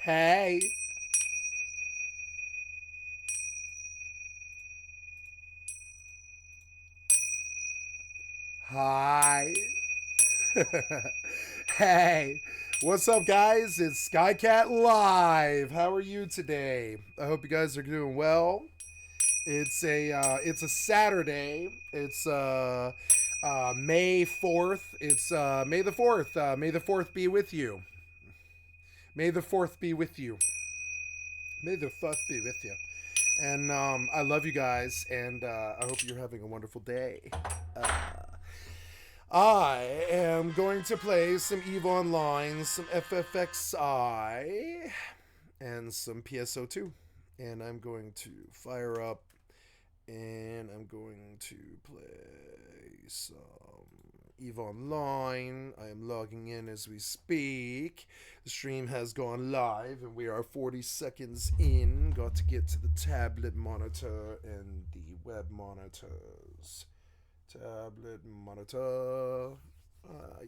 Hey. Hi. Hey. What's up, guys? It's Skycat Live. How are you today? I hope you guys are doing well. It's a Saturday. It's May 4th. It's May the 4th. May the 4th be with you. May the 4th be with you. May the 4th be with you. And I love you guys, and I hope you're having a wonderful day. I am going to play some EVE Online, some FFXI, and some PSO2. And I'm going to fire up and I'm going to play some EVE Online. I am logging in as we speak. The stream has gone live and we are 40 seconds in. Got to get to the tablet monitor and the web monitors. Tablet monitor.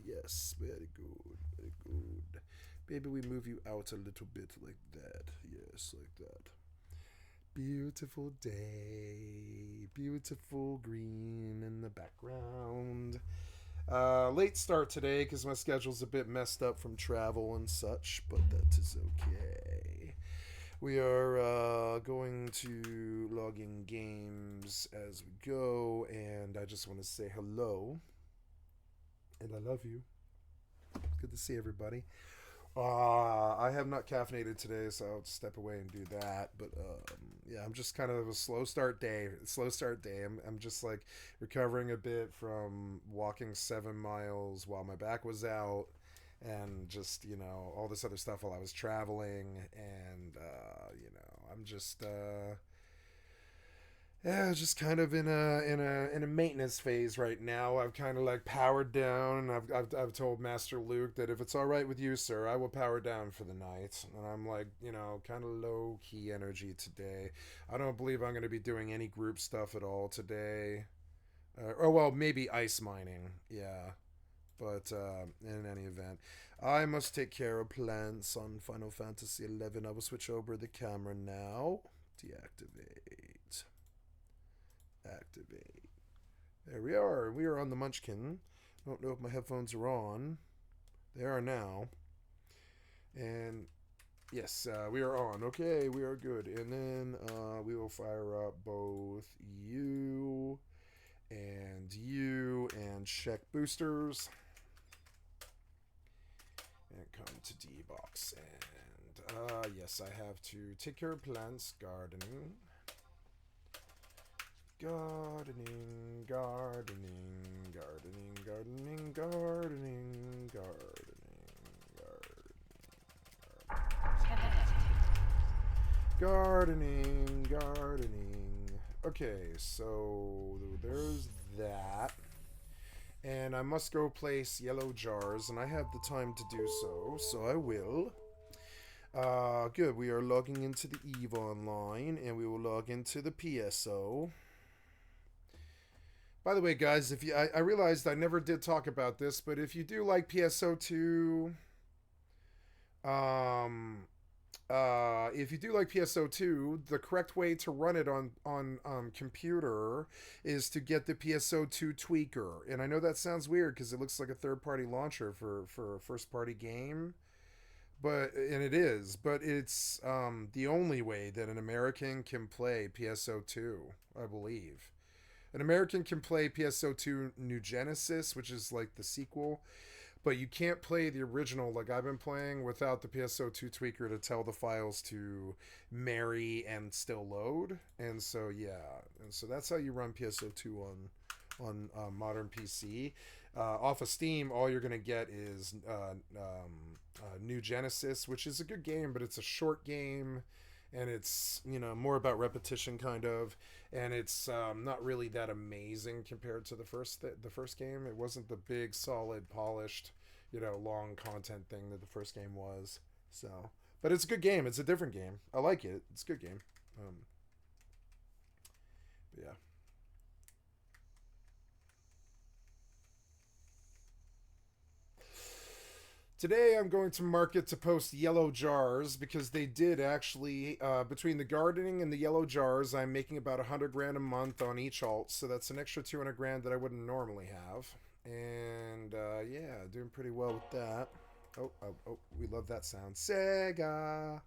Yes, very good, very good. Maybe we move you out a little bit like that. Yes, like that. Beautiful day, beautiful green in the background. Late start today because my schedule's a bit messed up from travel and such, but that is okay. We are going to log in games as we go, and I just want to say hello, and I love you. Good to see everybody. I have not caffeinated today, so I'll step away and do that. But yeah, I'm just kind of a slow start day. I'm just like recovering a bit from walking 7 miles while my back was out, and just all this other stuff while I was traveling, and I'm just yeah, just kind of in a maintenance phase right now. I've kind of like powered down, and I've told Master Luke that if it's all right with you, sir, I will power down for the night. And I'm like, kind of low key energy today. I don't believe I'm going to be doing any group stuff at all today. Or well, maybe ice mining, yeah. But in any event, I must take care of plants on Final Fantasy 11. I will switch over the camera now. Deactivate. Activate. There we are. We are on the Munchkin. Don't know if my headphones are on. They are now. And yes, we are on. Okay, we are good. And then we will fire up both you and check boosters. And come to D-Box. And yes, I have to take care of plants, gardening. Gardening, gardening, gardening, gardening, gardening, gardening, gardening. Okay, so there's that. And I must go place yellow jars, and I have the time to do so, so I will. Good, we are logging into the EVE Online, and we will log into the PSO. By the way, guys, if you, I realized I never did talk about this, but if you do like PSO2, um, if you do like PSO2, the correct way to run it on computer is to get the PSO2 tweaker. And I know that sounds weird because it looks like a third-party launcher for a first-party game, and it is, but it's the only way that an American can play PSO2, I believe. An American can play PSO2 New Genesis, which is like the sequel, but you can't play the original like I've been playing without the PSO2 tweaker to tell the files to marry and still load. And so yeah, and so that's how you run PSO2 on modern PC. Off of Steam, all you're gonna get is New Genesis, which is a good game, but it's a short game, and it's more about repetition kind of, and it's not really that amazing compared to the first game. It wasn't the big solid polished long content thing that the first game was. So but it's a good game. It's a different game. I like it. It's a good game. But yeah. Today I'm going to market to post yellow jars because they did actually, between the gardening and the yellow jars, I'm making about 100 grand a month on each alt, so that's an extra 200 grand that I wouldn't normally have. And yeah, doing pretty well with that. Oh, we love that sound. Sega!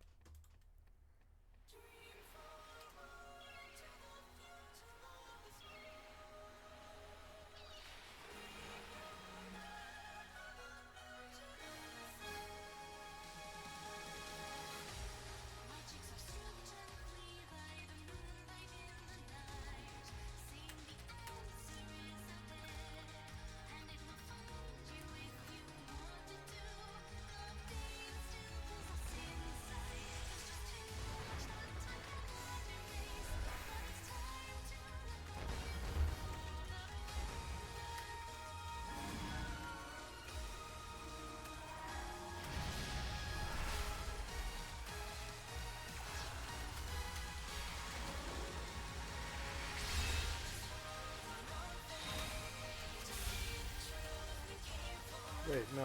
Wait, no.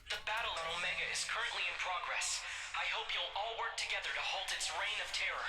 The battle on Omega is currently in progress. I hope you'll all work together to halt its reign of terror.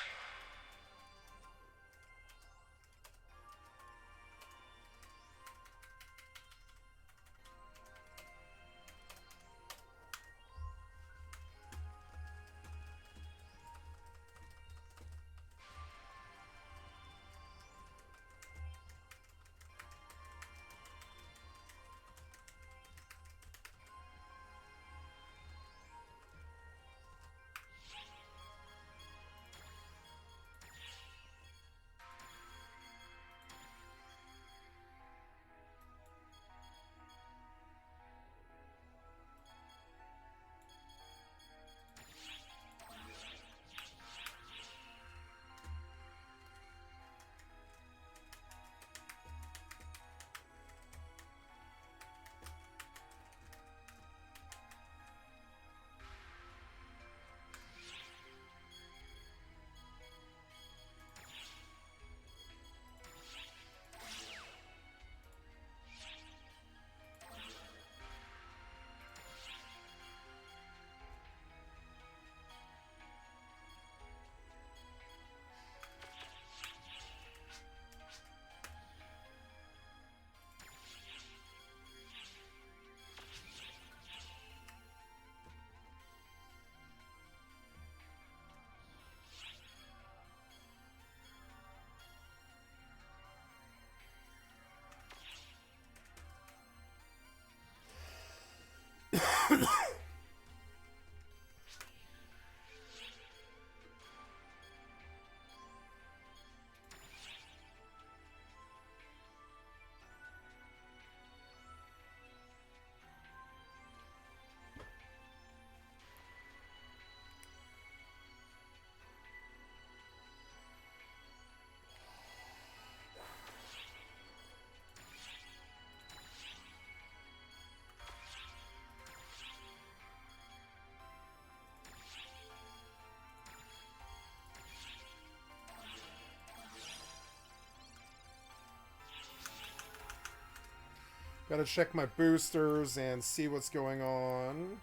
Gotta check my boosters and see what's going on.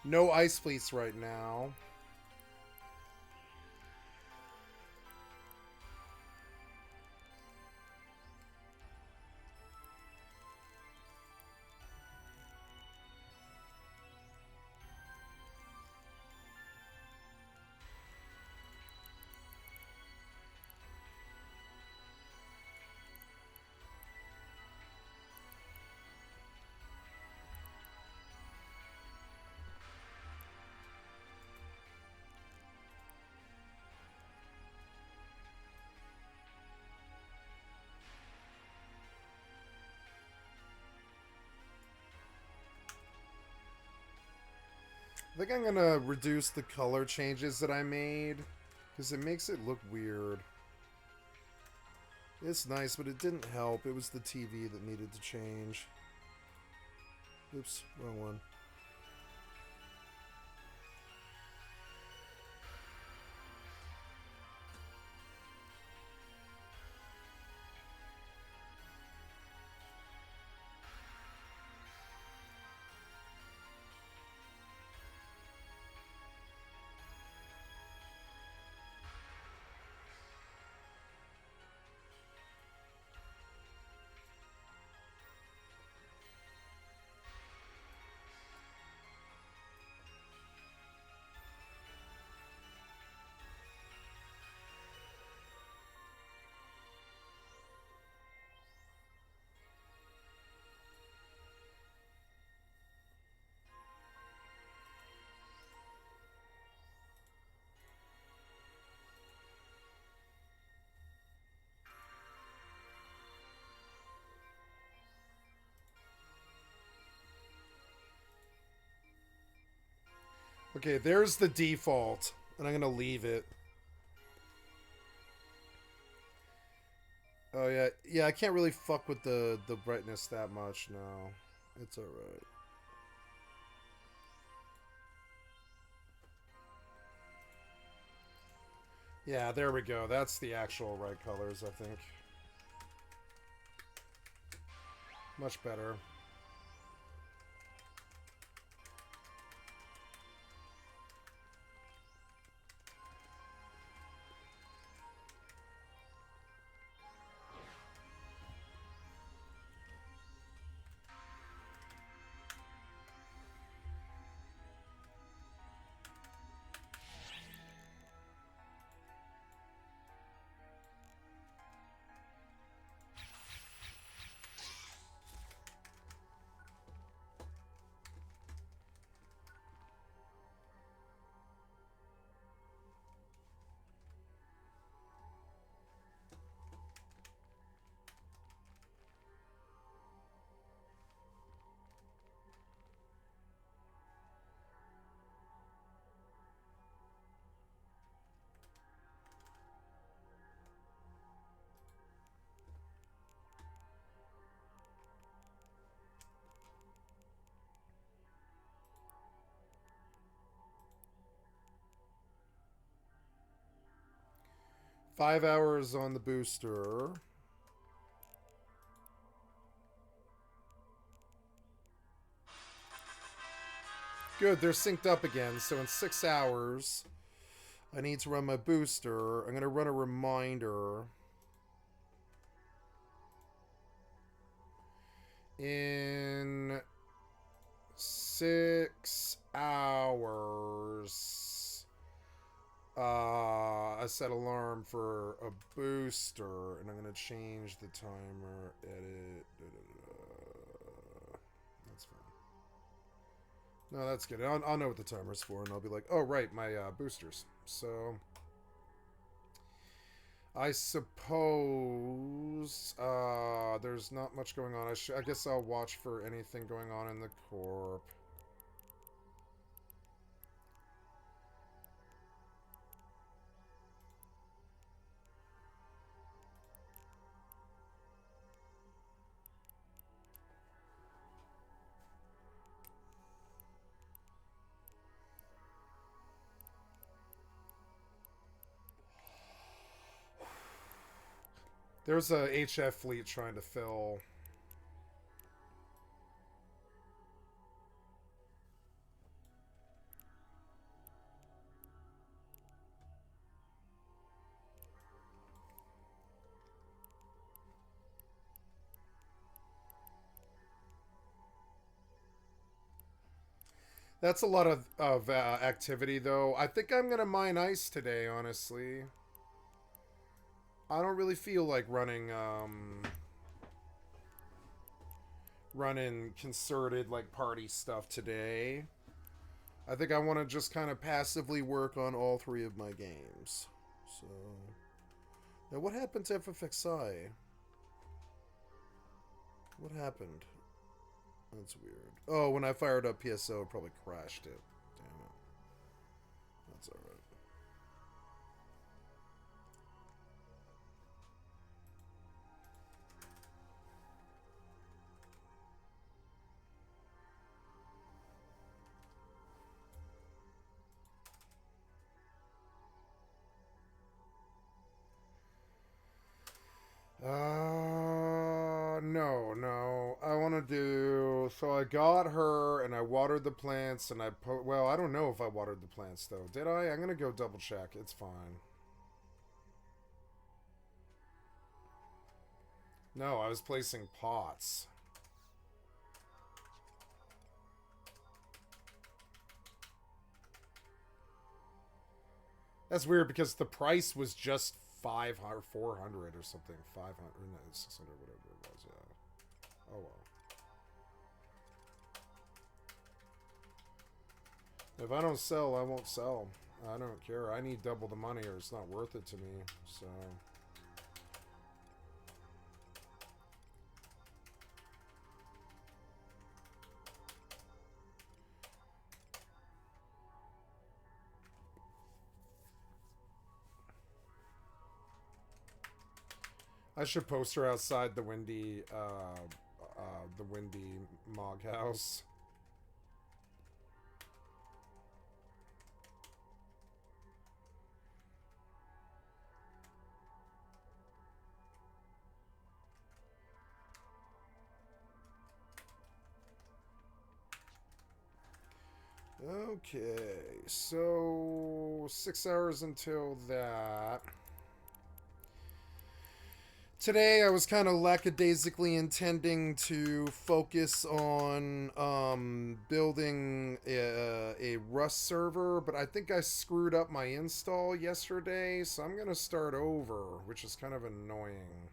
No ice fleets right now. I think I'm gonna reduce the color changes that I made because it makes it look weird. It's nice, but it didn't help. It was the TV that needed to change. Oops, wrong one. Okay, there's the default, and I'm gonna leave it. Oh yeah, yeah. I can't really fuck with the brightness that much now. It's all right. Yeah, there we go. That's the actual right colors, I think. Much better. Five hours on the booster. Good, they're synced up again. So in 6 hours, I need to run my booster. I'm going to run a reminder. In 6 hours, I set alarm for a booster, and I'm going to change the timer, edit, That's fine. No, that's good. I'll know what the timer's for, and I'll be like, oh, right, my boosters. So, I suppose there's not much going on. I guess I'll watch for anything going on in the corp. There's a HF fleet trying to fill. That's a lot of activity, though. I think I'm gonna mine ice today, honestly. I don't really feel like running concerted, like, party stuff today. I think I want to just kind of passively work on all three of my games. So... Now, what happened to FFXI? What happened? That's weird. Oh, when I fired up PSO, it probably crashed it. Damn it. That's alright. No. I want to do... So I got her, and I watered the plants, and well, I don't know if I watered the plants, though. Did I? I'm going to go double check. It's fine. No, I was placing pots. That's weird, because the price was just 500, 400 or something. 500, no, 600, whatever it was, yeah. Oh, well. If I don't sell, I won't sell. I don't care. I need double the money or it's not worth it to me. So... I should post her outside the windy Mog house. Okay, so 6 hours until that. Today I was kind of lackadaisically intending to focus on building a Rust server, but I think I screwed up my install yesterday, so I'm going to start over, which is kind of annoying.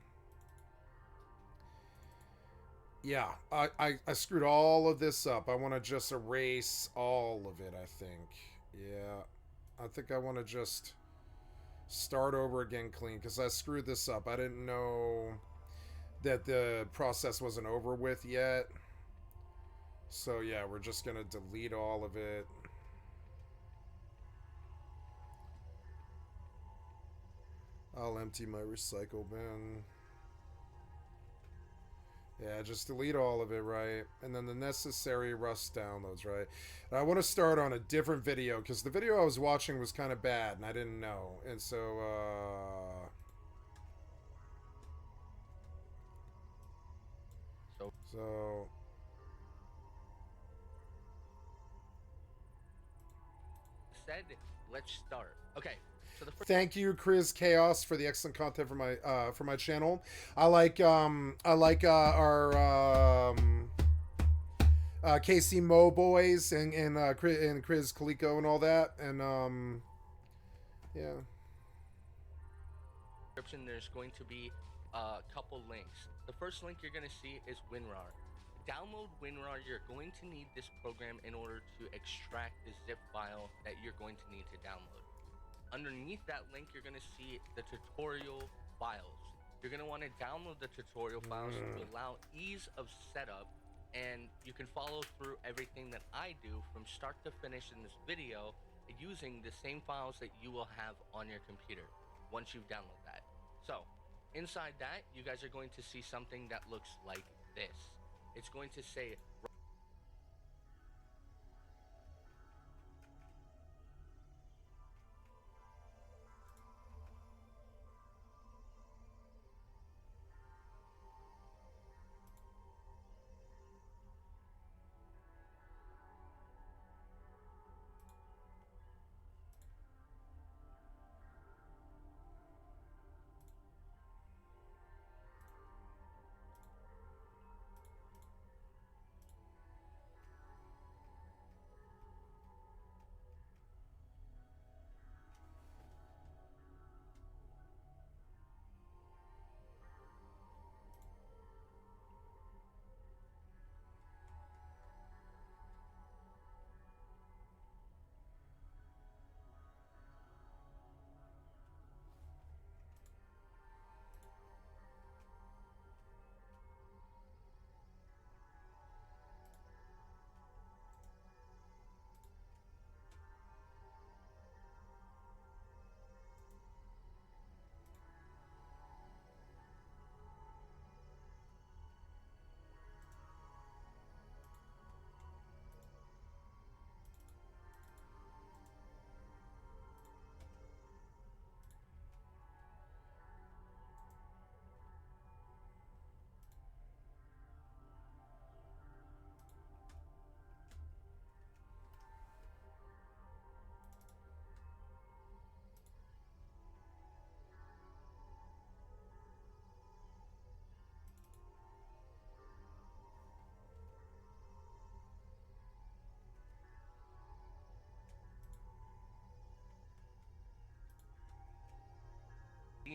Yeah, I screwed all of this up. I want to just erase all of it, I think. Yeah, I think I want to just start over again clean, because I screwed this up. I didn't know that the process wasn't over with yet. So yeah, we're just going to delete all of it. I'll empty my recycle bin. Yeah, just delete all of it, right? And then the necessary Rust downloads, right? And I want to start on a different video, because the video I was watching was kind of bad, and I didn't know. And so, So... Said, let's start. Okay. So the first... Thank you, Chris Chaos, for the excellent content for my channel. I like our KC Mo boys and Chris Kaliko and all that, and yeah. Description, there's going to be a couple links. The first link you're going to see is WinRAR. Download WinRAR. You're going to need this program in order to extract the zip file that you're going to need to download. Underneath that link, you're going to see the tutorial files. You're going to want to download the tutorial files to allow ease of setup, and you can follow through everything that I do from start to finish in this video using the same files that you will have on your computer once you've downloaded that. So inside that, you guys are going to see something that looks like this. It's going to say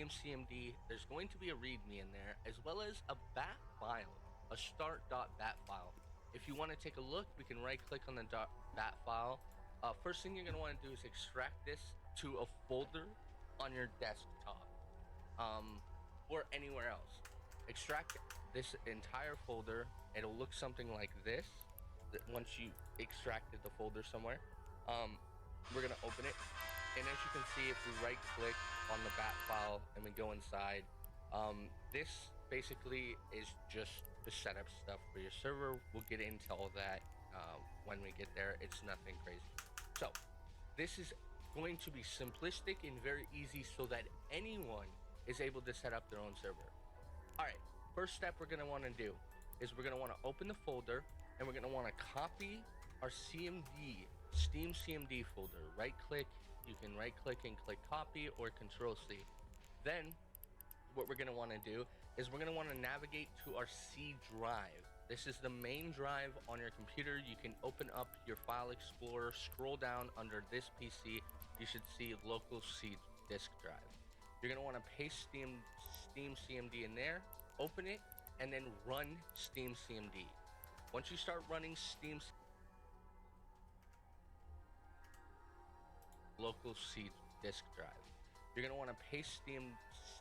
CMD, there's going to be a README in there, as well as a bat file, a start.bat file. If you want to take a look, we can right click on the .bat file. First thing you're going to want to do is extract this to a folder on your desktop or anywhere else. Extract this entire folder. It'll look something like this once you extracted the folder somewhere. We're going to open it. And as you can see, if we right click on the bat file and we go inside, this basically is just the setup stuff for your server. We'll get into all that when we get there. It's nothing crazy. So this is going to be simplistic and very easy so that anyone is able to set up their own server. All right, first step we're going to want to do is we're going to want to open the folder, and we're going to want to copy our CMD, Steam CMD folder. Right click, you can right click and click copy or Control C. Then what we're going to want to do is we're going to want to navigate to our C drive. This is the main drive on your computer. You can open up your file explorer, scroll down under this PC, you should see local C disk drive. You're going to want to paste Steam CMD in there, open it, and then run Steam CMD. Once you start running Steam local C disk drive, you're going to want to paste Steam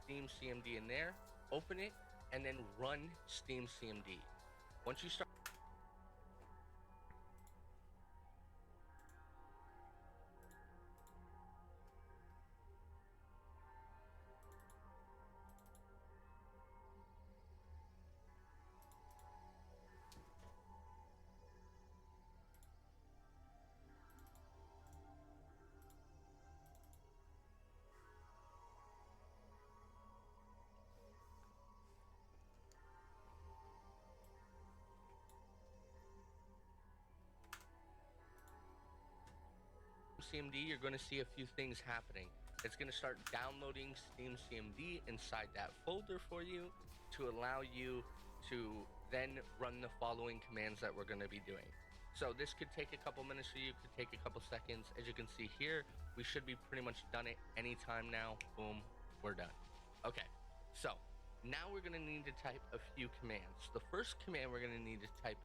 CMD in there, open it, and then run Steam CMD. Once you start CMD, you're going to see a few things happening. It's going to start downloading Steam CMD inside that folder for you to allow you to then run the following commands that we're going to be doing. So this could take a couple minutes for you, could take a couple seconds. As you can see here, we should be pretty much done it anytime now. Boom, we're done. Okay, so now we're going to need to type a few commands. The first command we're going to need to type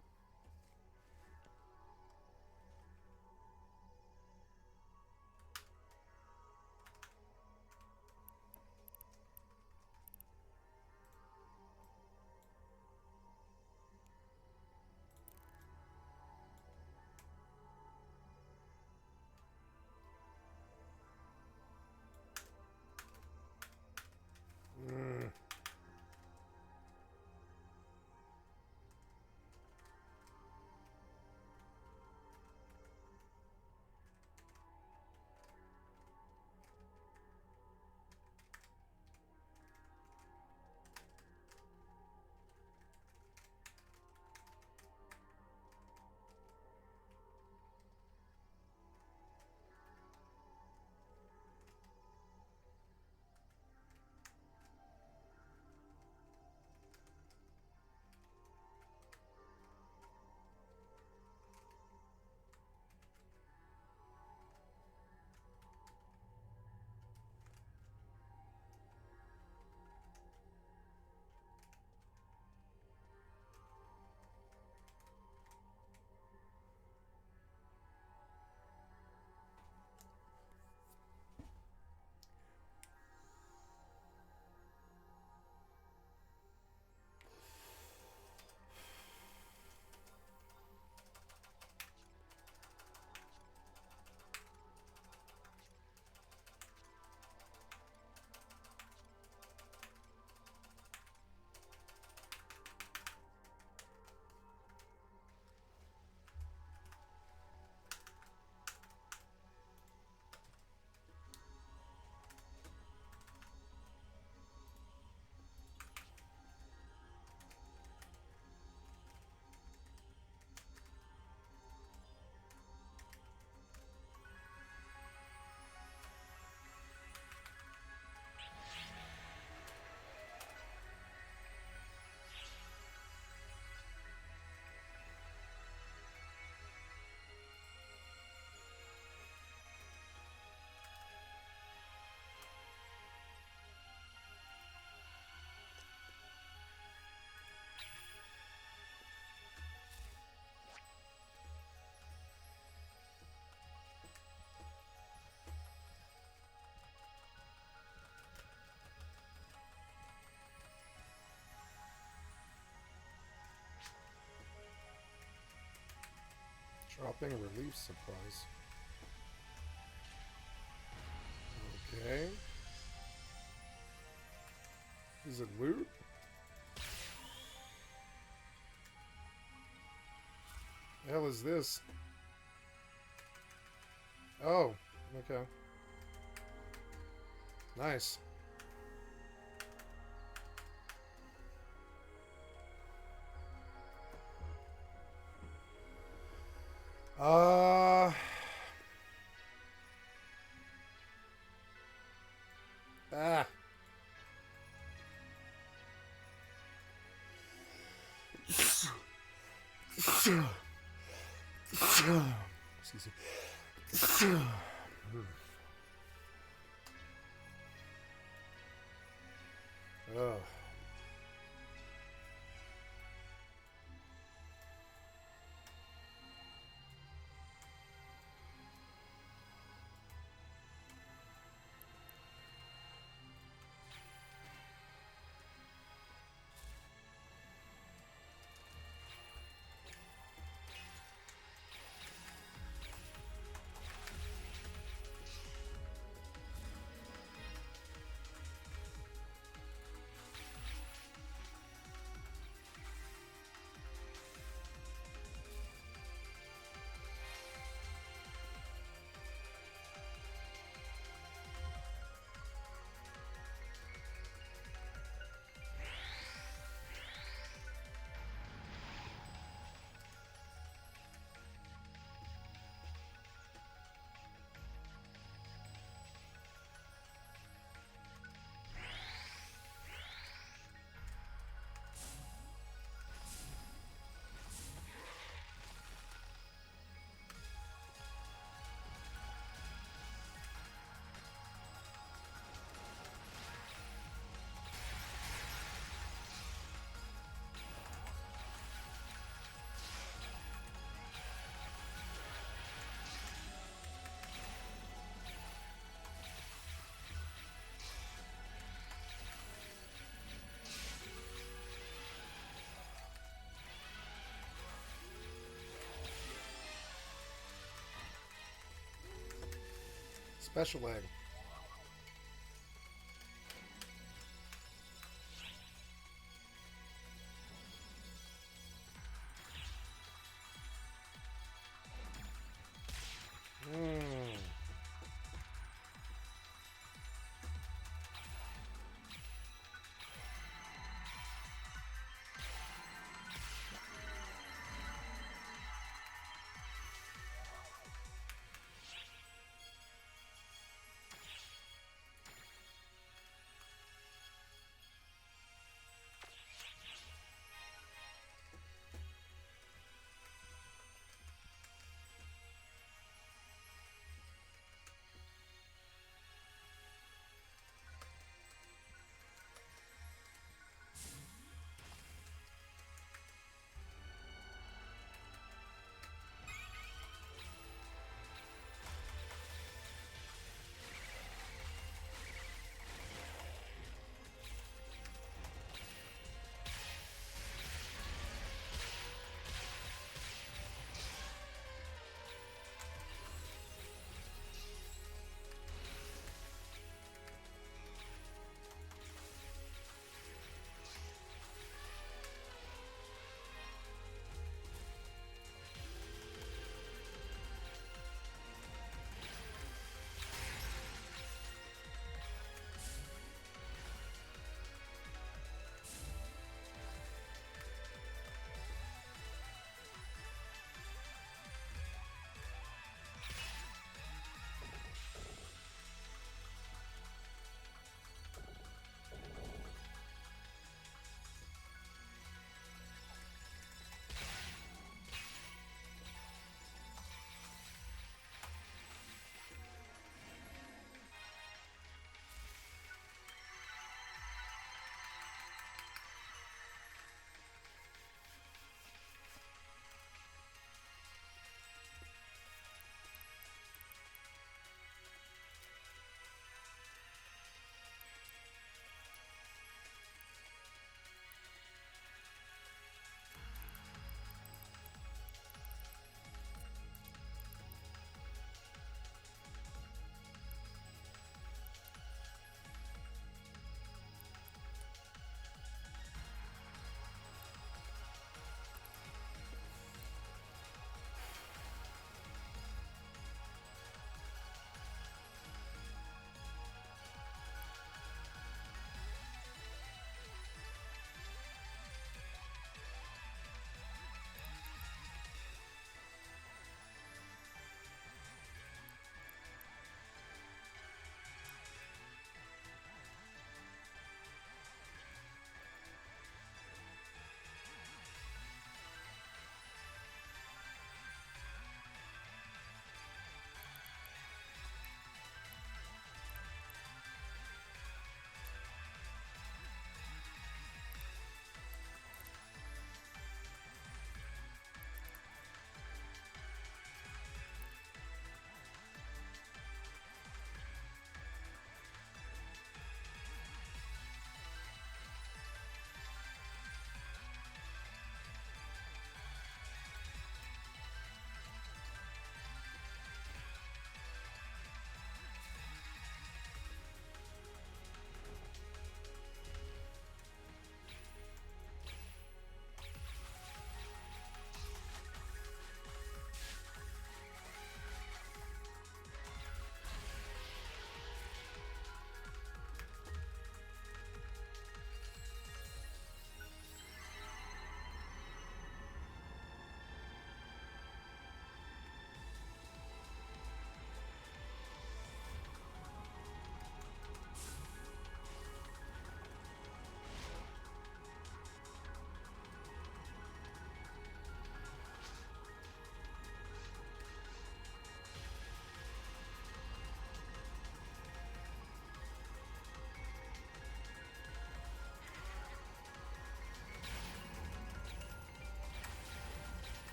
Dropping relief supplies. Okay. Is it loot? The hell is this? Oh, okay. Nice. Ah. Excuse me. Oh. Special egg.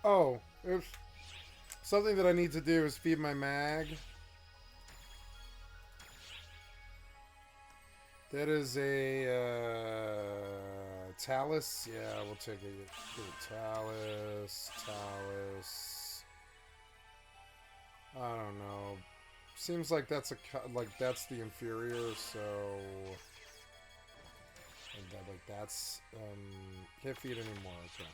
Oh, oops. Something that I need to do is feed my mag. That is a Talus. Yeah, we'll take it. Talus. I don't know. Seems like that's that's the inferior. So that's can't feed anymore. Okay.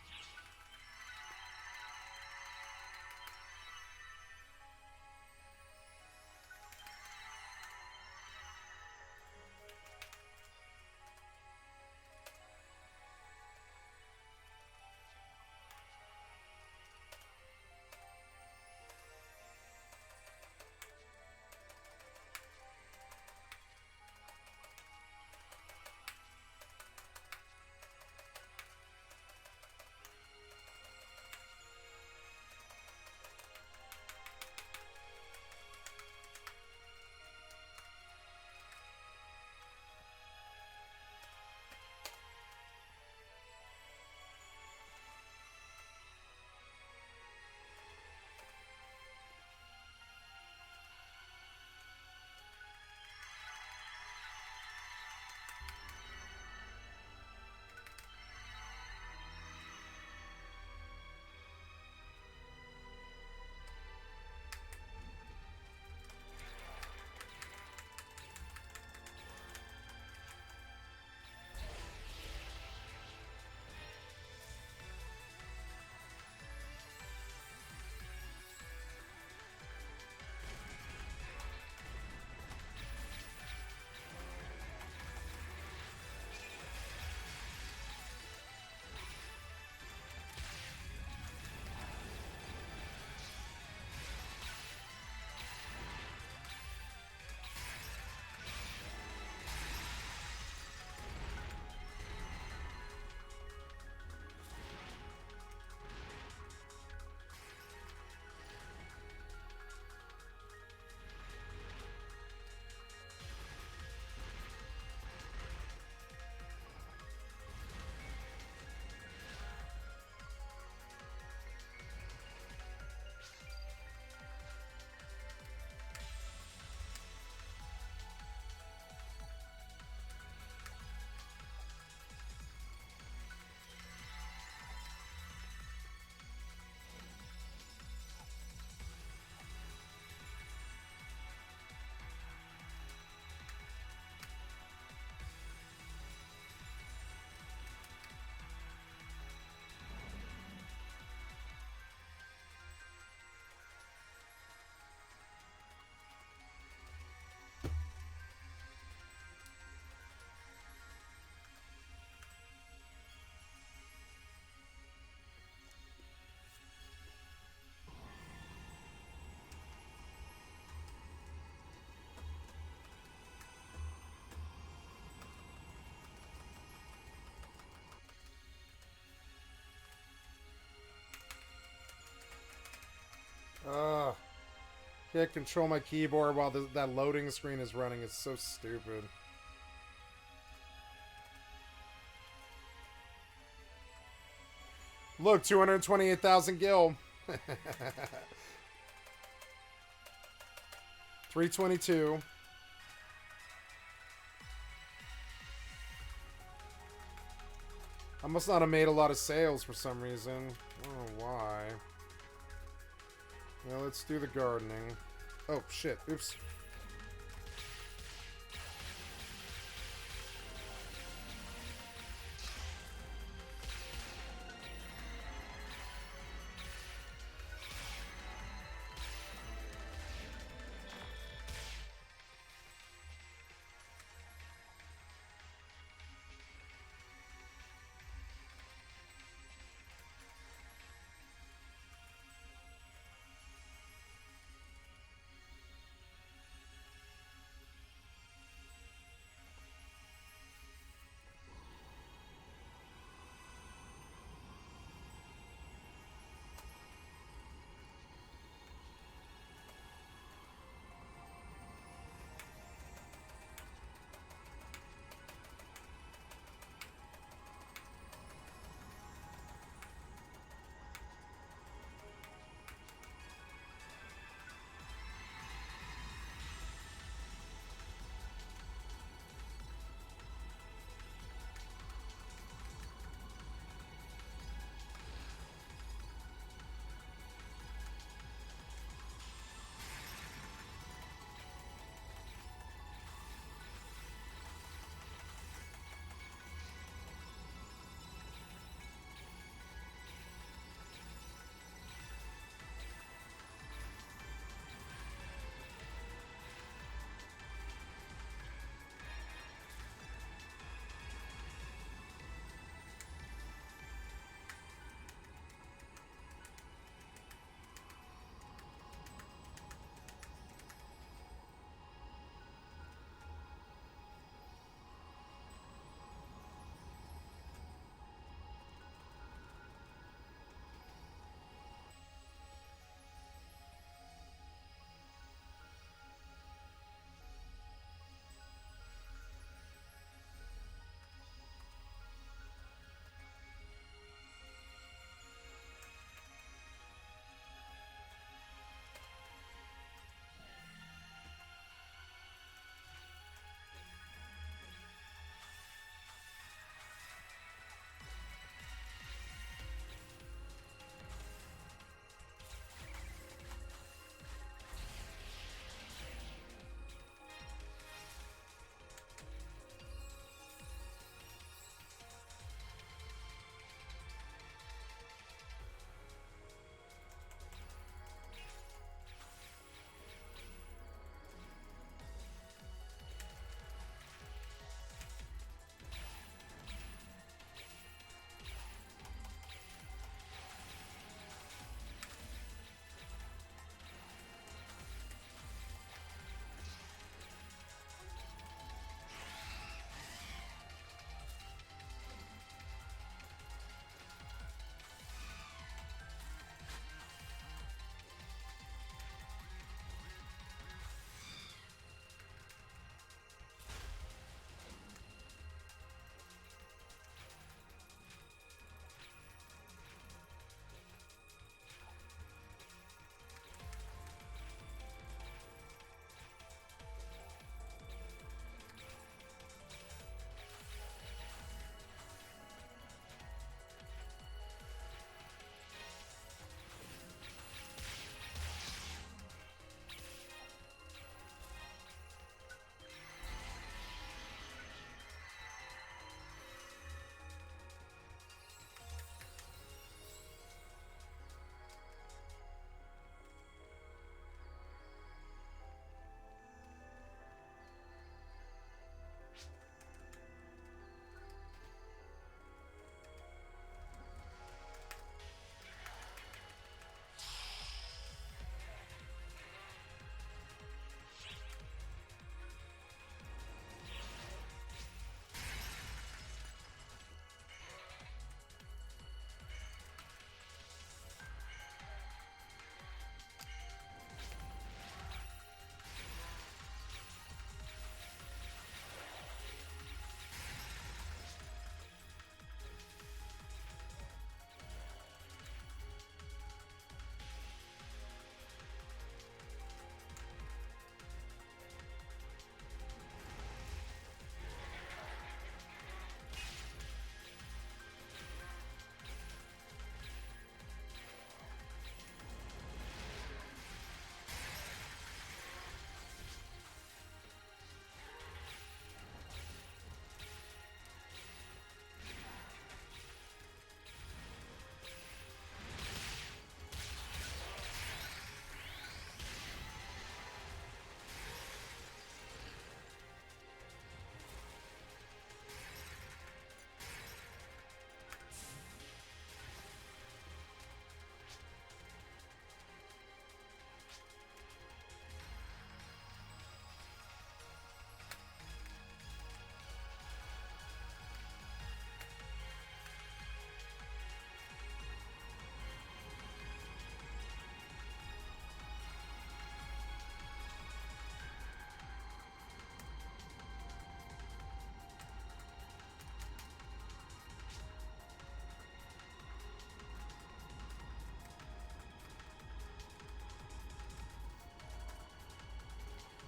Ugh. Can't control my keyboard while that loading screen is running. It's so stupid. Look, 228,000 gil. 322. I must not have made a lot of sales for some reason. I don't know why. Yeah, let's do the gardening. Oh, shit. Oops.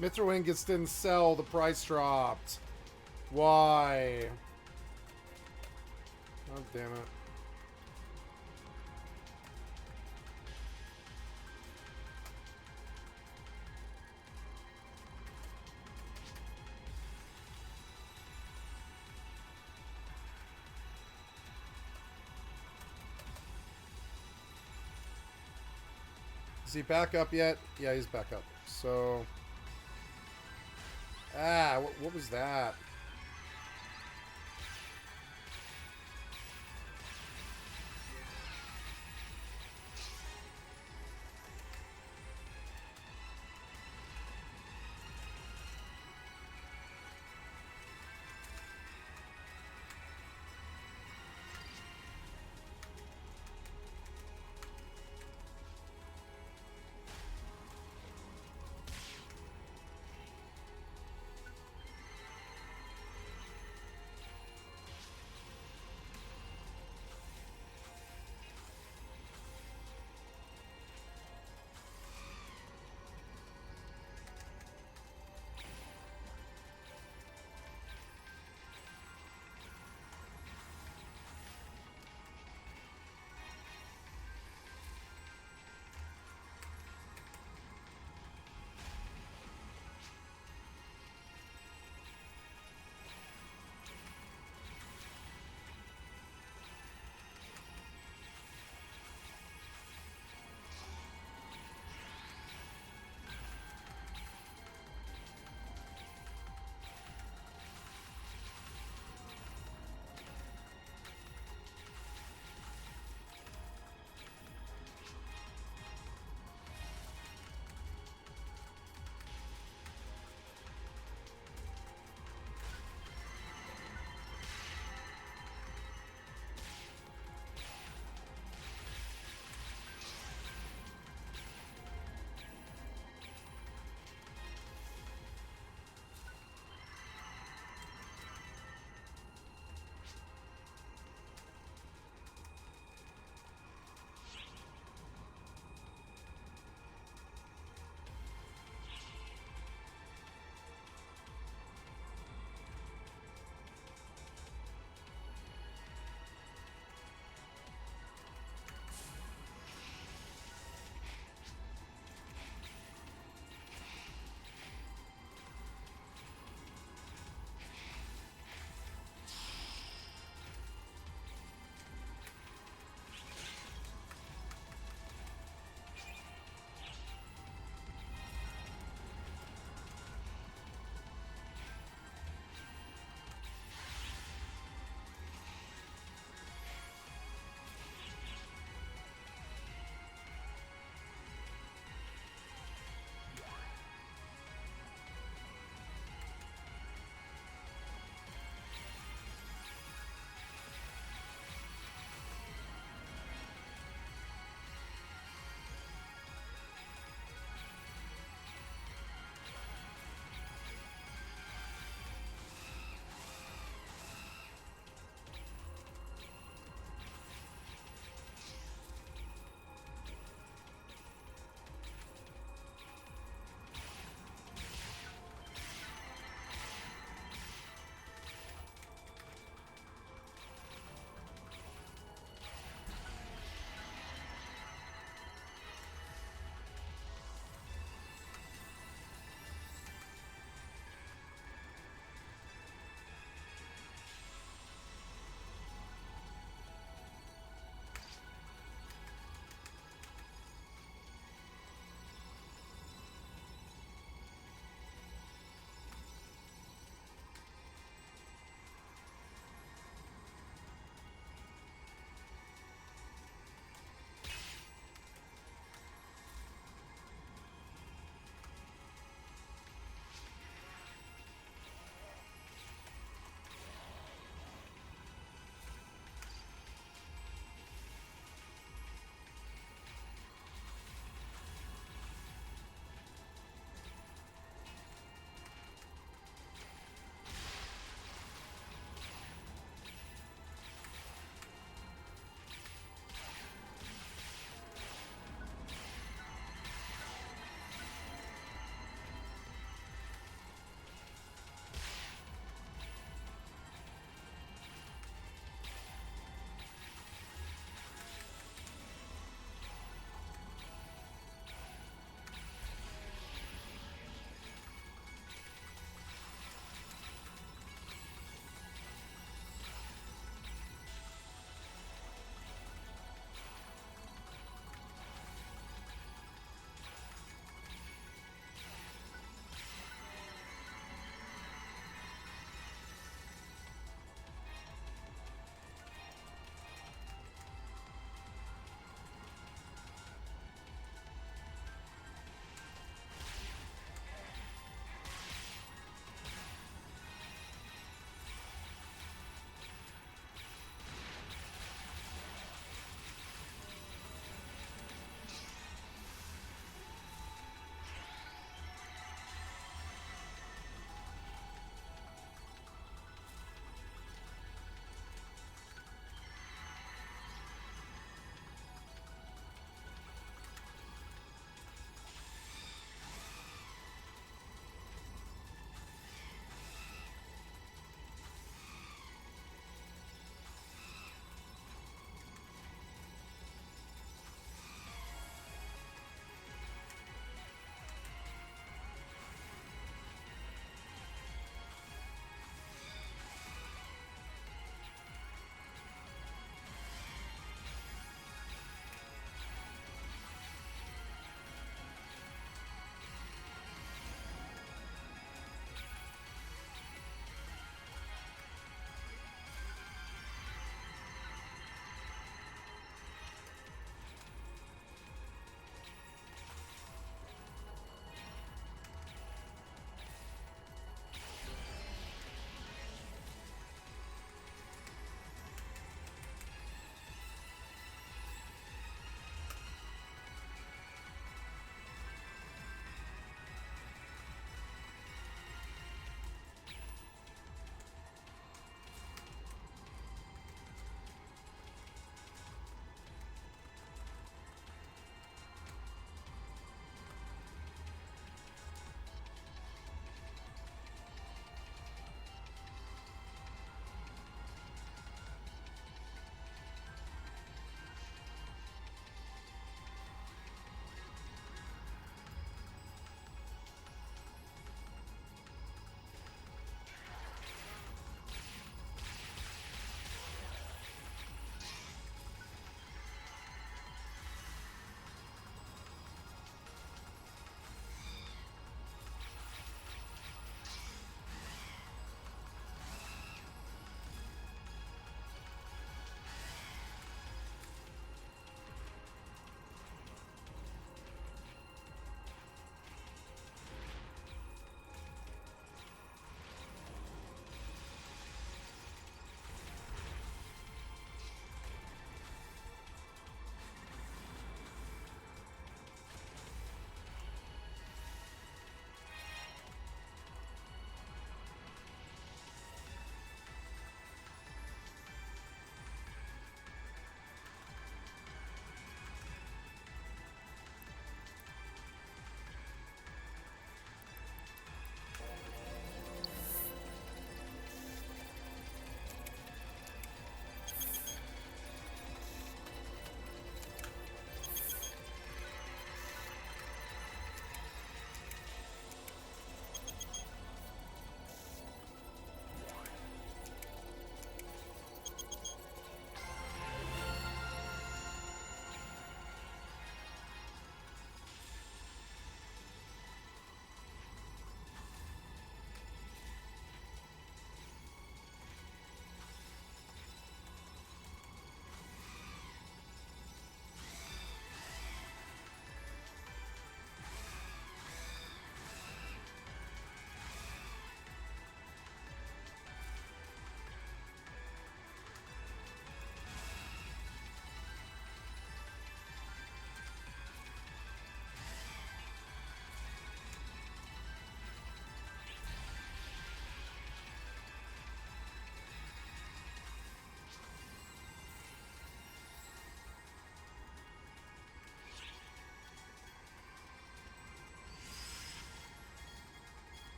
Mithril ingots didn't sell. The price dropped. Why? Oh, damn it. Is he back up yet? Yeah, he's back up. So... Ah, what was that?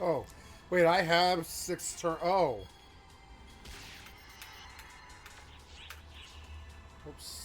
Oh, wait, I have 6 turn. Oh. Oops.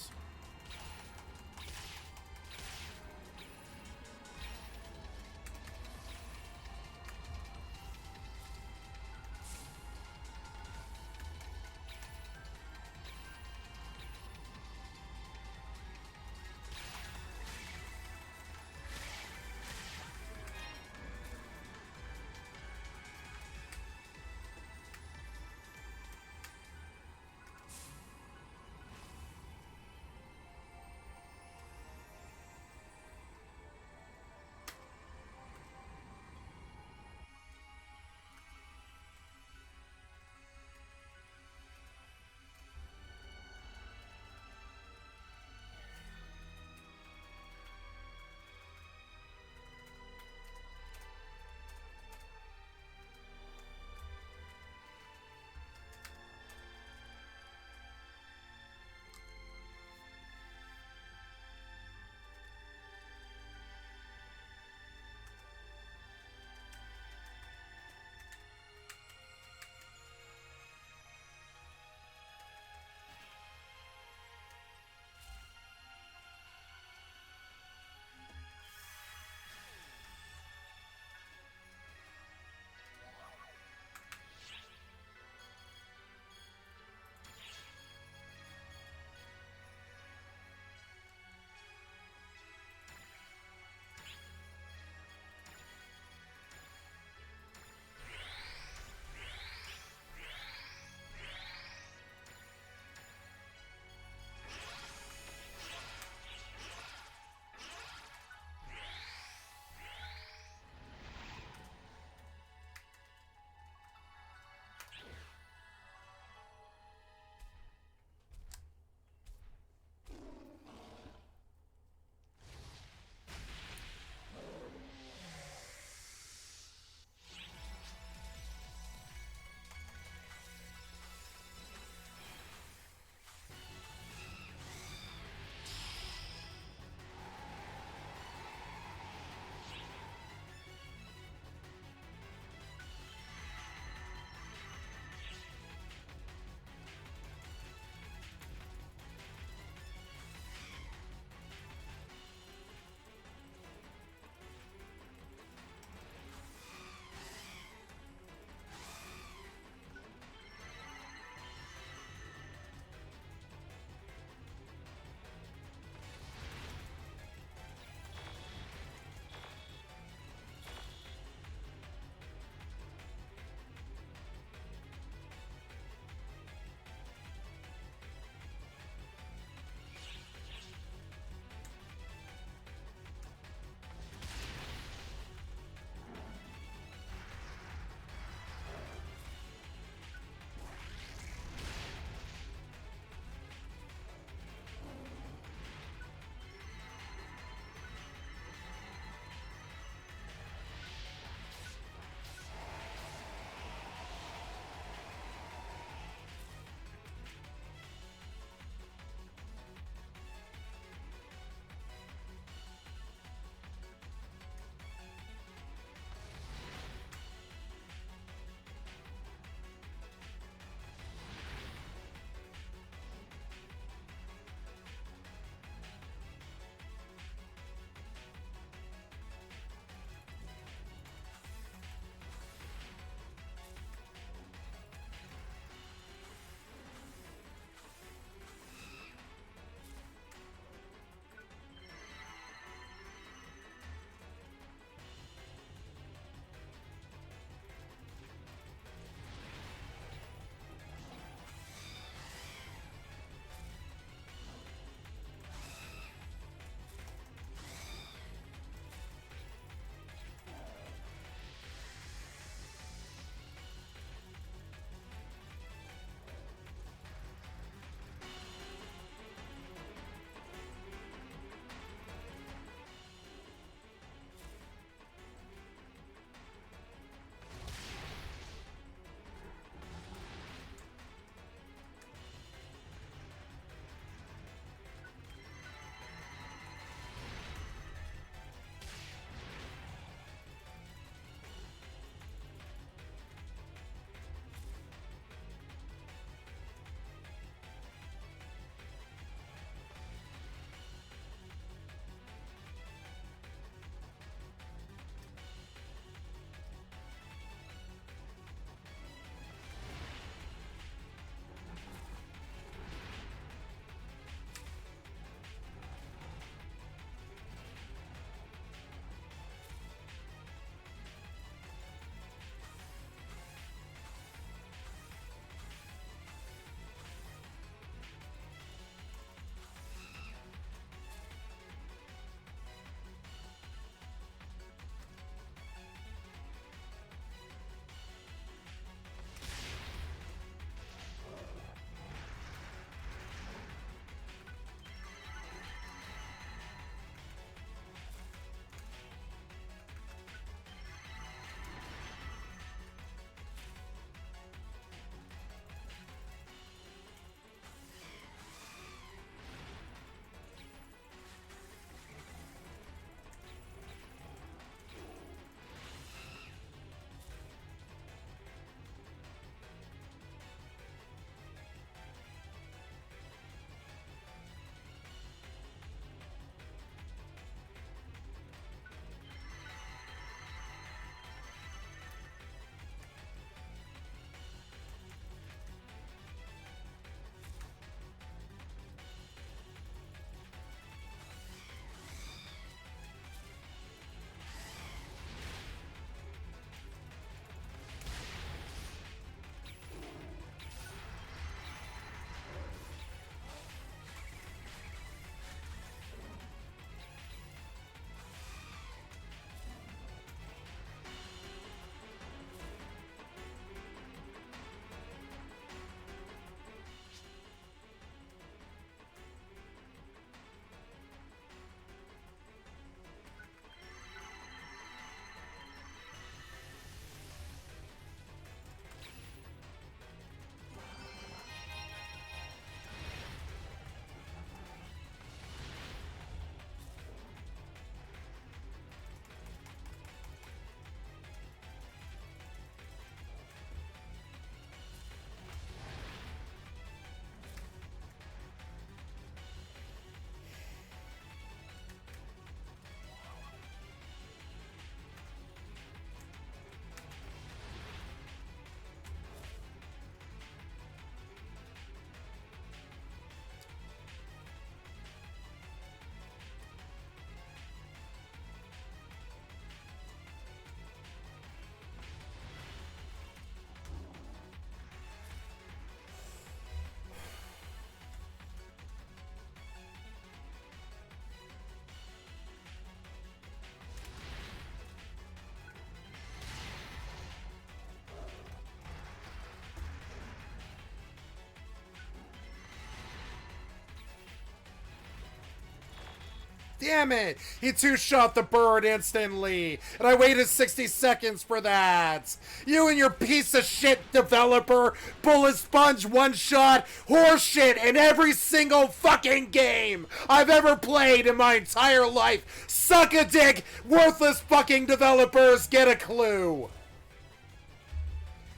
Damn it! He two-shot the bird instantly, and I waited 60 seconds for that. You and your piece of shit developer, bullet sponge one-shot horseshit in every single fucking game I've ever played in my entire life. Suck a dick, worthless fucking developers, get a clue.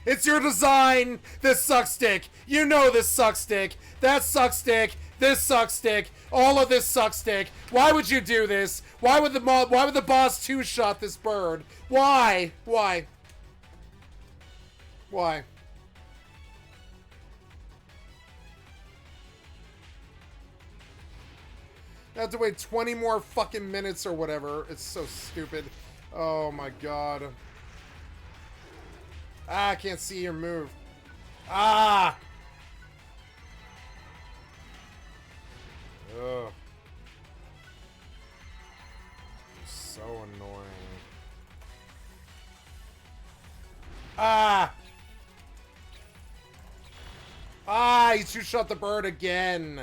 It's your design. This sucks dick. You know this sucks dick. That sucks dick. This sucks dick. All of this sucks dick. Why would you do this? Why would the boss two-shot this bird? Why? Why? Why? I have to wait 20 more fucking minutes or whatever. It's so stupid. Oh my god. Ah, I can't see your move. Ah! Ugh. So annoying. Ah! Ah, he two-shot the bird again.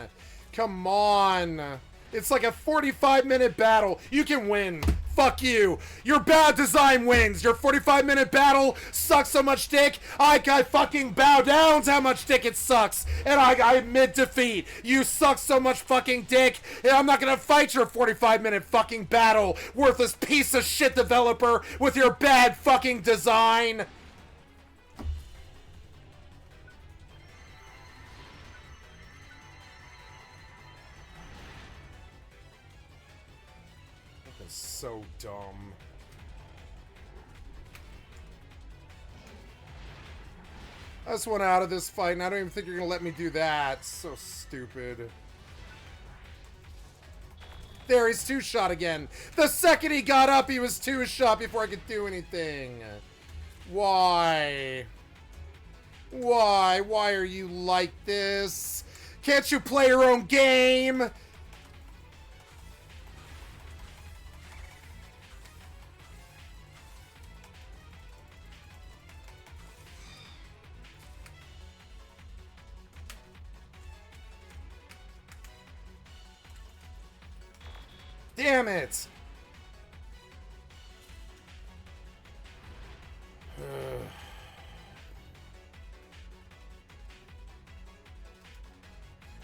Come on. It's like a 45-minute battle. You can win. Fuck you. Your bad design wins. Your 45-minute battle sucks so much dick. I fucking bow down to how much dick it sucks. And I admit defeat. You suck so much fucking dick. And I'm not gonna fight your 45-minute fucking battle. Worthless piece of shit developer with your bad fucking design. So dumb. I just went out of this fight, and I don't even think you're gonna let me do that. So stupid. There, he's two-shot again. The second he got up, he was two-shot before I could do anything. Why? Why? Why are you like this? Can't you play your own game? Damn it!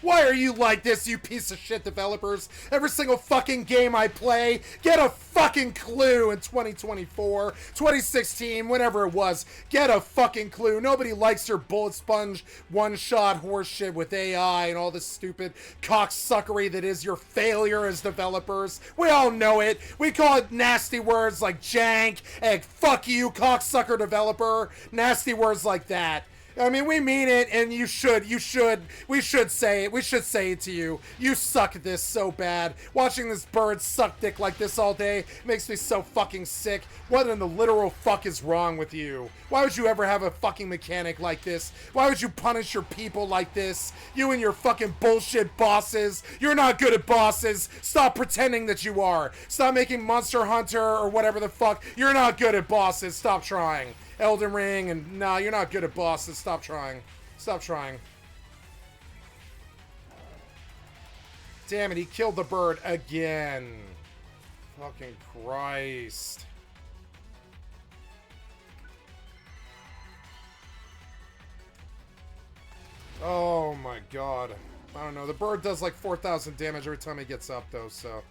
Why are you like this, you piece of shit developers? Every single fucking game I play, get a fucking clue in 2024, 2016, whenever it was. Get a fucking clue. Nobody likes your bullet sponge one-shot horseshit with AI and all this stupid cocksuckery that is your failure as developers. We all know it. We call it nasty words like jank and fuck you, cocksucker developer. Nasty words like that. I mean, we mean it, and we should say it to you. You suck at this so bad. Watching this bird suck dick like this all day makes me so fucking sick. What in the literal fuck is wrong with you? Why would you ever have a fucking mechanic like this? Why would you punish your people like this? You and your fucking bullshit bosses. You're not good at bosses. Stop pretending that you are. Stop making Monster Hunter or whatever the fuck. You're not good at bosses. Stop trying. Elden Ring, and nah, you're not good at bosses. Stop trying. Stop trying. Damn it, he killed the bird again. Fucking Christ. Oh my god. I don't know. The bird does like 4,000 damage every time he gets up, though, so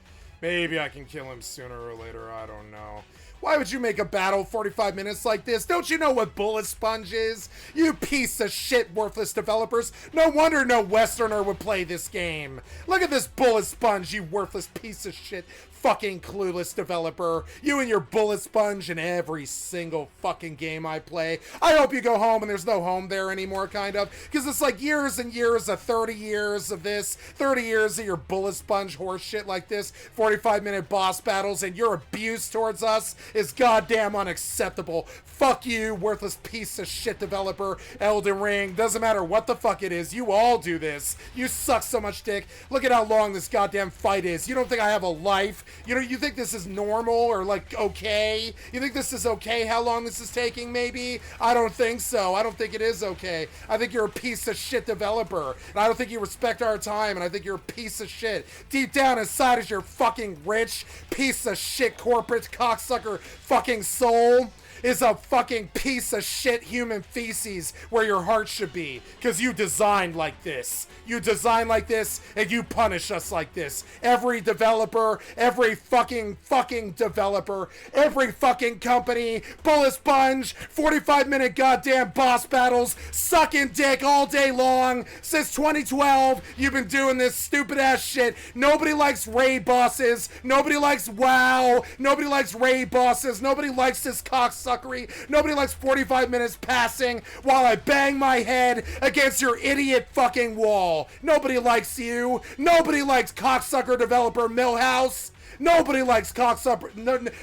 maybe I can kill him sooner or later. I don't know. Why would you make a battle 45 minutes like this? Don't you know what bullet sponge is? You piece of shit worthless developers. No wonder no Westerner would play this game. Look at this bullet sponge, you worthless piece of shit. Fucking clueless developer. You and your bullet sponge in every single fucking game I play. I hope you go home and there's no home there anymore, kind of. Because it's like years and years of 30 years of this. 30 years of your bullet sponge horse shit like this. 45-minute boss battles, and your abuse towards us is goddamn unacceptable. Fuck you, worthless piece of shit developer. Elden Ring. Doesn't matter what the fuck it is. You all do this. You suck so much dick. Look at how long this goddamn fight is. You don't think I have a life? You know, you think this is normal or, like, okay? You think this is okay how long this is taking, maybe? I don't think so. I don't think it is okay. I think you're a piece of shit developer. And I don't think you respect our time, and I think you're a piece of shit. Deep down inside is your fucking fucking rich piece of shit corporate cocksucker fucking soul is a fucking piece of shit human feces where your heart should be. Because you designed like this. You design like this, and you punish us like this. Every developer, every fucking developer, every fucking company, Bullet Sponge, 45-minute goddamn boss battles, sucking dick all day long. Since 2012, you've been doing this stupid ass shit. Nobody likes raid bosses. Nobody likes WoW. Nobody likes raid bosses. Nobody likes this cocksuckery. Nobody likes 45 minutes passing while I bang my head against your idiot fucking wall. Nobody likes you. Nobody likes cocksucker developer Millhouse. Nobody likes cocksucker.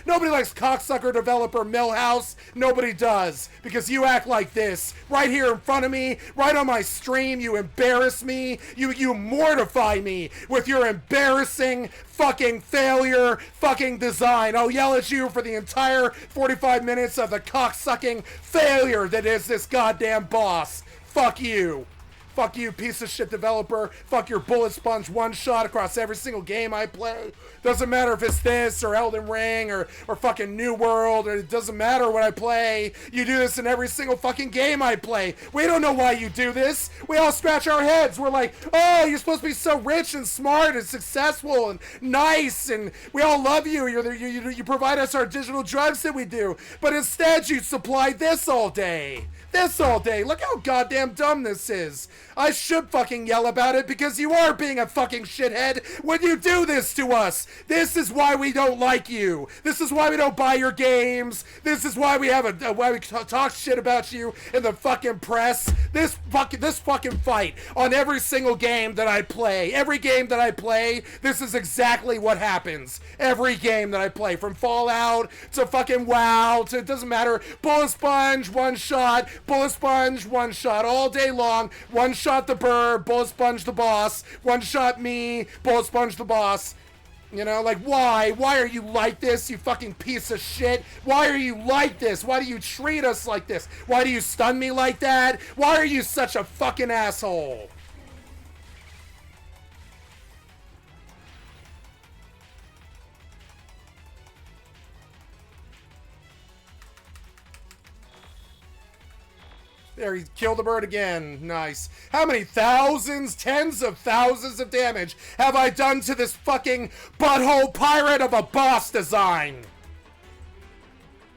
Nobody likes cocksucker developer Millhouse. Nobody does, because you act like this right here in front of me, right on my stream. You embarrass me. You mortify me with your embarrassing fucking failure fucking design. I'll yell at you for the entire 45 minutes of the cocksucking failure that is this goddamn boss. Fuck you. Fuck you, piece of shit developer. Fuck your Bullet Sponge one shot across every single game I play. Doesn't matter if it's this or Elden Ring or fucking New World, or it doesn't matter what I play. You do this in every single fucking game I play. We don't know why you do this. We all scratch our heads. We're like, oh, you're supposed to be so rich and smart and successful and nice, and we all love you. You provide us our digital drugs that we do. But instead you supply this all day. This all day. Look how goddamn dumb this is. I should fucking yell about it because you are being a fucking shithead when you do this to us. This is why we don't like you. This is why we don't buy your games. This is why we have why we talk shit about you in the fucking press. This fucking fight on every single game that I play. Every game that I play, this is exactly what happens. Every game that I play, from Fallout to fucking WoW to, it doesn't matter, Bullet Sponge, one shot, Bullet Sponge, one shot all day long. One shot the bird, Bullet Sponge the boss. One shot me, Bullet Sponge the boss. You know, like, why? Why are you like this, you fucking piece of shit? Why are you like this? Why do you treat us like this? Why do you stun me like that? Why are you such a fucking asshole? There, he killed the bird again. Nice. How many thousands, tens of thousands of damage have I done to this fucking butthole pirate of a boss design?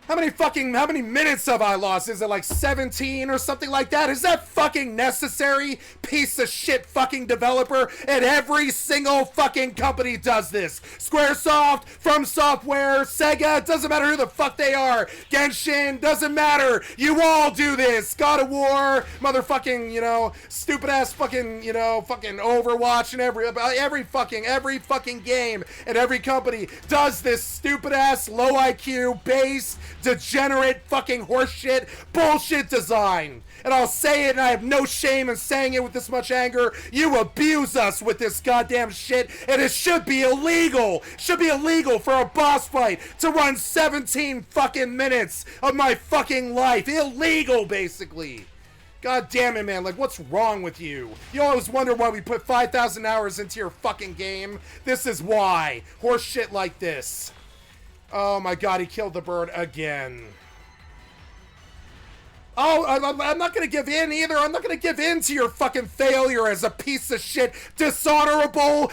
How many minutes have I lost? Is it like 17 or something like that? Is that fucking necessary? Piece of shit fucking developer. And every single fucking company does this. Squaresoft, From Software, Sega, doesn't matter who the fuck they are. Genshin, doesn't matter. You all do this. God of War, motherfucking, you know, stupid ass fucking, you know, fucking Overwatch, and every fucking game and every company does this stupid ass low IQ base degenerate fucking horseshit bullshit design. And I'll say it, and I have no shame in saying it with this much anger. You abuse us with this goddamn shit, and it should be illegal. Should be illegal for a boss fight to run 17 fucking minutes of my fucking life. Illegal, basically. God damn it, man. Like, what's wrong with you? You always wonder why we put 5,000 hours into your fucking game. This is why. Horse shit like this. Oh my god, he killed the bird again. Oh, I'm not gonna give in either. I'm not gonna give in to your fucking failure as a piece of shit. Dishonorable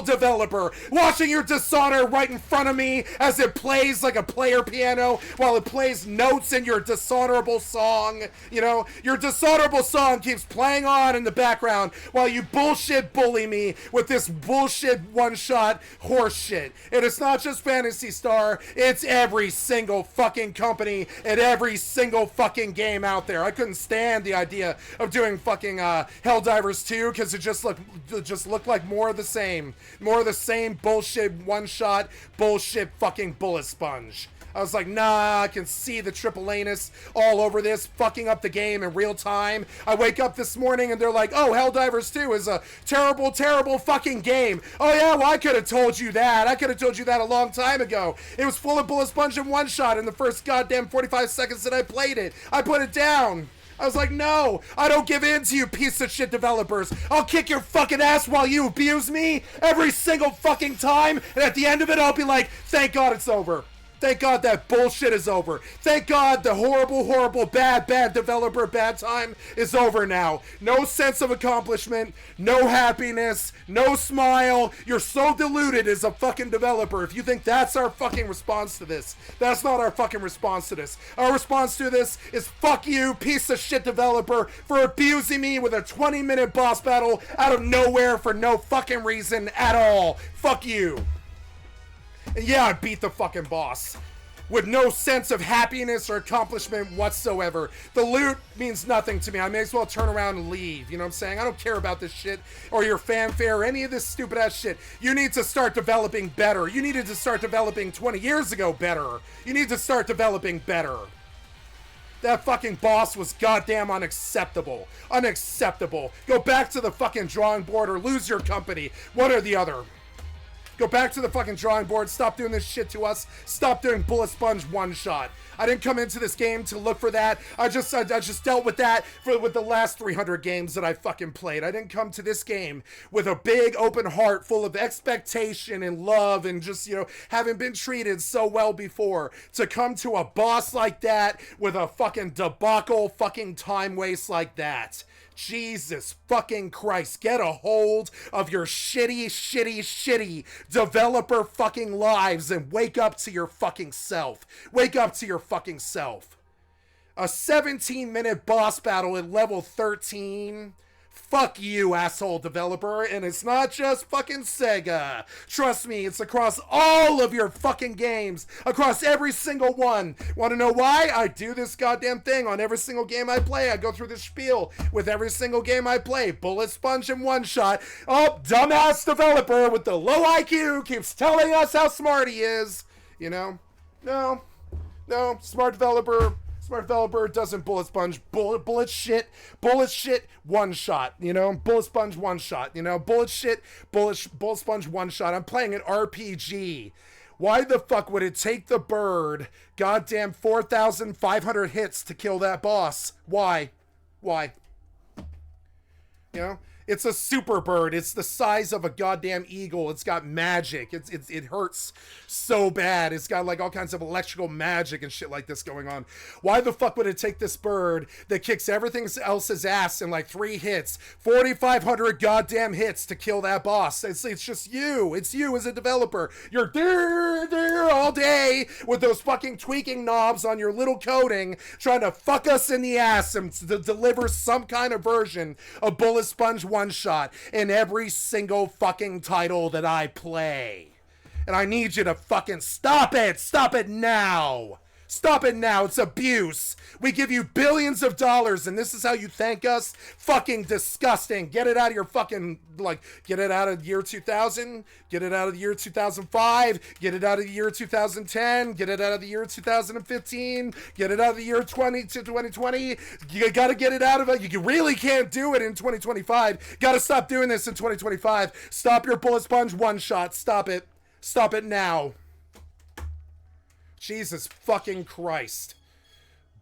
developer. Watching your dishonor right in front of me as it plays like a player piano while it plays notes in your dishonorable song. You know, your dishonorable song keeps playing on in the background while you bullshit bully me with this bullshit one-shot horse shit. And it's not just Phantasy Star, it's every single fucking company and every single fucking game out there. I couldn't stand the idea of doing fucking Helldivers 2 because it just looked like more of the same. More of the same bullshit one-shot bullshit fucking Bullet Sponge. I was like, nah, I can see the triple anus all over this, fucking up the game in real time. I wake up this morning and they're like, oh, Helldivers 2 is a terrible, terrible fucking game. Oh yeah, well, I could have told you that. I could have told you that a long time ago. It was full of Bullet Sponge and one shot in the first goddamn 45 seconds that I played it. I put it down. I was like, no, I don't give in to you piece of shit developers. I'll kick your fucking ass while you abuse me every single fucking time. And at the end of it, I'll be like, thank God it's over. Thank God that bullshit is over. Thank God the horrible, bad developer, bad time is over now. No sense of accomplishment, no happiness, no smile. You're so deluded as a fucking developer. If you think that's our fucking response to this, that's not our fucking response to this. Our response to this is fuck you, piece of shit developer, for abusing me with a 20-minute boss battle out of nowhere for no fucking reason at all. Fuck you. And yeah, I beat the fucking boss with no sense of happiness or accomplishment whatsoever. The loot means nothing to me. I may as well turn around and leave. You know what I'm saying? I don't care about this shit or your fanfare or any of this stupid ass shit. You need to start developing better. You needed to start developing 20 years ago better. You need to start developing better. That fucking boss was goddamn unacceptable. Unacceptable. Go back to the fucking drawing board or lose your company. One or the other. Go back to the fucking drawing board. Stop doing this shit to us. Stop doing bullet sponge one shot. I didn't come into this game to look for that. I just dealt with that with the last 300 games that I fucking played. I didn't come to this game with a big open heart full of expectation and love and just, you know, having been treated so well before. To come to a boss like that with a fucking debacle fucking time waste like that. Jesus fucking Christ, get a hold of your shitty developer fucking lives and wake up to your fucking self. Wake up to your fucking self. A 17-minute boss battle at level 13? Fuck you, asshole developer, and it's not just fucking Sega. Trust me, it's across all of your fucking games, across every single one. Want to know why? I do this goddamn thing on every single game I play. I go through the spiel with every single game I play. Bullet sponge and one shot. Oh, dumbass developer with the low IQ keeps telling us how smart he is. You know? No, smart developer doesn't bullet sponge, bullet shit, one shot, you know, bullet sponge one shot, you know, bullet sponge one shot. I'm playing an RPG. Why the fuck would it take the bird goddamn 4,500 hits to kill that boss? Why? You know? It's a super bird. It's the size of a goddamn eagle. It's got magic. It hurts so bad. It's got like all kinds of electrical magic and shit like this going on. Why the fuck would it take this bird that kicks everything else's ass in like 3 hits, 4,500 goddamn hits to kill that boss? It's just you. It's you as a developer. You're there all day with those fucking tweaking knobs on your little coding, trying to fuck us in the ass and to deliver some kind of version of bullet sponge one shot in every single fucking title that I play. And I need you to fucking stop it. Stop it now. Stop it now. It's abuse. We give you billions of dollars and this is how you thank us? Fucking disgusting. Get it out of your fucking, like, get it out of the year 2000. Get it out of the year 2005. Get it out of the year 2010. Get it out of the year 2015. Get it out of the year 2020. You gotta get it out of it. You really can't do it in 2025. Gotta stop doing this in 2025. Stop your bullet sponge one shot. Stop it. Stop it now. Jesus fucking Christ.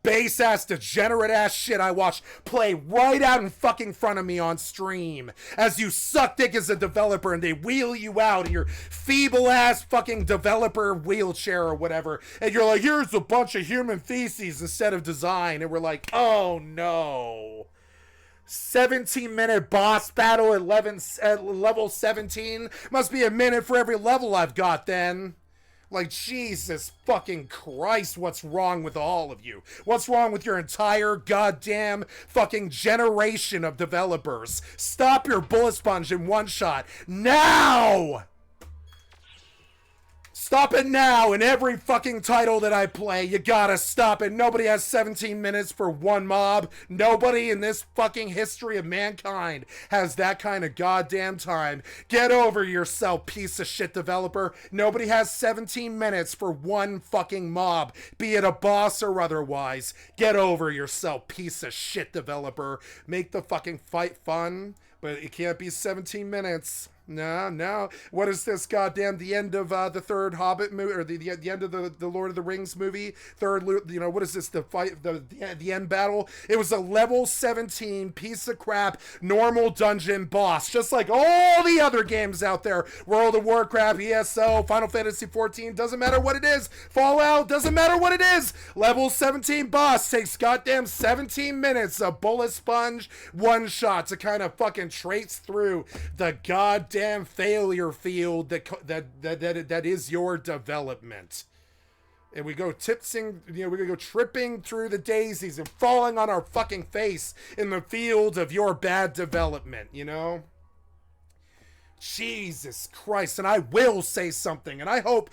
Base ass, degenerate ass shit I watched play right out in fucking front of me on stream as you suck dick as a developer and they wheel you out in your feeble ass fucking developer wheelchair or whatever. And you're like, here's a bunch of human feces instead of design. And we're like, oh no. 17-minute boss battle at level 17. Must be a minute for every level I've got then. Like, Jesus fucking Christ, what's wrong with all of you? What's wrong with your entire goddamn fucking generation of developers? Stop your bullet sponge in one shot. Now! Stop it now in every fucking title that I play. You gotta stop it. Nobody has 17 minutes for one mob. Nobody in this fucking history of mankind has that kind of goddamn time. Get over yourself, piece of shit developer. Nobody has 17 minutes for one fucking mob, be it a boss or otherwise. Get over yourself, piece of shit developer. Make the fucking fight fun, but it can't be 17 minutes. No. What is this? Goddamn, the end of the third Hobbit movie, or the end of the Lord of the Rings movie. What is this? The fight, the end battle. It was a level 17 piece of crap normal dungeon boss, just like all the other games out there. World of Warcraft, ESO, Final Fantasy 14. Doesn't matter what it is. Fallout. Doesn't matter what it is. Level 17 boss takes goddamn 17 minutes. A bullet sponge one shot to kind of fucking trace through the goddamn failure field that is your development. And we go we go tripping through the daisies and falling on our fucking face in the field of your bad development, you know? Jesus Christ, and I will say something, and I hope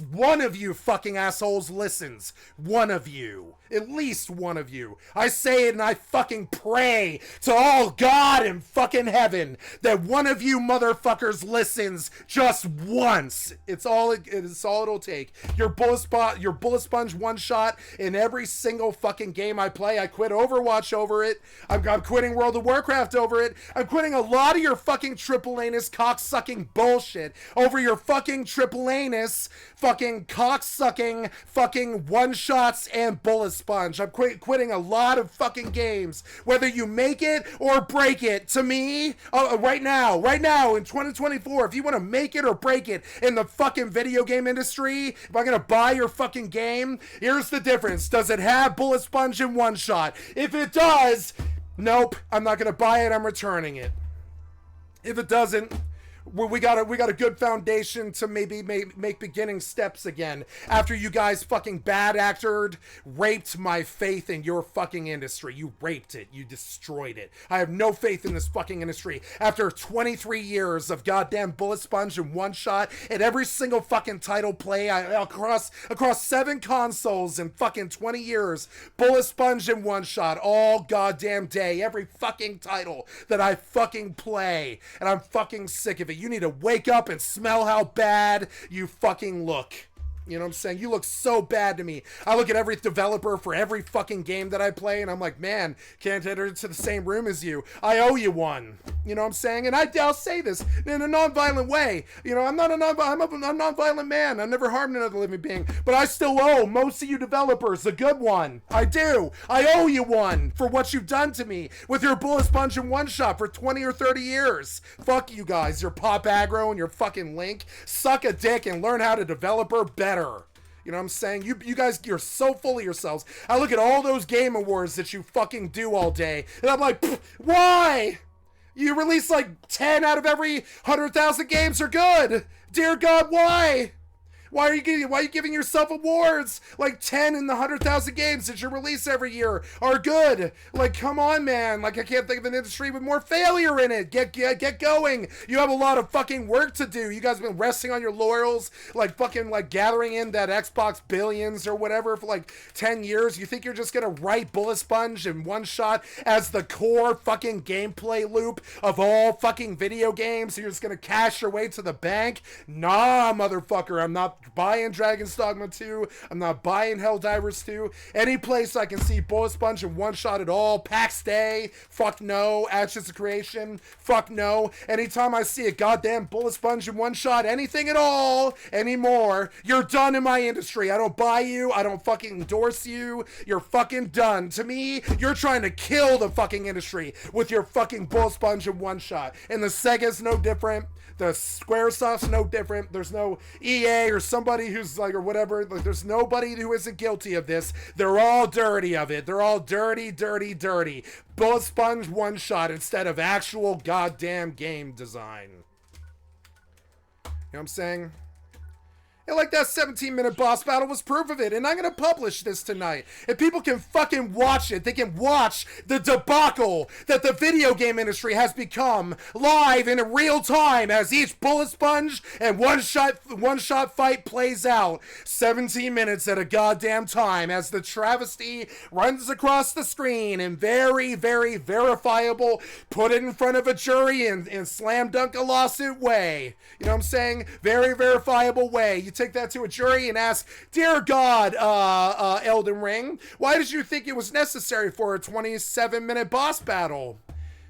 one of you fucking assholes listens. One of you. At least one of you. I say it and I fucking pray to all God in fucking heaven that one of you motherfuckers listens just once. It's all it'll take. Your bullet sponge one shot in every single fucking game I play. I quit Overwatch over it. I'm quitting World of Warcraft over it. I'm quitting a lot of your fucking triple anus cocksucking bullshit over your fucking triple anus fucking cocksucking fucking one shots and bullet sponge. I'm quitting a lot of fucking games, whether you make it or break it. To me, right now in 2024, if you want to make it or break it in the fucking video game industry, if I'm gonna buy your fucking game, here's the difference. Does it have bullet sponge and one shot? If it does, nope, I'm not gonna buy it. I'm returning it. If it doesn't, we got a good foundation to maybe make beginning steps again after you guys fucking bad acted, raped my faith in your fucking industry. You raped it. You destroyed it. I have no faith in this fucking industry. After 23 years of goddamn bullet sponge and one shot at every single fucking title play across 7 consoles in fucking 20 years, bullet sponge and one shot all goddamn day, every fucking title that I fucking play, and I'm fucking sick of it. You need to wake up and smell how bad you fucking look. You know what I'm saying? You look so bad to me. I look at every developer for every fucking game that I play, and I'm like, man, can't enter into the same room as you. I owe you one. You know what I'm saying? And I'll say this in a non-violent way. You know, I'm a non-violent man. I've never harmed another living being, but I still owe most of you developers a good one. I do. I owe you one for what you've done to me with your bullet sponge and one shot for 20 or 30 years. Fuck you guys, your pop aggro and your fucking Link. Suck a dick and learn how to developer better. You know what I'm saying? You guys, you're so full of yourselves. I look at all those game awards that you fucking do all day, and I'm like, why? You release like 10 out of every 100,000 games are good. Dear God, why? Why are you giving yourself awards? Like 10 in the 100,000 games that you release every year are good. Like, come on, man. Like, I can't think of an industry with more failure in it. Get going. You have a lot of fucking work to do. You guys have been resting on your laurels, like fucking like gathering in that Xbox billions or whatever for like 10 years. You think you're just gonna write bullet sponge and one shot as the core fucking gameplay loop of all fucking video games? You're just gonna cash your way to the bank? Nah, motherfucker. I'm not buying Dragon's Dogma 2. I'm not buying Helldivers 2. Any place I can see bullet sponge and one shot at all. PAX Day. Fuck no. Ashes of Creation. Fuck no. Anytime I see a goddamn bullet sponge and one shot, anything at all anymore, you're done in my industry. I don't buy you. I don't fucking endorse you. You're fucking done. To me, you're trying to kill the fucking industry with your fucking bullet sponge and one shot. And the Sega's no different. The Squaresoft's no different. There's no EA or somebody who's like, or whatever. Like, there's nobody who isn't guilty of this. They're all dirty of it. They're all dirty. Bullet sponge one shot instead of actual goddamn game design. You know what I'm saying? And like that 17-minute boss battle was proof of it. And I'm going to publish this tonight. And people can fucking watch it. They can watch the debacle that the video game industry has become live in real time as each bullet sponge and one shot fight plays out. 17 minutes at a goddamn time as the travesty runs across the screen in very, very verifiable, put it in front of a jury and slam dunk a lawsuit way. You know what I'm saying? Very verifiable way. You take that to a jury and ask, dear God, Elden Ring, why did you think it was necessary for a 27-minute boss battle?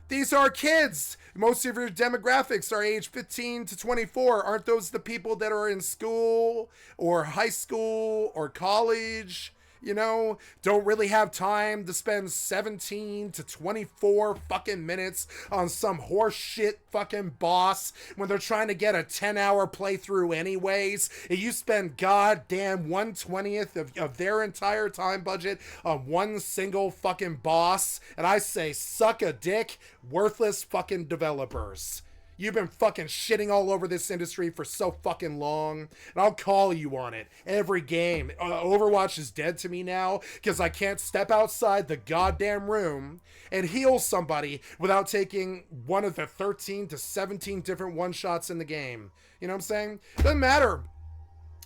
These are kids. Most of your demographics are age 15 to 24. Aren't those the people that are in school or high school or college? You know, don't really have time to spend 17 to 24 fucking minutes on some horse shit fucking boss when they're trying to get a 10-hour playthrough anyways. And you spend goddamn 1/20th of their entire time budget on one single fucking boss. And I say, suck a dick, worthless fucking developers. You've been fucking shitting all over this industry for so fucking long, and I'll call you on it every game. Overwatch is dead to me now because I can't step outside the goddamn room and heal somebody without taking one of the 13 to 17 different one-shots in the game. You know what I'm saying? Doesn't matter.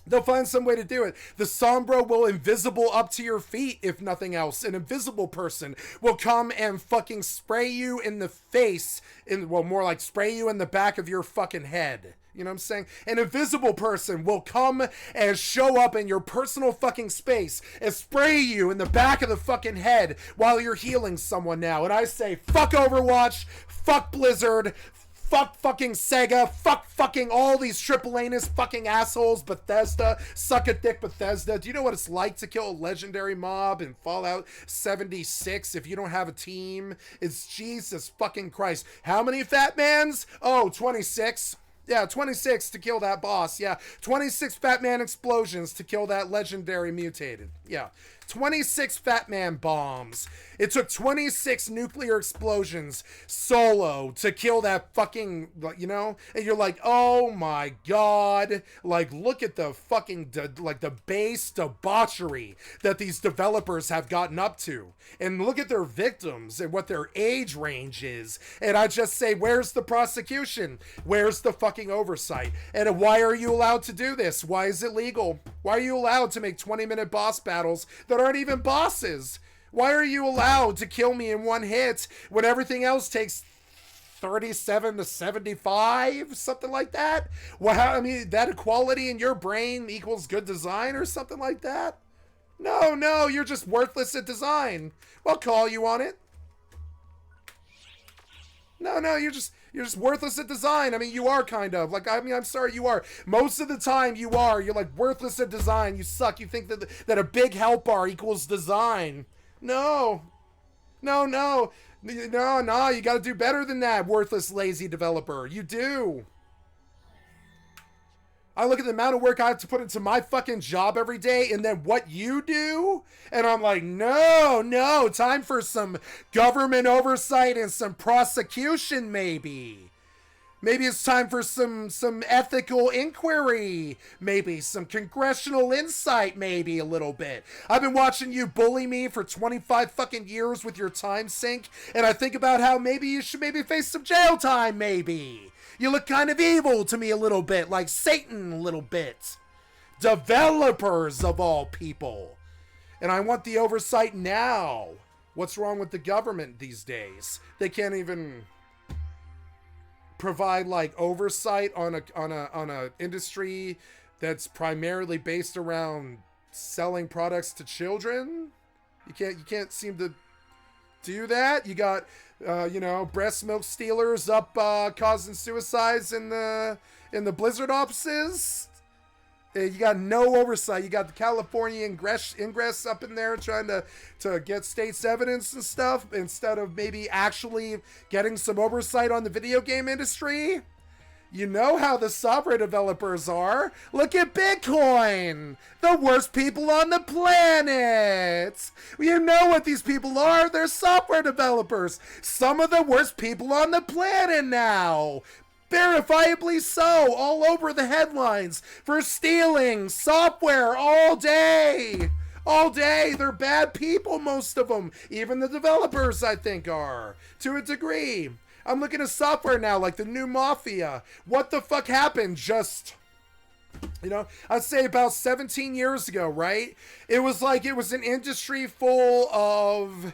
They'll find some way to do it. The Sombra will invisible up to your feet, if nothing else. An invisible person will come and fucking spray you in the face, well, more like spray you in the back of your fucking head. You know what I'm saying? An invisible person will come and show up in your personal fucking space and spray you in the back of the fucking head while you're healing someone now. And I say, fuck Overwatch, fuck Blizzard, fuck fucking Sega, fuck fucking all these triple anus fucking assholes, Bethesda, suck a dick Bethesda. Do you know what it's like to kill a legendary mob in Fallout 76 if you don't have a team? It's Jesus fucking Christ. How many fat mans? Oh, 26. Yeah, 26 to kill that boss. Yeah, 26 Fat Man explosions to kill that legendary mutated. Yeah, 26 Fat Man bombs. It took 26 nuclear explosions solo to kill that fucking, you know? And you're like, oh my god. Like, look at the fucking, like, the base debauchery that these developers have gotten up to. And look at their victims and what their age range is. And I just say, where's the prosecution? Where's the fucking oversight? And why are you allowed to do this? Why is it legal? Why are you allowed to make 20-minute boss battles that aren't even bosses? Why are you allowed to kill me in one hit when everything else takes 37 to 75? Something like that? Well, I mean, that equality in your brain equals good design or something like that? No, you're just worthless at design. I'll call you on it. No, you're just worthless at design. I mean, you are kind of. Like, I mean, I'm sorry, you are. Most of the time, you are. You're, like, worthless at design. You suck. You think that a big health bar equals design. No. You gotta do better than that, worthless, lazy developer. You do. I look at the amount of work I have to put into my fucking job every day and then what you do, and I'm like, no, time for some government oversight and some prosecution, maybe. Maybe it's time for some ethical inquiry. Maybe some congressional insight, maybe a little bit. I've been watching you bully me for 25 fucking years with your time sink, and I think about how maybe you should maybe face some jail time, maybe. You look kind of evil to me a little bit, like Satan a little bit. Developers of all people. And I want the oversight now. What's wrong with the government these days? They can't even provide like oversight on a industry that's primarily based around selling products to children. You can't seem to do that. You got breast milk stealers up causing suicides in the Blizzard offices. You got no oversight. You got the California Ingress up in there trying to get state's evidence and stuff instead of maybe actually getting some oversight on the video game industry. You know how the software developers are. Look at Bitcoin. The worst people on the planet. You know what these people are. They're software developers. Some of the worst people on the planet now. Verifiably so, all over the headlines for stealing software all day. All day. They're bad people, most of them. Even the developers, I think, are. To a degree. I'm looking at software now, like the new Mafia. What the fuck happened just, I'd say about 17 years ago, right? It was like it was an industry full of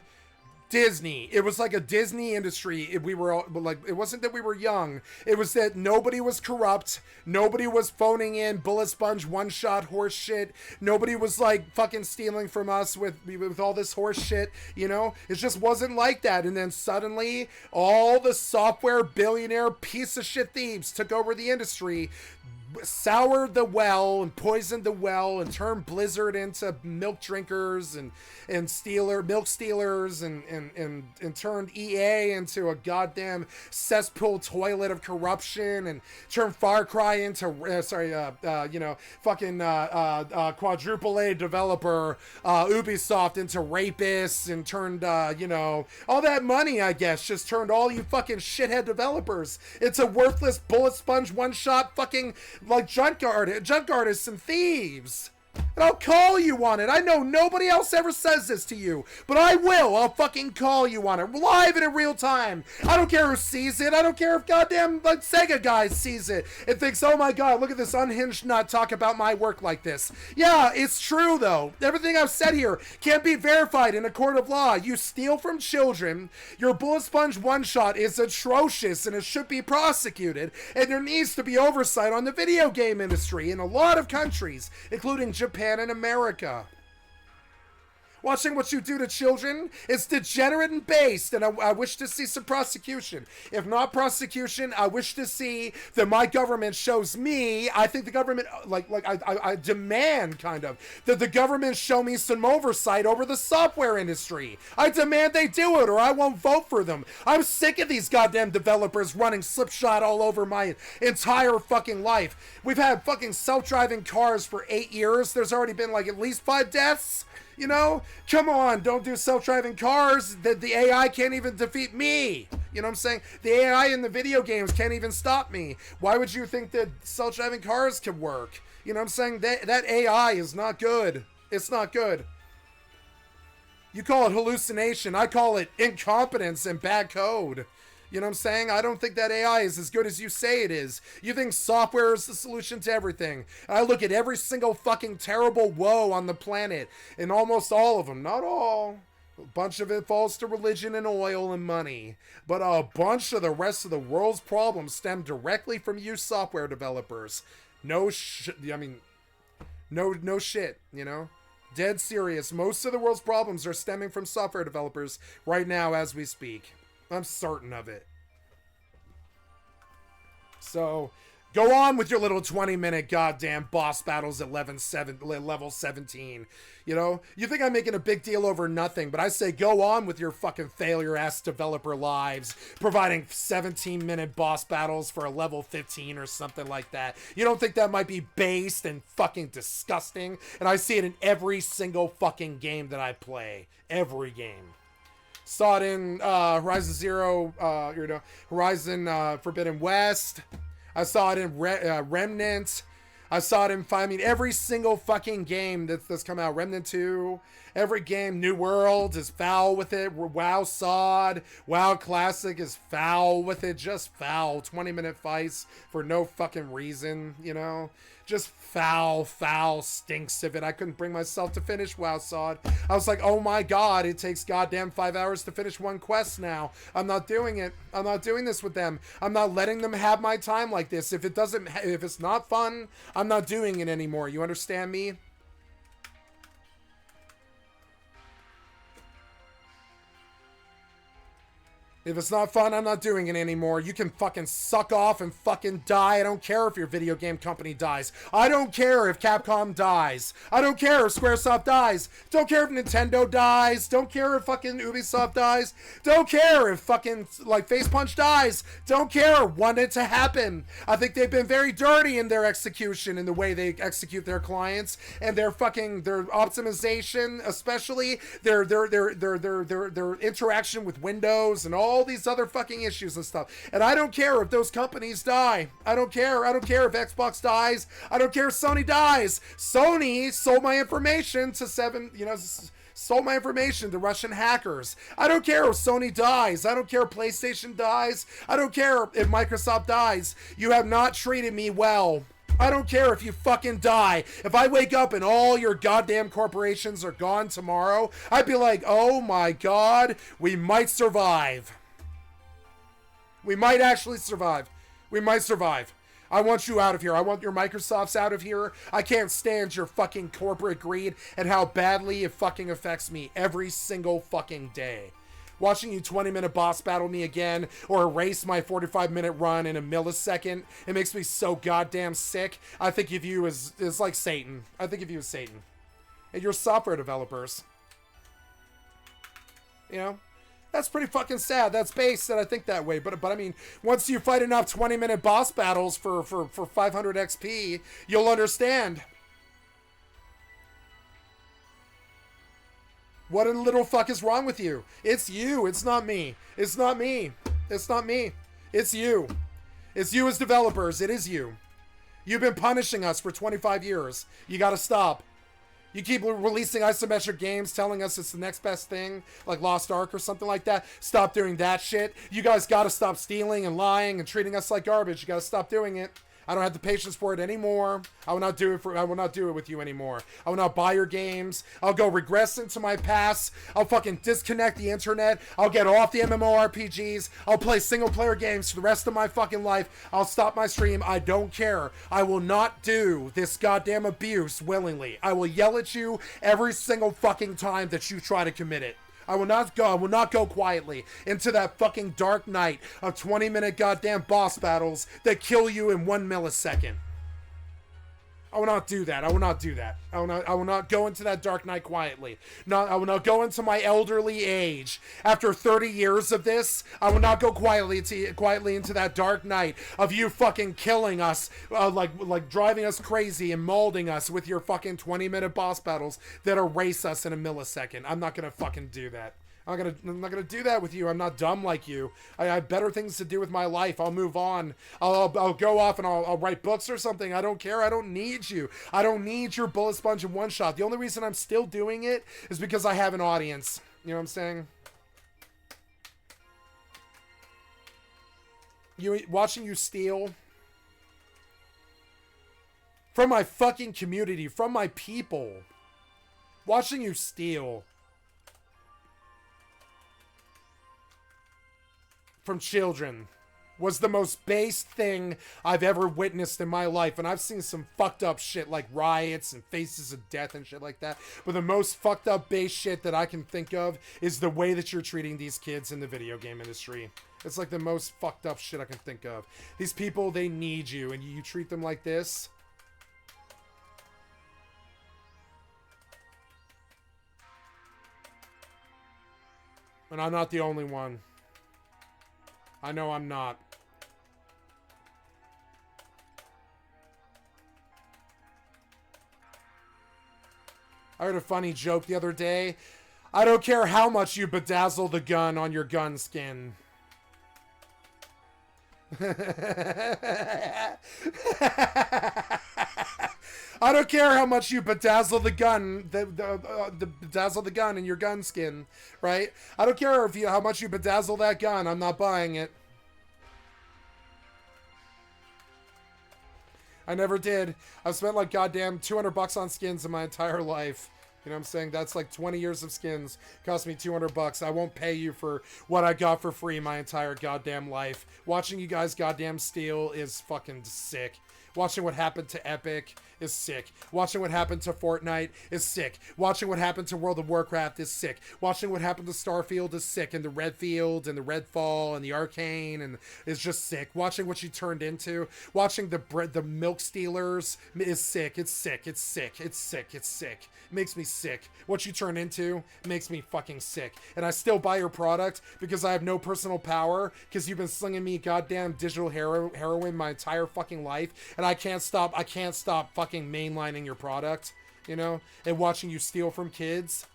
Disney. It was like a Disney industry. We were all, like, it wasn't that we were young. It was that nobody was corrupt. Nobody was phoning in bullet sponge one-shot horse shit. Nobody was like fucking stealing from us with all this horse shit. You know, it just wasn't like that. And then suddenly, all the software billionaire piece of shit thieves took over the industry, soured the well and poisoned the well and turned Blizzard into milk drinkers and milk stealers and turned EA into a goddamn cesspool toilet of corruption and turned Far Cry into quadruple A developer Ubisoft into rapists and turned all that money, I guess, just turned all you fucking shithead developers into worthless bullet sponge one-shot fucking like junk artists and thieves. And I'll call you on it. I know nobody else ever says this to you, but I will. I'll fucking call you on it. Live and in real time. I don't care who sees it. I don't care if goddamn like Sega guy sees it and thinks, oh my god, look at this unhinged nut talk about my work like this. Yeah, it's true though. Everything I've said here can't be verified in a court of law. You steal from children. Your bullet sponge one-shot is atrocious and it should be prosecuted. And there needs to be oversight on the video game industry in a lot of countries, including Japan and America. Watching what you do to children is degenerate and based, and I wish to see some prosecution. If not prosecution, I wish to see that my government shows me, I think the government, I demand kind of, that the government show me some oversight over the software industry. I demand they do it, or I won't vote for them. I'm sick of these goddamn developers running slipshod all over my entire fucking life. We've had fucking self-driving cars for 8 years. There's already been like at least 5 deaths. You know, come on, don't do self-driving cars. The AI can't even defeat me. You know what I'm saying? The AI in the video games can't even stop me. Why would you think that self-driving cars could work? You know what I'm saying? That AI is not good. It's not good. You call it hallucination. I call it incompetence and bad code. You know what I'm saying? I don't think that AI is as good as you say it is. You think software is the solution to everything. I look at every single fucking terrible woe on the planet, and almost all of them, not all, a bunch of it falls to religion and oil and money, but a bunch of the rest of the world's problems stem directly from you software developers. No shit, you know? Dead serious. Most of the world's problems are stemming from software developers right now as we speak. I'm certain of it. So, go on with your little 20-minute goddamn boss battles at level 17. You know? You think I'm making a big deal over nothing, but I say go on with your fucking failure-ass developer lives, providing 17-minute boss battles for a level 15 or something like that. You don't think that might be based and fucking disgusting? And I see it in every single fucking game that I play. Every game. Saw it in Horizon Horizon Forbidden West. I saw it in Remnant. I saw it in, every single fucking game that's come out. Remnant 2. Every game. New World is foul with it. WoW Sod. WoW Classic is foul with it. Just foul. 20-minute fights for no fucking reason, you know? Just foul stinks of it. I couldn't bring myself to finish WoW Sod. I was like, oh my god, it takes goddamn 5 hours to finish one quest now. I'm not doing it. I'm not doing this with them. I'm not letting them have my time like this. If it's not fun, I'm not doing it anymore. You understand me? If it's not fun, I'm not doing it anymore. You can fucking suck off and fucking die. I don't care if your video game company dies. I don't care if Capcom dies. I don't care if Squaresoft dies. Don't care if Nintendo dies. Don't care if fucking Ubisoft dies. Don't care if fucking, like, Face Punch dies. Don't care. Want it to happen. I think they've been very dirty in their execution, in the way they execute their clients, and their optimization, especially their interaction with Windows and all these other fucking issues and stuff. And I don't care if those companies die. I don't care. I don't care if Xbox dies. I don't care if Sony dies. Sony sold my information to sold my information to Russian hackers. I don't care if Sony dies. I don't care if PlayStation dies. I don't care if Microsoft dies. You have not treated me well. I don't care if you fucking die. If I wake up and all your goddamn corporations are gone tomorrow, I'd be like, oh my god, we might survive. We might actually survive. We might survive. I want you out of here. I want your Microsofts out of here. I can't stand your fucking corporate greed and how badly it fucking affects me every single fucking day. Watching you 20-minute boss battle me again or erase my 45-minute run in a millisecond, it makes me so goddamn sick. I think of you as like Satan. I think of you as Satan. And you're software developers. You know? That's pretty fucking sad. That's base that I think that way. But I mean, once you fight enough 20-minute boss battles for 500 XP, you'll understand. What in the little fuck is wrong with you? It's you. It's not me. It's not me. It's not me. It's you. It's you as developers. It is you. You've been punishing us for 25 years. You gotta stop. You keep releasing isometric games telling us it's the next best thing, like Lost Ark or something like that. Stop doing that shit. You guys gotta stop stealing and lying and treating us like garbage. You gotta stop doing it. I don't have the patience for it anymore. I will not do it with you anymore. I will not buy your games. I'll go regress into my past. I'll fucking disconnect the internet. I'll get off the MMORPGs. I'll play single player games for the rest of my fucking life. I'll stop my stream. I don't care. I will not do this goddamn abuse willingly. I will yell at you every single fucking time that you try to commit it. I will not go quietly into that fucking dark night of 20-minute goddamn boss battles that kill you in 1 millisecond. I will not do that. I will not do that. I will not go into that dark night quietly. I will not go into my elderly age. After 30 years of this, I will not go quietly into that dark night of you fucking killing us, like driving us crazy and molding us with your fucking 20-minute boss battles that erase us in a millisecond. I'm not gonna fucking do that. I'm not gonna do that with you. I'm not dumb like you. I have better things to do with my life. I'll move on. I'll go off and I'll write books or something. I don't care. I don't need you. I don't need your bullet sponge and one shot. The only reason I'm still doing it is because I have an audience. You know what I'm saying? Watching you steal from my fucking community, from my people. Watching you steal from children was the most base thing I've ever witnessed in my life. And I've seen some fucked up shit like riots and faces of death and shit like that. But the most fucked up base shit that I can think of is the way that you're treating these kids in the video game industry. It's like the most fucked up shit I can think of. These people, they need you, and you treat them like this. And I'm not the only one. I know I'm not. I heard a funny joke the other day. I don't care how much you bedazzle the gun on your gun skin. I don't care how much you bedazzle the gun, bedazzle the gun in your gun skin, right? I don't care how much you bedazzle that gun. I'm not buying it. I never did. I've spent like goddamn $200 on skins in my entire life. You know what I'm saying? That's like 20 years of skins. Cost me $200. I won't pay you for what I got for free my entire goddamn life. Watching you guys goddamn steal is fucking sick. Watching what happened to Epic is sick. Watching what happened to Fortnite is sick. Watching what happened to World of Warcraft is sick. Watching what happened to Starfield is sick. And the Redfield and the Redfall and the Arcane and is just sick. Watching what you turned into. Watching the Milk Stealers is sick. It's sick. It's sick. It's sick. It's sick. It makes me sick. What you turn into makes me fucking sick. And I still buy your product because I have no personal power because you've been slinging me goddamn digital heroin my entire fucking life. And I can't stop fucking mainlining your product, you know, and watching you steal from kids.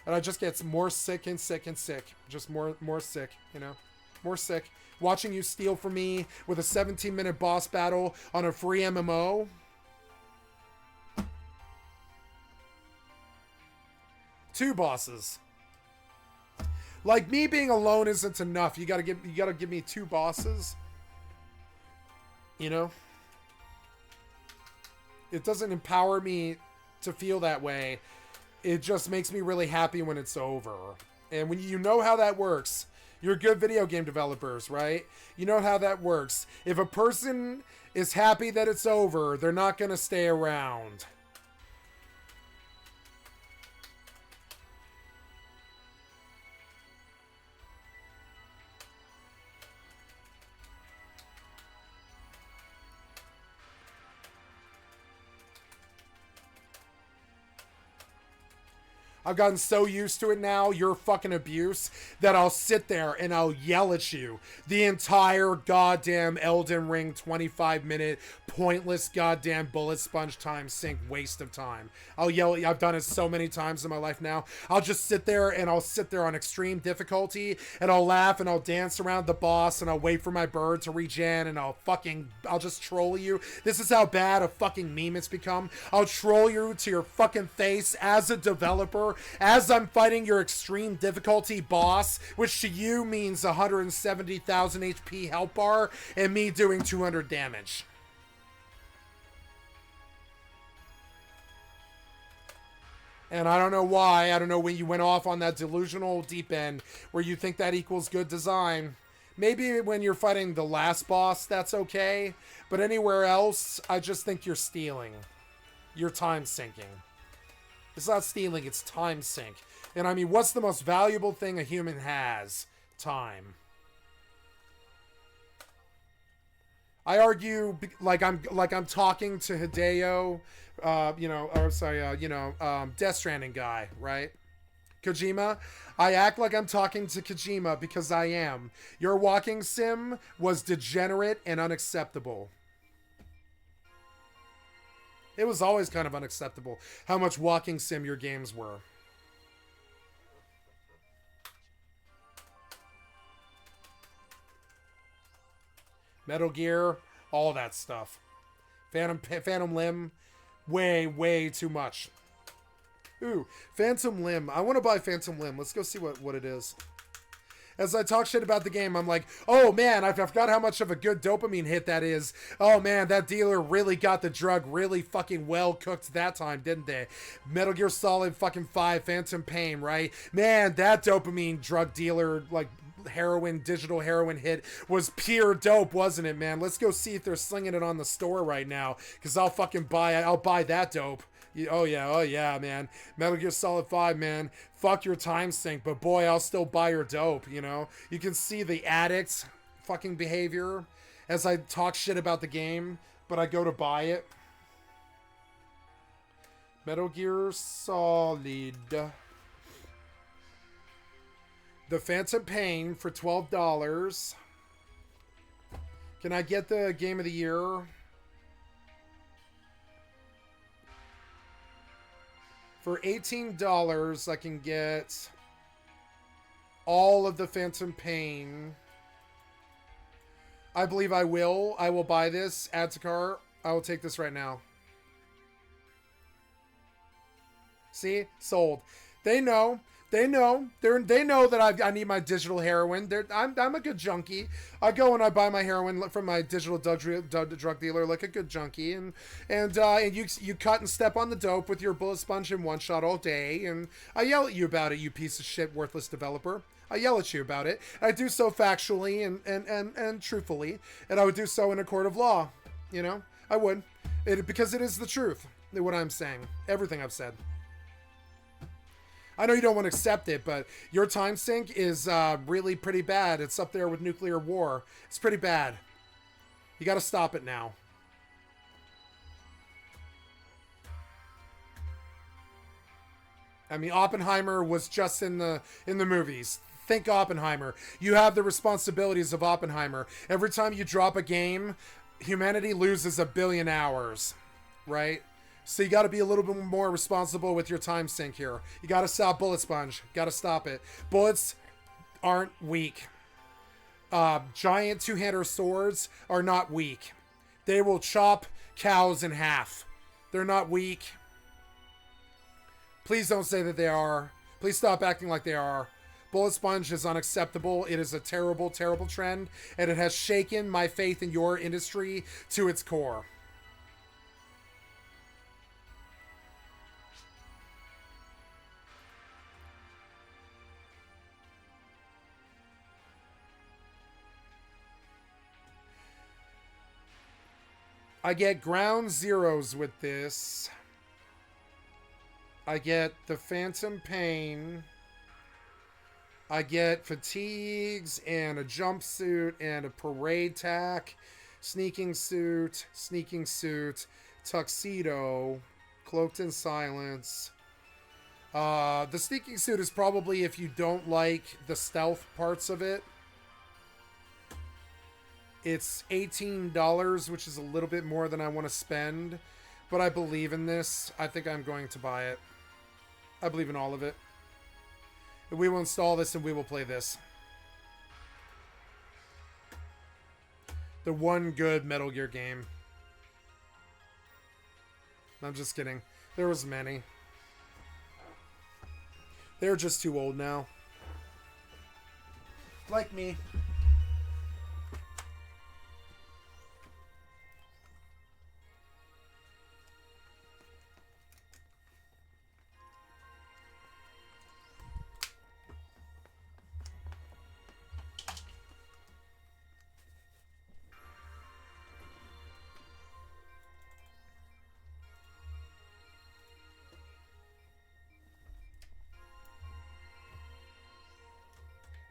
And I just get more sick and sick and sick. Just more sick, you know, more sick. Watching you steal from me with a 17-minute boss battle on a free MMO. Two bosses. Like, me being alone isn't enough. You gotta give me two bosses. You know? It doesn't empower me to feel that way. It just makes me really happy when it's over. And when you know how that works, you're good video game developers, right? You know how that works. If a person is happy that it's over, they're not going to stay around. I've gotten so used to it now, your fucking abuse, that I'll sit there and I'll yell at you the entire goddamn Elden Ring 25-minute pointless goddamn bullet sponge time sink waste of time. I'll yell at you. I've done it so many times in my life now. I'll just sit there and I'll sit there on extreme difficulty and I'll laugh and I'll dance around the boss and I'll wait for my bird to regen and I'll just troll you. This is how bad a fucking meme it's become. I'll troll you to your fucking face as a developer as I'm fighting your extreme difficulty boss, which to you means 170,000 HP health bar and me doing 200 damage. And I don't know why. I don't know when you went off on that delusional deep end where you think that equals good design. Maybe when you're fighting the last boss, that's okay. But anywhere else, I just think you're stealing. You're time sinking. It's not stealing, it's time sink. And I mean, what's the most valuable thing a human has? Time. I argue like I'm talking to Hideo, Death Stranding guy, right? Kojima. I act like I'm talking to Kojima because I am. Your walking sim was degenerate and unacceptable. It was always kind of unacceptable how much walking sim your games were. Metal Gear, all that stuff. Phantom Limb, way too much. Ooh, Phantom Limb. I want to buy Phantom Limb. Let's go see what it is. As I talk shit about the game, I'm like, oh man, I forgot how much of a good dopamine hit that is. Oh man, that dealer really got the drug really fucking well cooked that time, didn't they? Metal Gear Solid fucking 5, Phantom Pain, right? Man, that dopamine drug dealer, like, digital heroin hit was pure dope, wasn't it, man? Let's go see if they're slinging it on the store right now, because I'll buy that dope. Oh yeah, man. Metal Gear Solid 5, man. Fuck your time sink, but boy, I'll still buy your dope, you know? You can see the addict fucking behavior as I talk shit about the game, but I go to buy it. Metal Gear Solid. The Phantom Pain for $12. Can I get the Game of the Year? For $18, I can get all of the Phantom Pain. I believe I will. I will buy this. Add to cart. I will take this right now. See? Sold. They know. They know. They know that I need my digital heroin. I'm a good junkie. I go and I buy my heroin from my digital drug dealer like a good junkie, and you cut and step on the dope with your bullet sponge and one shot all day, and I yell at you about it, you piece of shit, worthless developer. I yell at you about it. I do so factually and truthfully, and I would do so in a court of law. You know, I would, because it is the truth. What I'm saying, everything I've said. I know you don't want to accept it, but your time sink is really pretty bad. It's up there with nuclear war. It's pretty bad. You got to stop it now. I mean, Oppenheimer was just in the movies. Think Oppenheimer. You have the responsibilities of Oppenheimer. Every time you drop a game, humanity loses 1 billion hours, right? So you got to be a little bit more responsible with your time sink here. You got to stop bullet sponge. Got to stop it. Bullets aren't weak. Giant two-hander swords are not weak. They will chop cows in half. They're not weak. Please don't say that they are. Please stop acting like they are. Bullet sponge is unacceptable. It is a terrible, terrible trend, and it has shaken my faith in your industry to its core. I get ground zeros with this. I get the Phantom Pain. I get fatigues and a jumpsuit and a parade tack, sneaking suit, tuxedo, cloaked in silence. The sneaking suit is probably if you don't like the stealth parts of it. It's $18, which is a little bit more than I want to spend. But I believe in this. I think I'm going to buy it. I believe in all of it. We will install this and we will play this. The one good Metal Gear game. I'm just kidding. There was many. They're just too old now. Like me.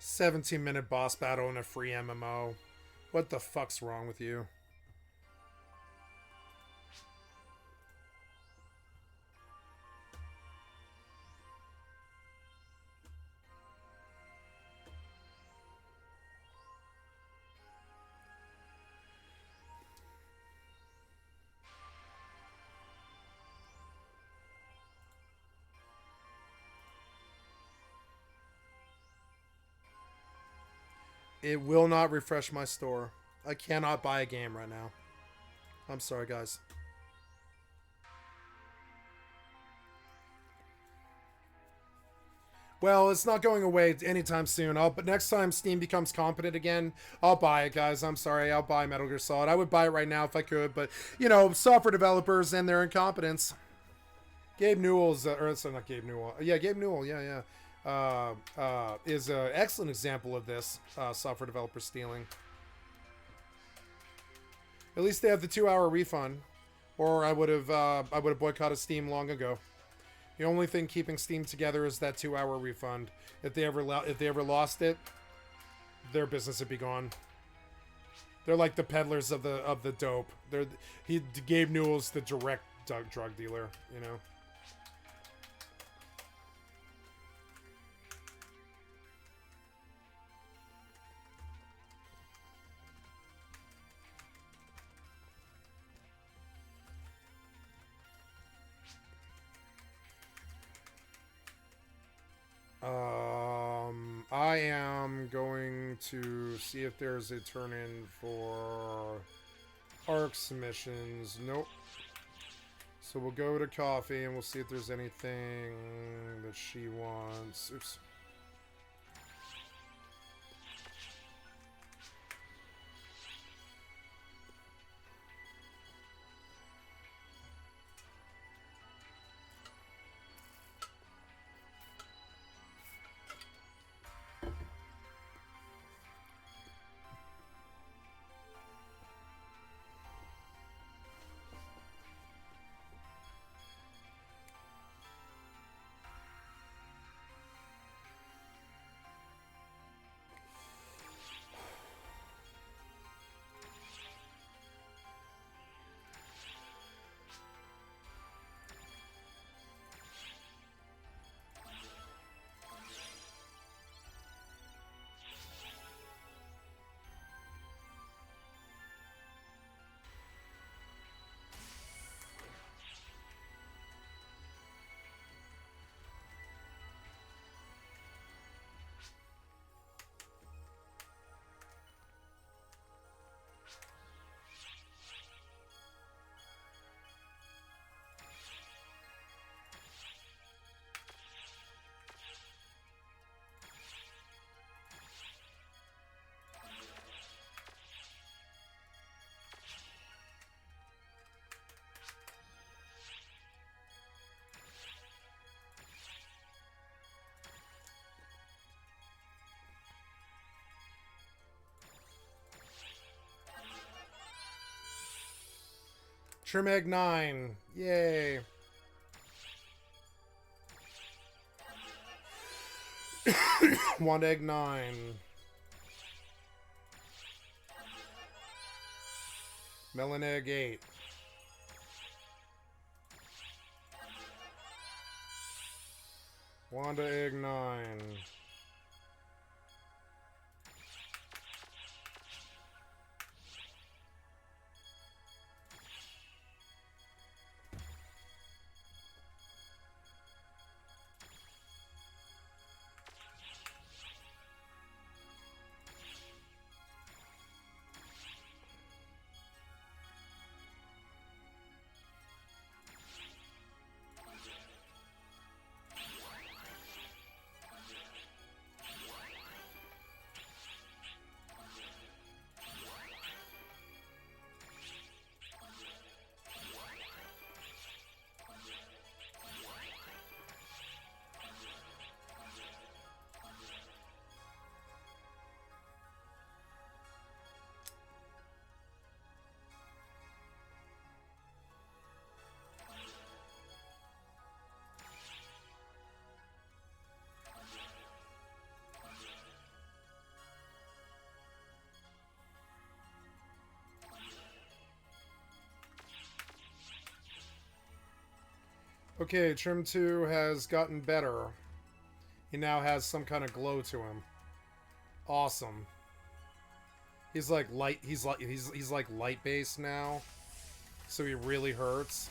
$17-minute boss battle in a free MMO. What the fuck's wrong with you? It will not refresh my store. I cannot buy a game right now. I'm sorry, guys. Well, it's not going away anytime soon. But next time Steam becomes competent again, I'll buy it, guys. I'm sorry. I'll buy Metal Gear Solid. I would buy it right now if I could, but, you know, software developers and their incompetence. Gabe Newell's, or sorry, not Gabe Newell. Yeah, Gabe Newell, yeah. Is an excellent example of this, software developer stealing. At least they have the 2-hour refund, or I would have boycotted Steam long ago. The only thing keeping Steam together is that 2-hour refund. If they ever lost it, their business would be gone. They're like the peddlers of the dope. Gabe Newell's the direct drug dealer, you know. I am going to see if there's a turn-in for ARC missions. Nope. So we'll go to coffee and we'll see if there's anything that she wants. Oops. Trim Egg 9. Yay. Wand Egg 9. Melon Egg 8. Wanda Egg 9. Okay, Trim 2 has gotten better. He now has some kind of glow to him. Awesome. He's like he's like light based now. So he really hurts.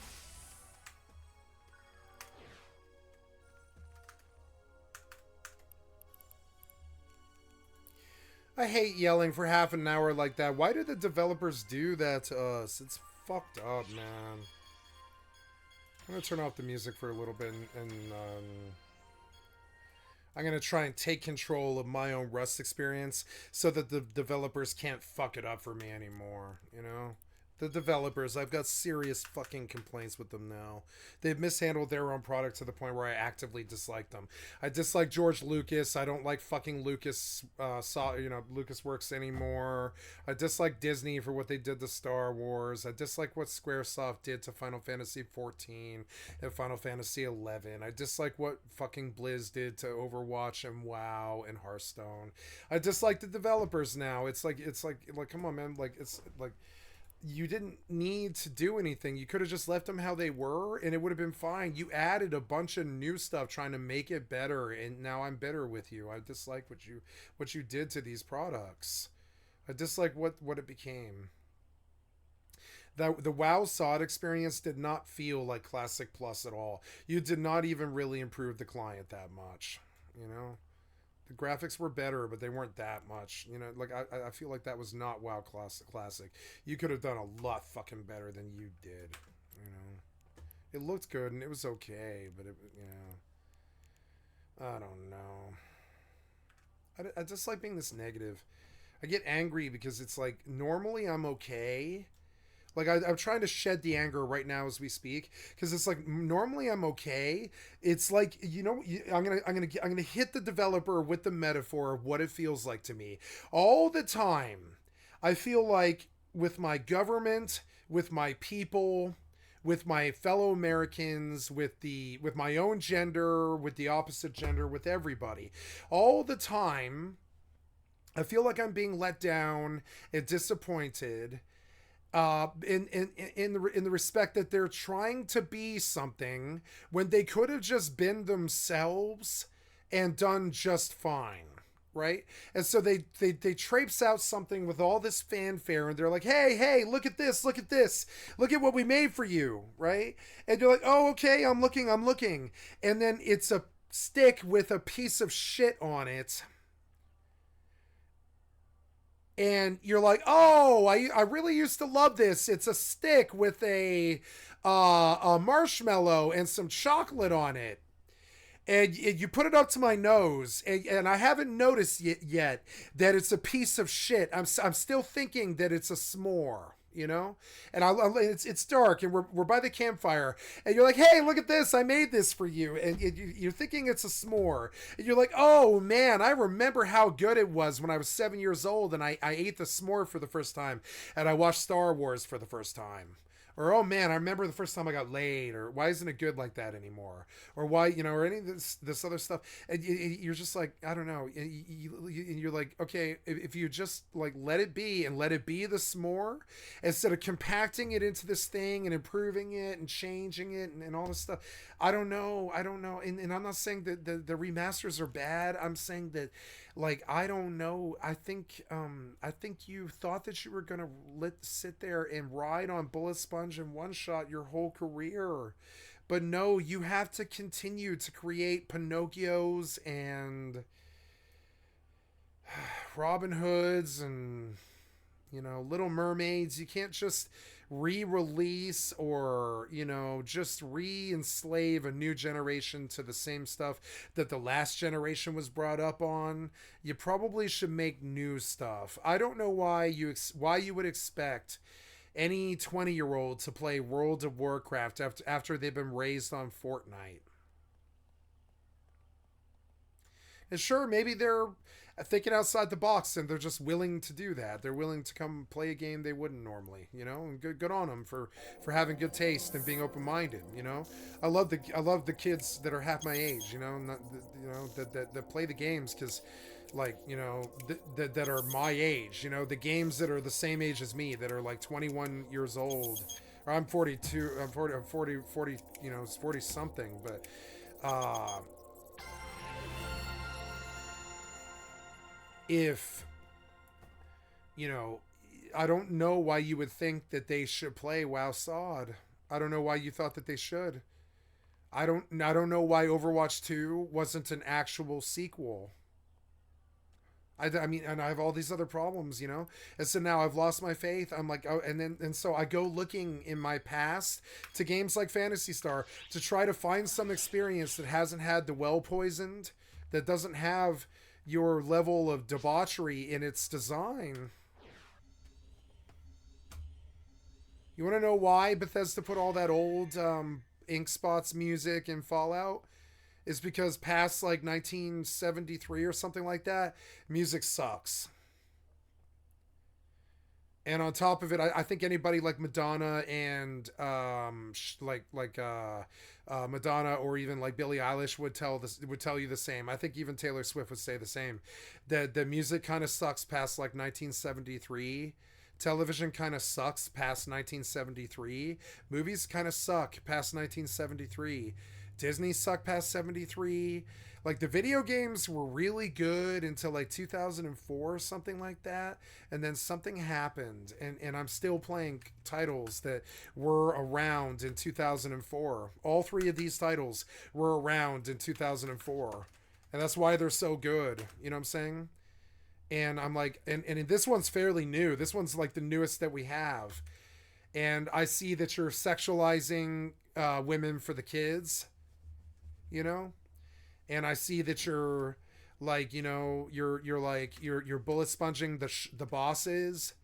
I hate yelling for half an hour like that. Why do the developers do that to us? It's fucked up, man. I'm going to turn off the music for a little bit and I'm going to try and take control of my own Rust experience so that the developers can't fuck it up for me anymore, you know? The developers, I've got serious fucking complaints with them now. They've mishandled their own product to the point where I actively dislike them. I dislike George Lucas. I don't like fucking Lucas, LucasWorks anymore. I dislike Disney for what they did to Star Wars. I dislike what Squaresoft did to Final Fantasy XIV and Final Fantasy XI. I dislike what fucking Blizz did to Overwatch and WoW and Hearthstone. I dislike the developers now. It's like, come on, man. Like, it's like, you didn't need to do anything. You could have just left them how they were and it would have been fine. You added a bunch of new stuff trying to make it better, and now I'm bitter with you. I dislike what you did to these products. I dislike what it became. The WoW SOD experience did not feel like Classic Plus at all. You did not even really improve the client that much, you know? The graphics were better, but they weren't that much. You know, like, I feel like that was not WoW Classic. You could have done a lot fucking better than you did, you know. It looked good, and it was okay, but it, you know. I don't know. I just like being this negative. I get angry because it's like, normally I'm okay. Like, I'm trying to shed the anger right now as we speak, because it's like, normally I'm okay. It's like, you know, I'm gonna hit the developer with the metaphor of what it feels like to me. All the time, I feel like with my government, with my people, with my fellow Americans, with my own gender, with the opposite gender, with everybody, all the time, I feel like I'm being let down and disappointed. In the respect that they're trying to be something when they could have just been themselves and done just fine, right? And so they traipse out something with all this fanfare, and they're like, hey, look at this, look at what we made for you, right? And you're like, oh, okay, I'm looking, and then it's a stick with a piece of shit on it. And you're like, oh, I really used to love this. It's a stick with a marshmallow and some chocolate on it. And you put it up to my nose, and I haven't noticed yet that it's a piece of shit. I'm still thinking that it's a s'more. you know. And it's dark, and we're by the campfire, and you're like, hey, look at this, I made this for you, and you're thinking it's a s'more, and you're like, oh man, I remember how good it was when I was 7 years old, and I ate the s'more for the first time, and I watched Star Wars for the first time. Or, oh man, I remember the first time I got laid. Or, why isn't it good like that anymore? Or why, or any of this other stuff. And you're just like, I don't know. You're like, okay, if you just like let it be and let it be the s'more, instead of compacting it into this thing and improving it and changing it and all this stuff. I don't know. And I'm not saying that the remasters are bad. I'm saying that, like, I don't know. I think you thought that you were gonna sit there and ride on Bullet Sponge and One Shot your whole career, but no, you have to continue to create Pinocchios and Robin Hoods and Little Mermaids. You can't just re-release or just re-enslave a new generation to the same stuff that the last generation was brought up on. You probably should make new stuff. I don't know why you would expect any 20-year-old to play World of Warcraft after they've been raised on Fortnite. And sure, maybe they're thinking outside the box and they're just willing to do that. They're willing to come play a game they wouldn't normally, and good on them for having good taste and being open-minded, I love the kids that are half my age, not, that play the games, because like, that are my age, the games that are the same age as me, that are like 21 years old, or I'm 42, I'm 40, 40 something, but if I don't know why you would think that they should play WoW Sod. I don't know why you thought that they should. I don't know why Overwatch 2 wasn't an actual sequel. I mean, and I have all these other problems, and so now I've lost my faith. I'm like, oh, and so I go looking in my past to games like Phantasy Star to try to find some experience that hasn't had the well poisoned, that doesn't have your level of debauchery in its design. You want to know why Bethesda put all that old Ink Spots music in Fallout? Is because past like 1973 or something like that, music sucks. And on top of it, I think anybody like Madonna and Madonna, or even like Billie Eilish would tell you the same. I think even Taylor Swift would say the same. That the music kind of sucks past like 1973. Television kind of sucks past 1973. Movies kind of suck past 1973. Disney sucked past 73. Like, the video games were really good until like 2004 or something like that, and then something happened, and I'm still playing titles that were around in 2004. All three of these titles were around in 2004, and that's why they're so good. You know what I'm saying? And I'm like, and this one's fairly new. This one's like the newest that we have, and I see that you're sexualizing women for the kids, and I see that you're like, you're bullet sponging the bosses,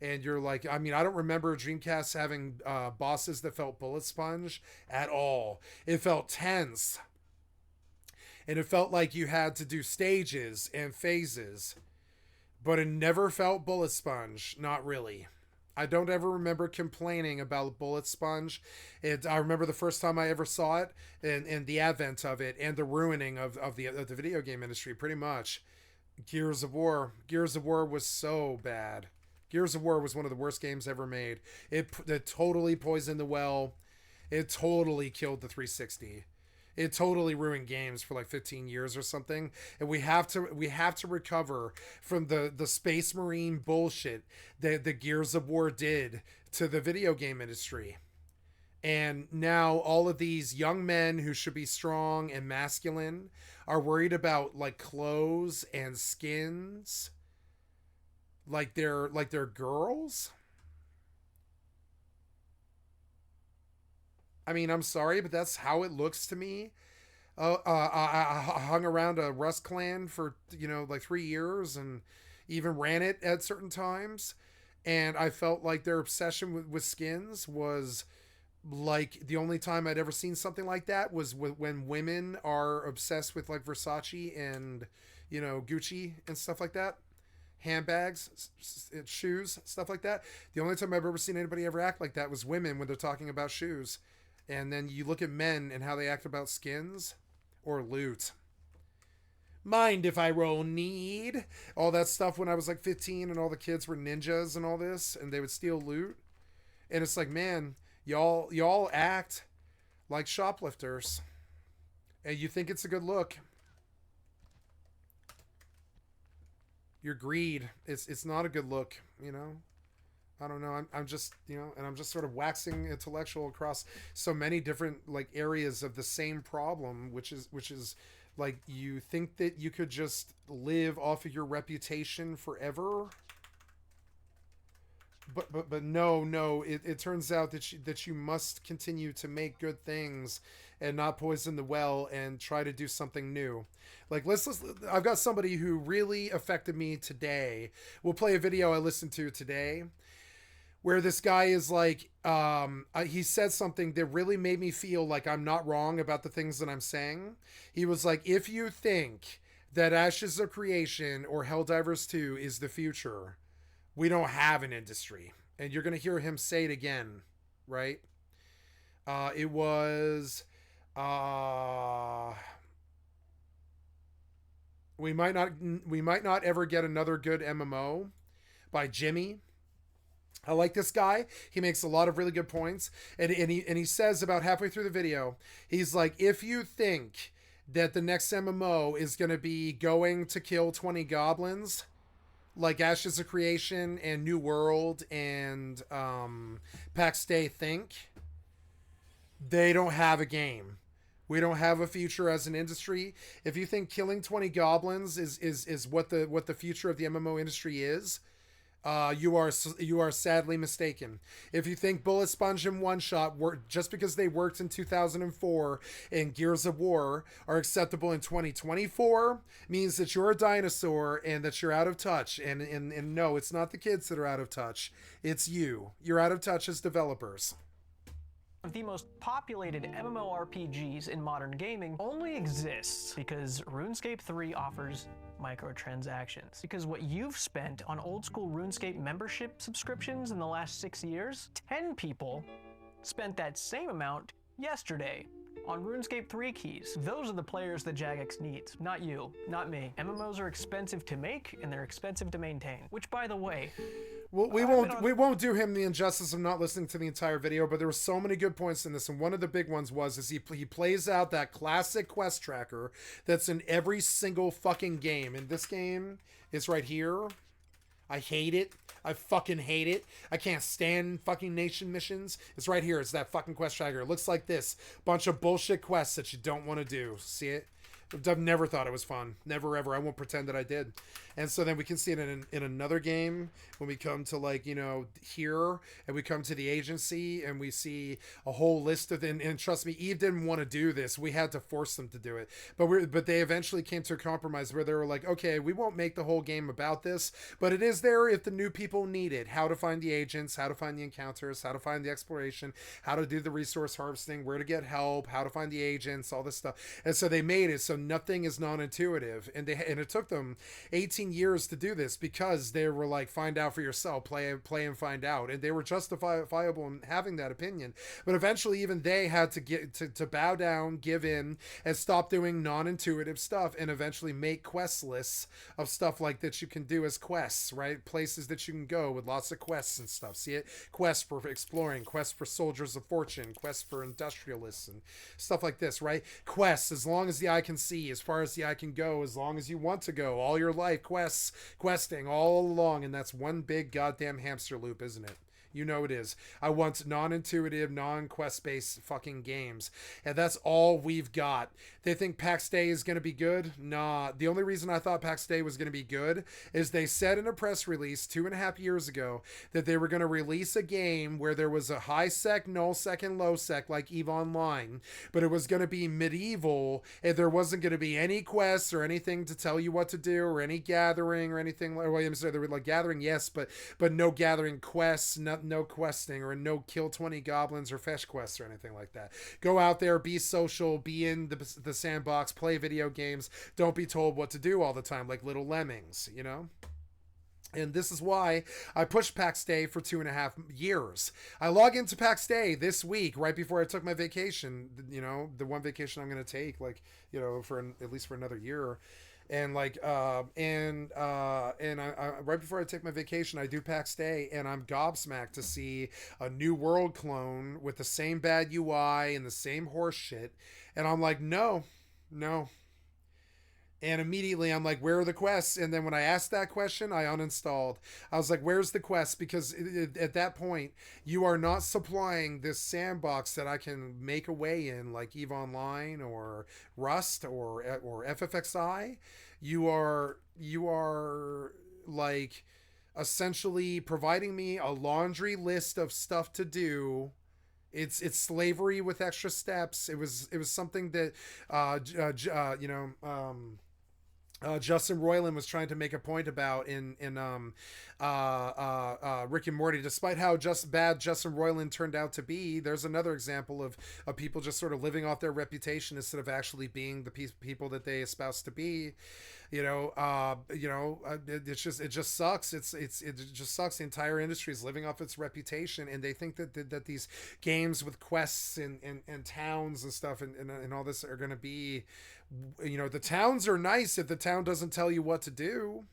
and you're like, I mean, I don't remember Dreamcast having bosses that felt bullet sponge at all. It felt tense, and it felt like you had to do stages and phases, but it never felt bullet sponge. Not really. I don't ever remember complaining about Bullet Sponge. I remember the first time I ever saw it, and the advent of it, and the ruining of the video game industry, pretty much. Gears of War. Gears of War was so bad. Gears of War was one of the worst games ever made. It totally poisoned the well. It totally killed the 360. It totally ruined games for like 15 years or something, and we have to recover from the Space Marine bullshit that the Gears of War did to the video game industry. And now all of these young men who should be strong and masculine are worried about like clothes and skins, like they're girls. I mean, I'm sorry, but that's how it looks to me. I hung around a Rust clan for like 3 years, and even ran it at certain times. And I felt like their obsession with skins was like the only time I'd ever seen something like that was when women are obsessed with like Versace and, you know, Gucci and stuff like that, handbags, shoes, stuff like that. The only time I've ever seen anybody ever act like that was women when they're talking about shoes. And then you look at men and how they act about skins or loot. Mind if I roll need? All that stuff when I was like 15 and all the kids were ninjas and all this and they would steal loot. And it's like, man, y'all act like shoplifters. And you think it's a good look. Your greed, it's not a good look, you know? I don't know. I'm just, you know, and I'm just sort of waxing intellectual across so many different like areas of the same problem, which is like you think that you could just live off of your reputation forever. But no, it turns out that you must continue to make good things and not poison the well and try to do something new. Like let's I've got somebody who really affected me today. We'll play a video I listened to today where this guy is like, he said something that really made me feel like I'm not wrong about the things that I'm saying. He was like, if you think that Ashes of Creation or Helldivers 2 is the future, we don't have an industry. And you're going to hear him say it again, right? It was, we might not ever get another good MMO by Jimmy. I like this guy. He makes a lot of really good points. And he says about halfway through the video, he's like, if you think that the next MMO is going to be going to kill 20 goblins, like Ashes of Creation and New World and Pax Day think, they don't have a game. We don't have a future as an industry. If you think killing 20 goblins is what the future of the MMO industry is, you are sadly mistaken. If you think Bullet Sponge and One Shot work just because they worked in 2004 and Gears of War are acceptable in 2024, means that you're a dinosaur and that you're out of touch. And no, it's not the kids that are out of touch. It's you. You're out of touch as developers. Of the most populated MMORPGs in modern gaming only exists because RuneScape 3 offers microtransactions. Because what you've spent on old school RuneScape membership subscriptions in the last 6 years, 10 people spent that same amount yesterday on RuneScape 3 keys. Those are the players that Jagex needs, not you, not me. MMOs are expensive to make and they're expensive to maintain, which by the way, well, we won't do him the injustice of not listening to the entire video, but there were so many good points in this, and one of the big ones was he plays out that classic quest tracker that's in every single fucking game. And this game is right here. I hate it. I fucking hate it. I can't stand fucking nation missions. It's right here. It's that fucking quest tracker. It looks like this. Bunch of bullshit quests that you don't want to do. See it? I've never thought it was fun. Never, ever. I won't pretend that I did. And so then we can see it in another game when we come to, like, you know, here, and we come to the agency and we see a whole list of, and trust me, EvE didn't want to do this. We had to force them to do it. But they eventually came to a compromise where they were like, okay, we won't make the whole game about this, but it is there if the new people need it. How to find the agents, how to find the encounters, how to find the exploration, how to do the resource harvesting, where to get help, how to find the agents, all this stuff. And so they made it so nothing is non-intuitive, and it took them 18 years to do this because they were like, find out for yourself, play and find out, and they were justifiable in having that opinion. But eventually even they had to get to bow down, give in, and stop doing non-intuitive stuff, and eventually make quest lists of stuff like that you can do as quests, right? Places that you can go with lots of quests and stuff. See it? Quests for exploring, quests for soldiers of fortune, quests for industrialists and stuff like this, right? Quests as long as the eye can see, as far as the eye can go, as long as you want to go, all your life, questing all along. And that's one big goddamn hamster loop, isn't it? You know it is. I want non-intuitive, non-quest-based fucking games. And that's all we've got. They think PAX Day is going to be good? Nah. The only reason I thought PAX Day was going to be good is they said in a press release 2.5 years ago that they were going to release a game where there was a high sec, null sec, and low sec like EVE Online, but it was going to be medieval, and there wasn't going to be any quests or anything to tell you what to do, or any gathering or anything. Well, I'm sorry, there were like gathering, yes, but no gathering quests, no questing, or no kill 20 goblins or fetch quests or anything like that. Go out there, be social, be in the sandbox, play video games. Don't be told what to do all the time like little lemmings, you know? And this is why I pushed PAX Day for 2.5 years. I log into PAX Day this week, right before I took my vacation, you know, the one vacation I'm going to take, like, you know, at least for another year. And like I right before I take my vacation, I do PAX Day, and I'm gobsmacked to see a new world clone with the same bad UI and the same horse shit. And I'm like, no. And immediately I'm like, where are the quests? And then when I asked that question, I uninstalled. I was like, where's the quest? Because at that point, you are not supplying this sandbox that I can make a way in, like EVE Online or Rust or FFXI. You are like essentially providing me a laundry list of stuff to do. It's slavery with extra steps. It was something that Justin Roiland was trying to make a point about in Rick and Morty. Despite how bad Justin Roiland turned out to be, there's another example of people just sort of living off their reputation instead of actually being the people that they espouse to be. It just sucks. It just sucks. The entire industry is living off its reputation, and they think that these games with quests and towns and stuff and all this are going to be, you know, the towns are nice if the town doesn't tell you what to do.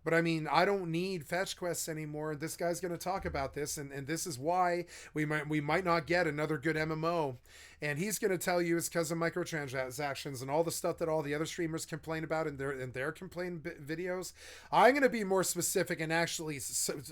But I mean, I don't need fetch quests anymore. This guy's going to talk about this, and this is why we might not get another good MMO. And he's going to tell you it's because of microtransactions and all the stuff that all the other streamers complain about in their complaint videos. I'm going to be more specific and actually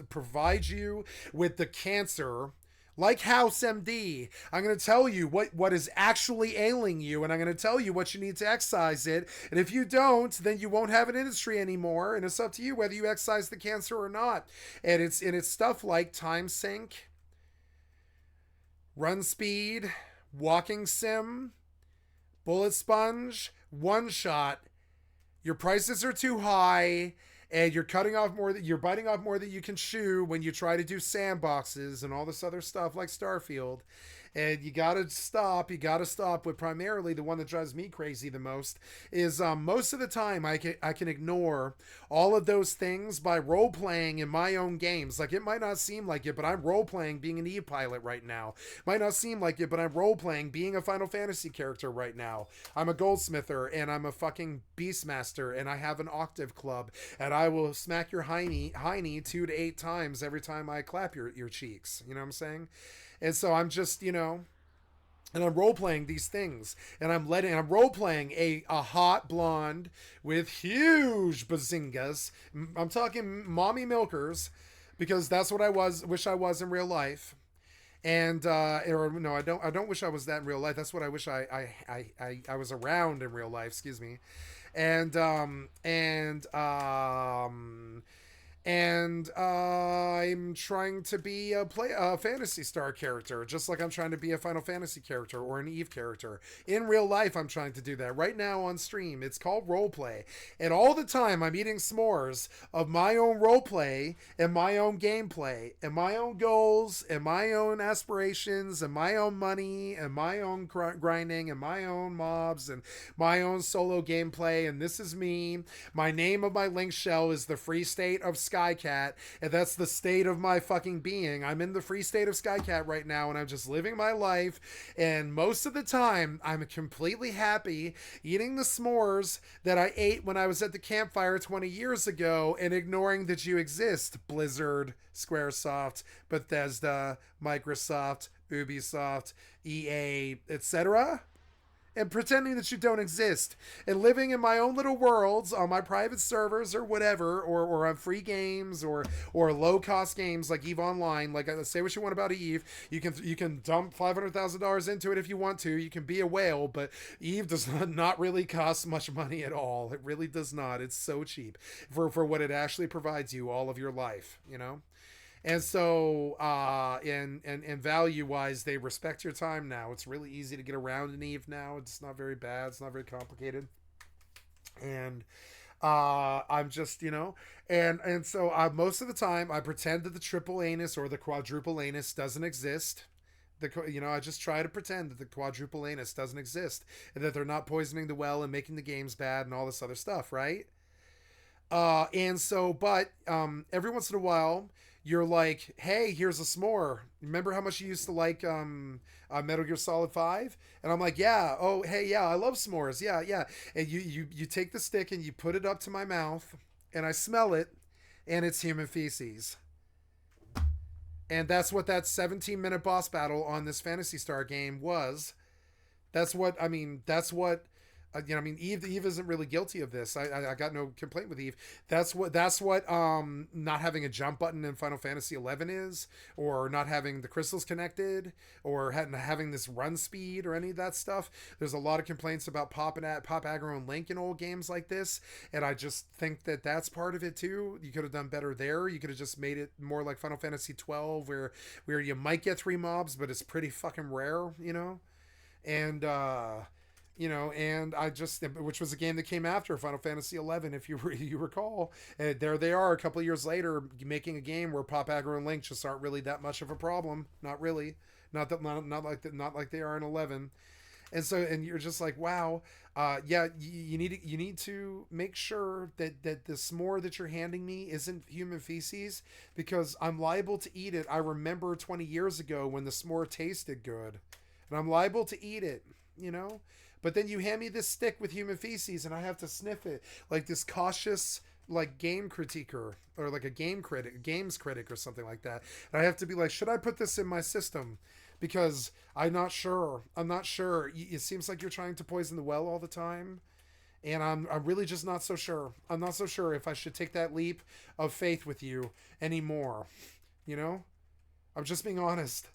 provide you with the cancer. Like House MD, I'm going to tell you what is actually ailing you, and I'm going to tell you what you need to excise it. And if you don't, then you won't have an industry anymore, and it's up to you whether you excise the cancer or not. And it's stuff like time sink, run speed, walking sim, bullet sponge, one shot. Your prices are too high, and you're biting off more than you can chew when you try to do sandboxes and all this other stuff like Starfield. And you gotta stop. But primarily the one that drives me crazy the most is most of the time I can ignore all of those things by role playing in my own games. Like, it might not seem like it, but I'm role playing being an EVE pilot right now. Might not seem like it, but I'm role playing being a Final Fantasy character right now. I'm a goldsmither, and I'm a fucking beastmaster, and I have an octave club, and I will smack your hiney 2 to 8 times every time I clap your cheeks. You know what I'm saying? And so I'm just, you know, and I'm role-playing these things. And I'm role-playing a hot blonde with huge bazingas. I'm talking mommy milkers, because that's what I wish I was in real life. And or no, I don't wish I was that in real life. That's what I wish I was around in real life, excuse me. And I'm trying to be a Phantasy Star character, just like I'm trying to be a Final Fantasy character or an EVE character. In real life, I'm trying to do that right now on stream. It's called roleplay. And all the time, I'm eating s'mores of my own roleplay and my own gameplay and my own goals and my own aspirations and my own money and my own grinding and my own mobs and my own solo gameplay. And this is me. My name of my link shell is the Free State of Skycat, and that's the state of my fucking being. I'm in the free state of Skycat right now, and I'm just living my life, and most of the time I'm completely happy eating the s'mores that I ate when I was at the campfire 20 years ago and ignoring that you exist. Blizzard, Squaresoft, Bethesda, Microsoft, Ubisoft, EA, etc. and pretending that you don't exist and living in my own little worlds on my private servers or whatever, or on free games or low cost games like EVE Online. Like, say what you want about EVE. You can dump $500,000 into it if you want to. You can be a whale, but EVE does not really cost much money at all. It really does not. It's so cheap for what it actually provides you all of your life, you know? And so, and value wise, they respect your time now. It's really easy to get around in EVE now. It's not very bad. It's not very complicated. And, I'm just, you know, and so most of the time I pretend that the triple anus or the quadruple anus doesn't exist. I just try to pretend that the quadruple anus doesn't exist and that they're not poisoning the well and making the games bad and all this other stuff, right? And so, but every once in a while, you're like, hey, here's a s'more. Remember how much you used to like Metal Gear Solid 5? And I'm like, yeah. Oh, hey, yeah, I love s'mores. Yeah, yeah. And you take the stick and you put it up to my mouth, and I smell it, and it's human feces. And that's what that 17-minute boss battle on this Phantasy Star game was. That's what Eve isn't really guilty of this. I got no complaint with Eve. That's what not having a jump button in Final Fantasy 11 is, or not having the crystals connected, or having this run speed or any of that stuff. There's a lot of complaints about pop aggro and Link in old games like this, and I just think that that's part of it too. You could have done better there. You could have just made it more like Final Fantasy 12, where you might get 3 mobs, but it's pretty fucking rare, you know, and and I just, which was a game that came after Final Fantasy 11, if you recall, and there they are a couple of years later making a game where Pop Aggro and Link just aren't really that much of a problem. Not really, not like they are in 11, and so, and you're just like, wow, you need to make sure that the s'more that you're handing me isn't human feces, because I'm liable to eat it. I remember 20 years ago when the s'more tasted good, and I'm liable to eat it, you know. But then you hand me this stick with human feces and I have to sniff it like this cautious, like, game critiquer, or like a games critic or something like that. And I have to be like, should I put this in my system? Because I'm not sure. It seems like you're trying to poison the well all the time. And I'm really just not so sure. I'm not so sure if I should take that leap of faith with you anymore. You know? I'm just being honest.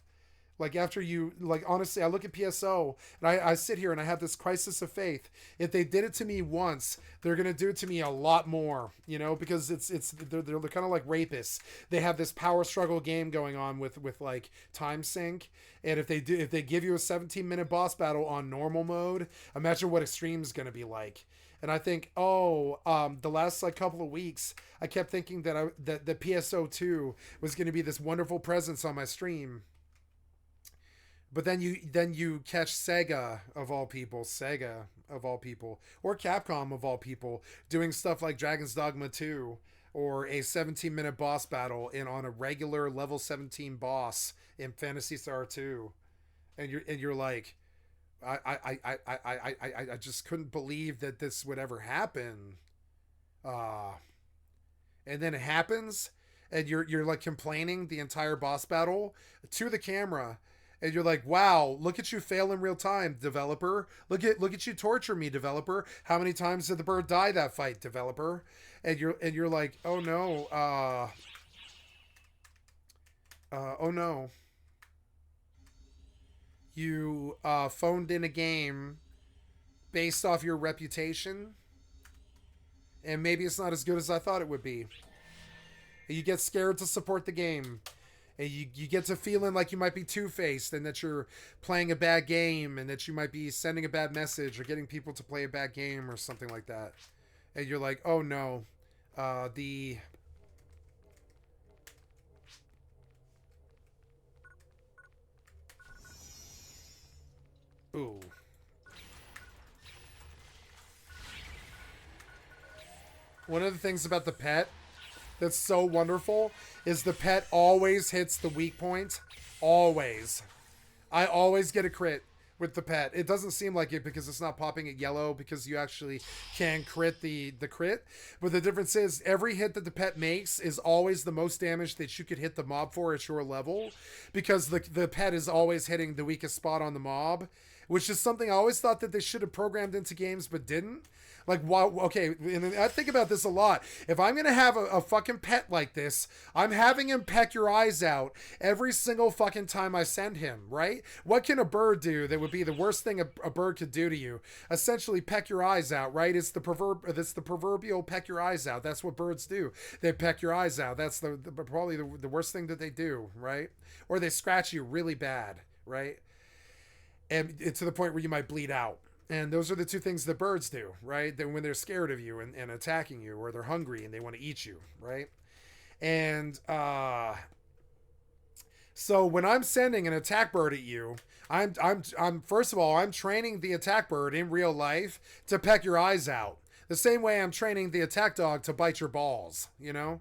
Like, after you, like, honestly, I look at PSO and I sit here and I have this crisis of faith. If they did it to me once, they're going to do it to me a lot more, you know, because they're kind of like rapists. They have this power struggle game going on with like time sync. And if they give you a 17-minute boss battle on normal mode, imagine what Extreme's going to be like. And I think, the last like couple of weeks, I kept thinking that the PSO 2 was going to be this wonderful presence on my stream. But then you catch Sega of all people, or Capcom of all people, doing stuff like Dragon's Dogma 2, or a 17-minute boss battle on a regular level 17 boss in Phantasy Star 2, and you're like, I just couldn't believe that this would ever happen. And then it happens, and you're like complaining the entire boss battle to the camera. And you're like, wow, look at you fail in real time, developer. Look at you torture me, developer. How many times did the bird die that fight, developer? And you're like, oh no, oh no. You phoned in a game based off your reputation, and maybe it's not as good as I thought it would be. You get scared to support the game. And you get to feeling like you might be two-faced, and that you're playing a bad game, and that you might be sending a bad message or getting people to play a bad game or something like that. And you're like, oh no, Ooh. One of the things about the pet that's so wonderful is the pet always hits the weak point. Always. I always get a crit with the pet. It doesn't seem like it because it's not popping at yellow, because you actually can crit the crit. But the difference is every hit that the pet makes is always the most damage that you could hit the mob for at your level, because the pet is always hitting the weakest spot on the mob. which is something I always thought that they should have programmed into games but didn't. Like, why? Okay, and I think about this a lot. If I'm going to have a fucking pet like this, I'm having him peck your eyes out every single fucking time I send him, right? What can a bird do that would be the worst thing a bird could do to you? Essentially peck your eyes out, right? It's the proverbial peck your eyes out. That's what birds do. They peck your eyes out. That's probably the worst thing that they do, right? Or they scratch you really bad, right? And it's to the point where you might bleed out. And those are the two things that birds do, right? Then when they're scared of you and attacking you, or they're hungry and they want to eat you, right? And so when I'm sending an attack bird at you, I'm first of all, I'm training the attack bird in real life to peck your eyes out. The same way I'm training the attack dog to bite your balls, you know?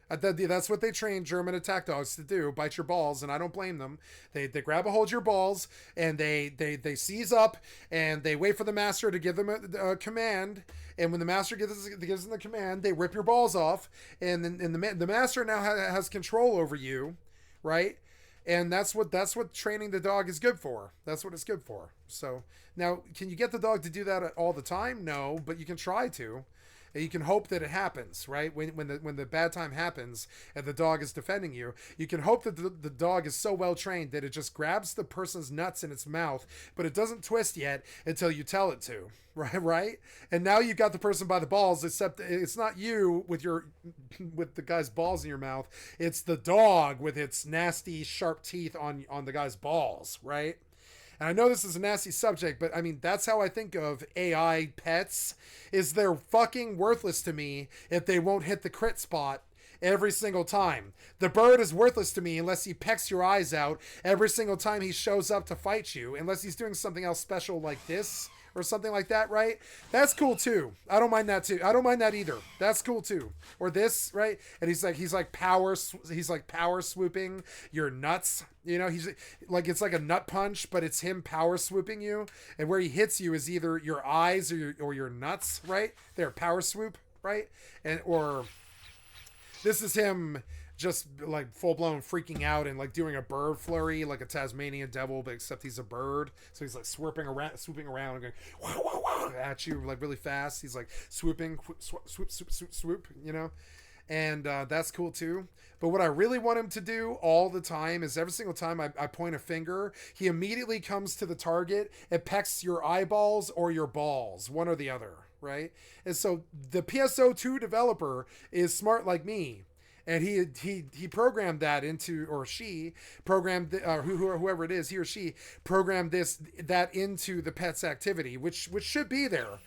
That's what they train German attack dogs to do, bite your balls, and I don't blame them. They grab a hold of your balls, and they seize up, and they wait for the master to give them a command, and when the master gives them the command, they rip your balls off, and then the master now has control over you, right? And that's what training the dog is good for. That's what it's good for. So now, can you get the dog to do that all the time? No, but you can try to. You can hope that it happens, right? When the bad time happens and the dog is defending you, you can hope that the dog is so well trained that it just grabs the person's nuts in its mouth, but it doesn't twist yet until you tell it to, right? And now you've got the person by the balls, except it's not you with the guy's balls in your mouth. It's the dog with its nasty, sharp teeth on the guy's balls, right? And I know this is a nasty subject, but I mean, that's how I think of AI pets, is they're fucking worthless to me if they won't hit the crit spot every single time. The bird is worthless to me unless he pecks your eyes out every single time he shows up to fight you, unless he's doing something else special like this or something like that, right? That's cool too. I don't mind that too. I don't mind that either. That's cool too. Or this, right? And he's like power swooping your nuts. You know, he's like, it's like a nut punch, but it's him power swooping you. And where he hits you is either your eyes or your nuts, right? There, power swoop, right? Or this is him just like full blown freaking out and like doing a bird flurry, like a Tasmanian devil, but except he's a bird. So he's like swooping around and going wah, wah, wah, at you like really fast. He's like swooping, swoop, you know? And that's cool too. But what I really want him to do all the time is every single time I point a finger, he immediately comes to the target and pecks your eyeballs or your balls, one or the other, right? And so the PSO 2 developer is smart like me. And he programmed that into, or she programmed, whoever it is, he or she programmed that into the pet's activity, which should be there.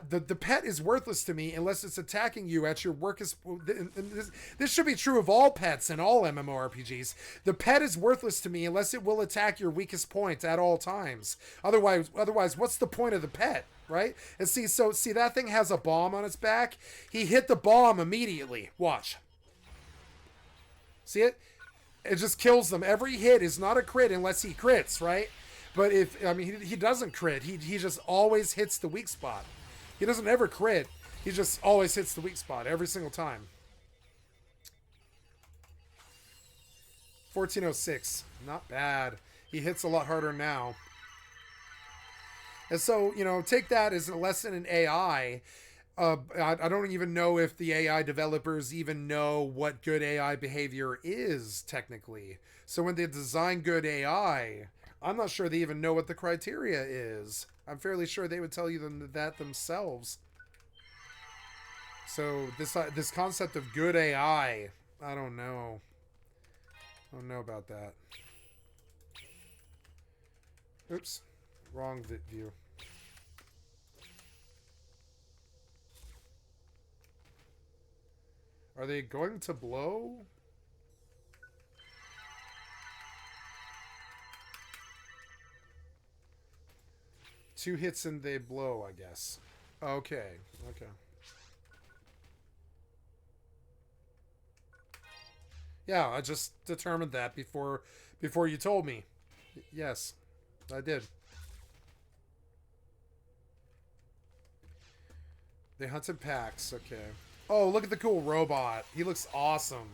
The pet is worthless to me unless it's attacking you at your work. This should be true of all pets in all MMORPGs. The pet is worthless to me unless it will attack your weakest point at all times. Otherwise, what's the point of the pet? Right? And see that thing has a bomb on its back. He hit the bomb immediately. Watch. See it? It just kills them. Every hit is not a crit unless he crits, right? But he doesn't crit. He just always hits the weak spot. He doesn't ever crit. He just always hits the weak spot every single time. 1406. Not bad. He hits a lot harder now. And so, take that as a lesson in AI. I don't even know if the AI developers even know what good AI behavior is technically. So when they design good AI, I'm not sure they even know what the criteria is. I'm fairly sure they would tell you that themselves. So this concept of good AI, I don't know. I don't know about that. Oops, wrong view. Are they going to blow? Two hits and they blow, I guess. Okay. Yeah, I just determined that before you told me. Yes, I did. They hunt in packs, okay. Oh, look at the cool robot. He looks awesome.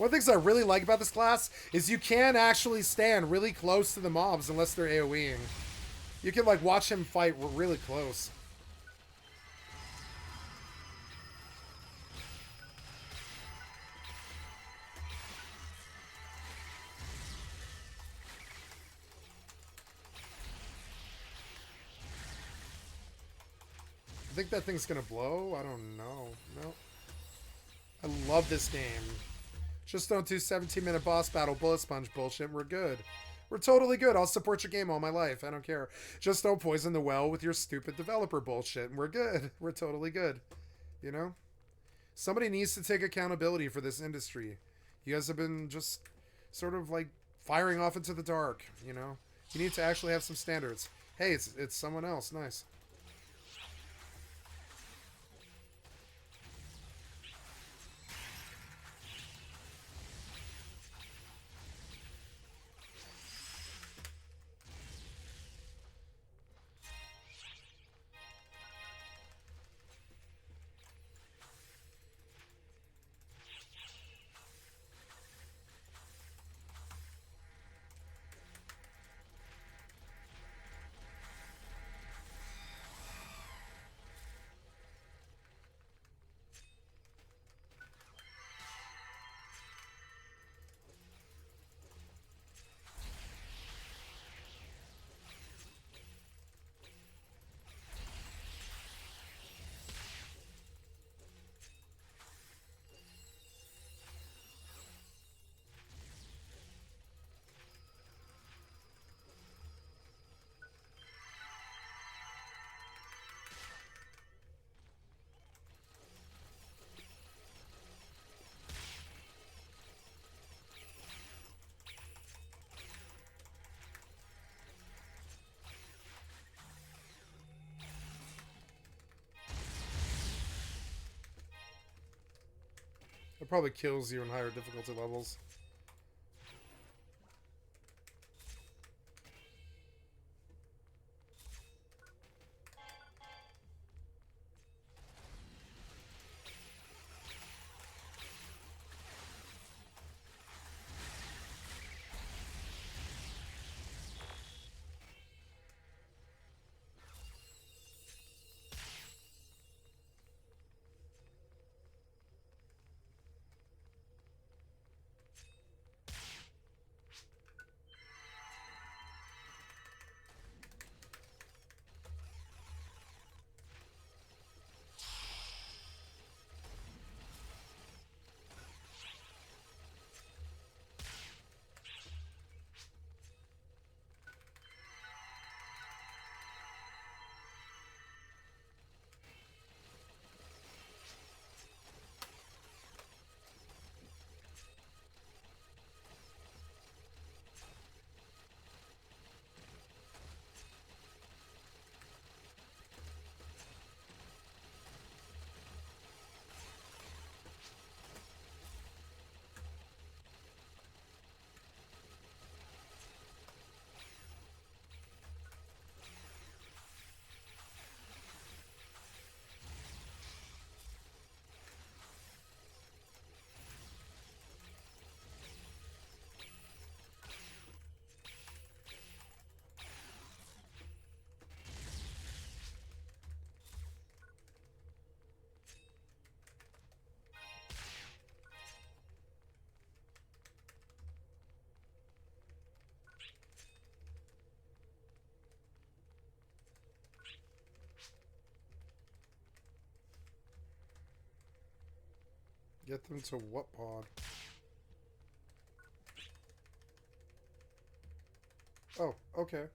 One of the things I really like about this class is you can actually stand really close to the mobs unless they're AoEing. You can, like, watch him fight really close. I think that thing's gonna blow. I don't know. No. I love this game. Just don't do 17-minute boss battle bullet sponge bullshit. We're good. We're totally good. I'll support your game all my life. I don't care. Just don't poison the well with your stupid developer bullshit. And we're good. We're totally good. You know? Somebody needs to take accountability for this industry. You guys have been just sort of like firing off into the dark, you know? You need to actually have some standards. Hey, it's someone else. Nice. It probably kills you in higher difficulty levels. Get them to what pod? Oh, okay.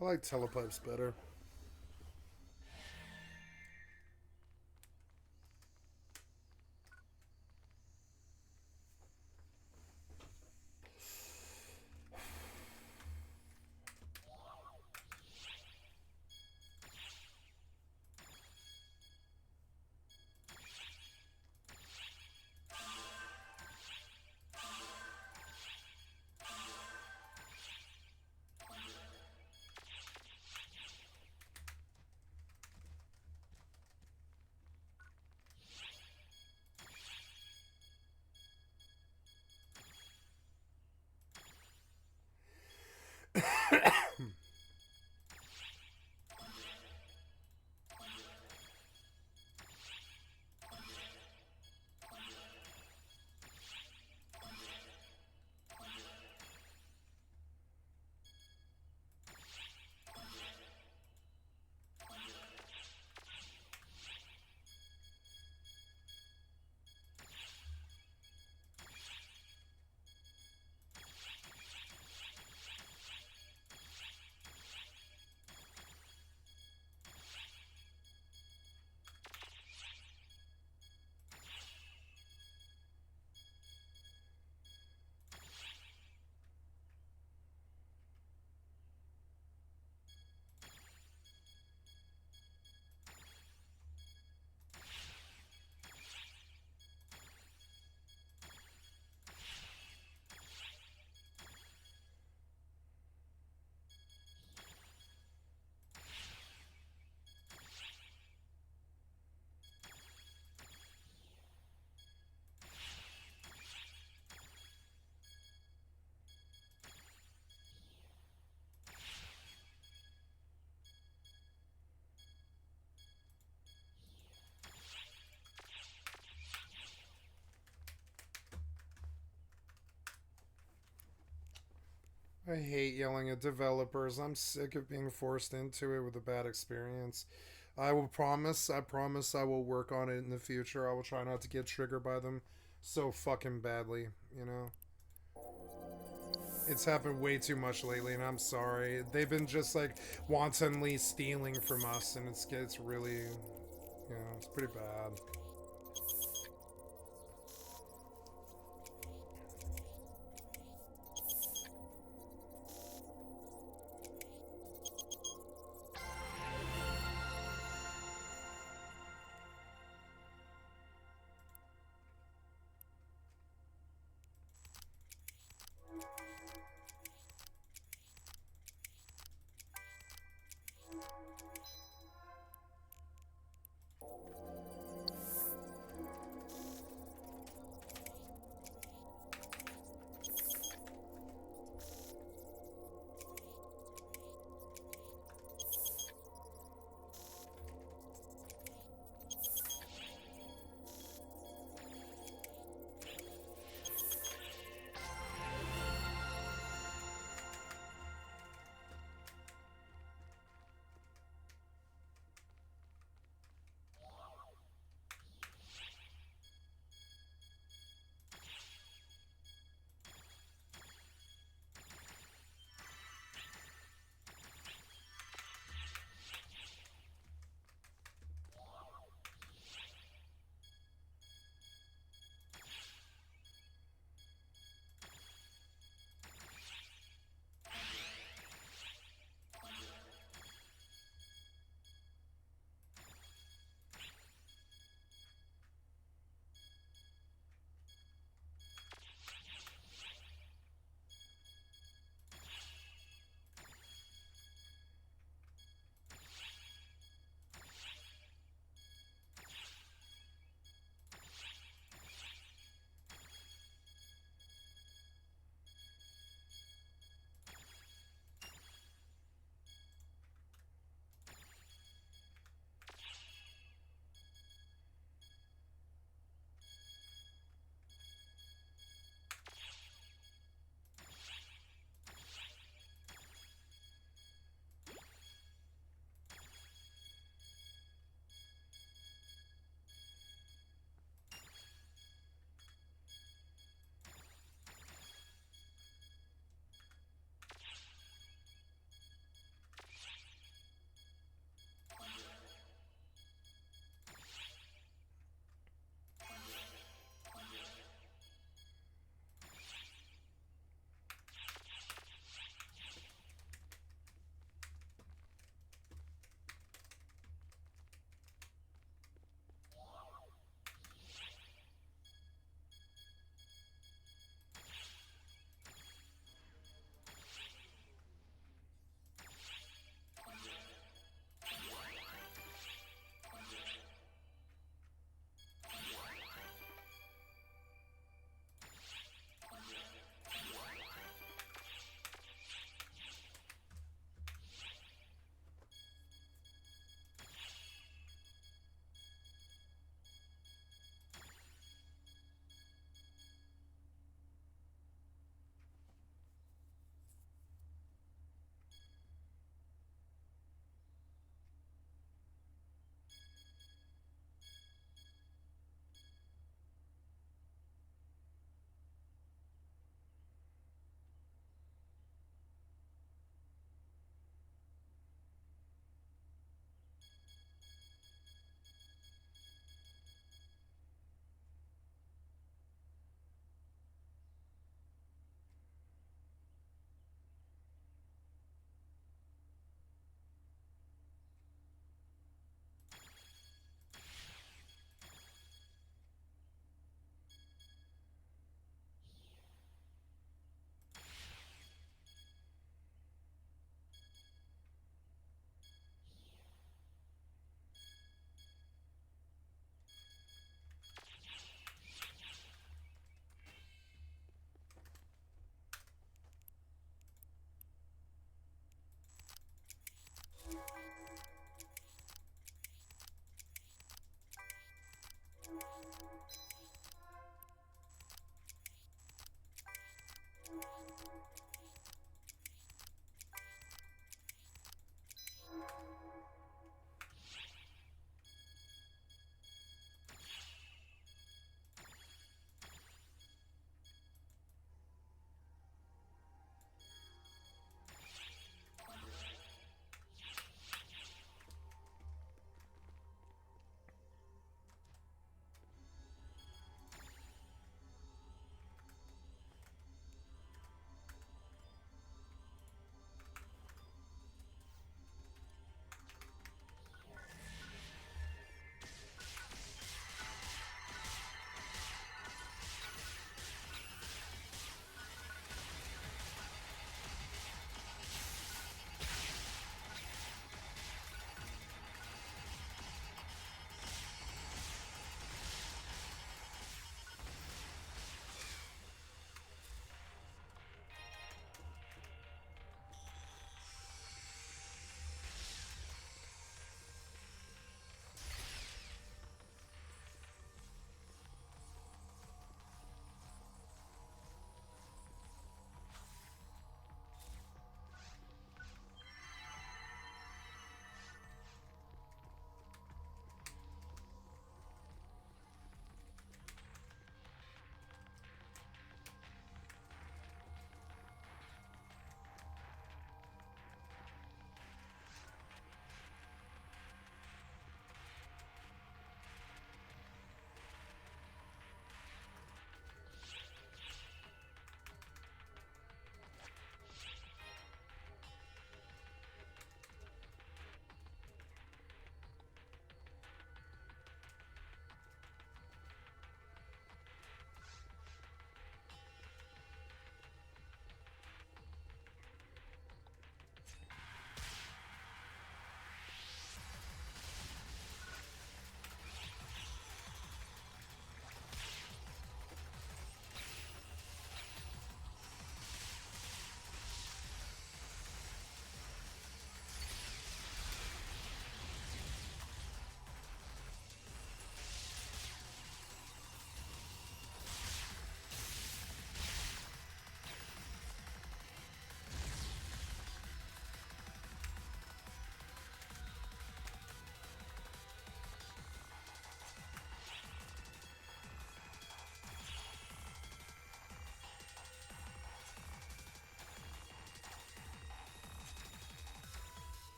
I like telepipes better. I hate yelling at developers. I'm sick of being forced into it with a bad experience. I promise I will work on it in the future. I will try not to get triggered by them so fucking badly, you know? It's happened way too much lately, and I'm sorry. They've been just like wantonly stealing from us, and it's really, it's pretty bad.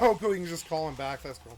Oh, cool, you can just call him back. That's cool.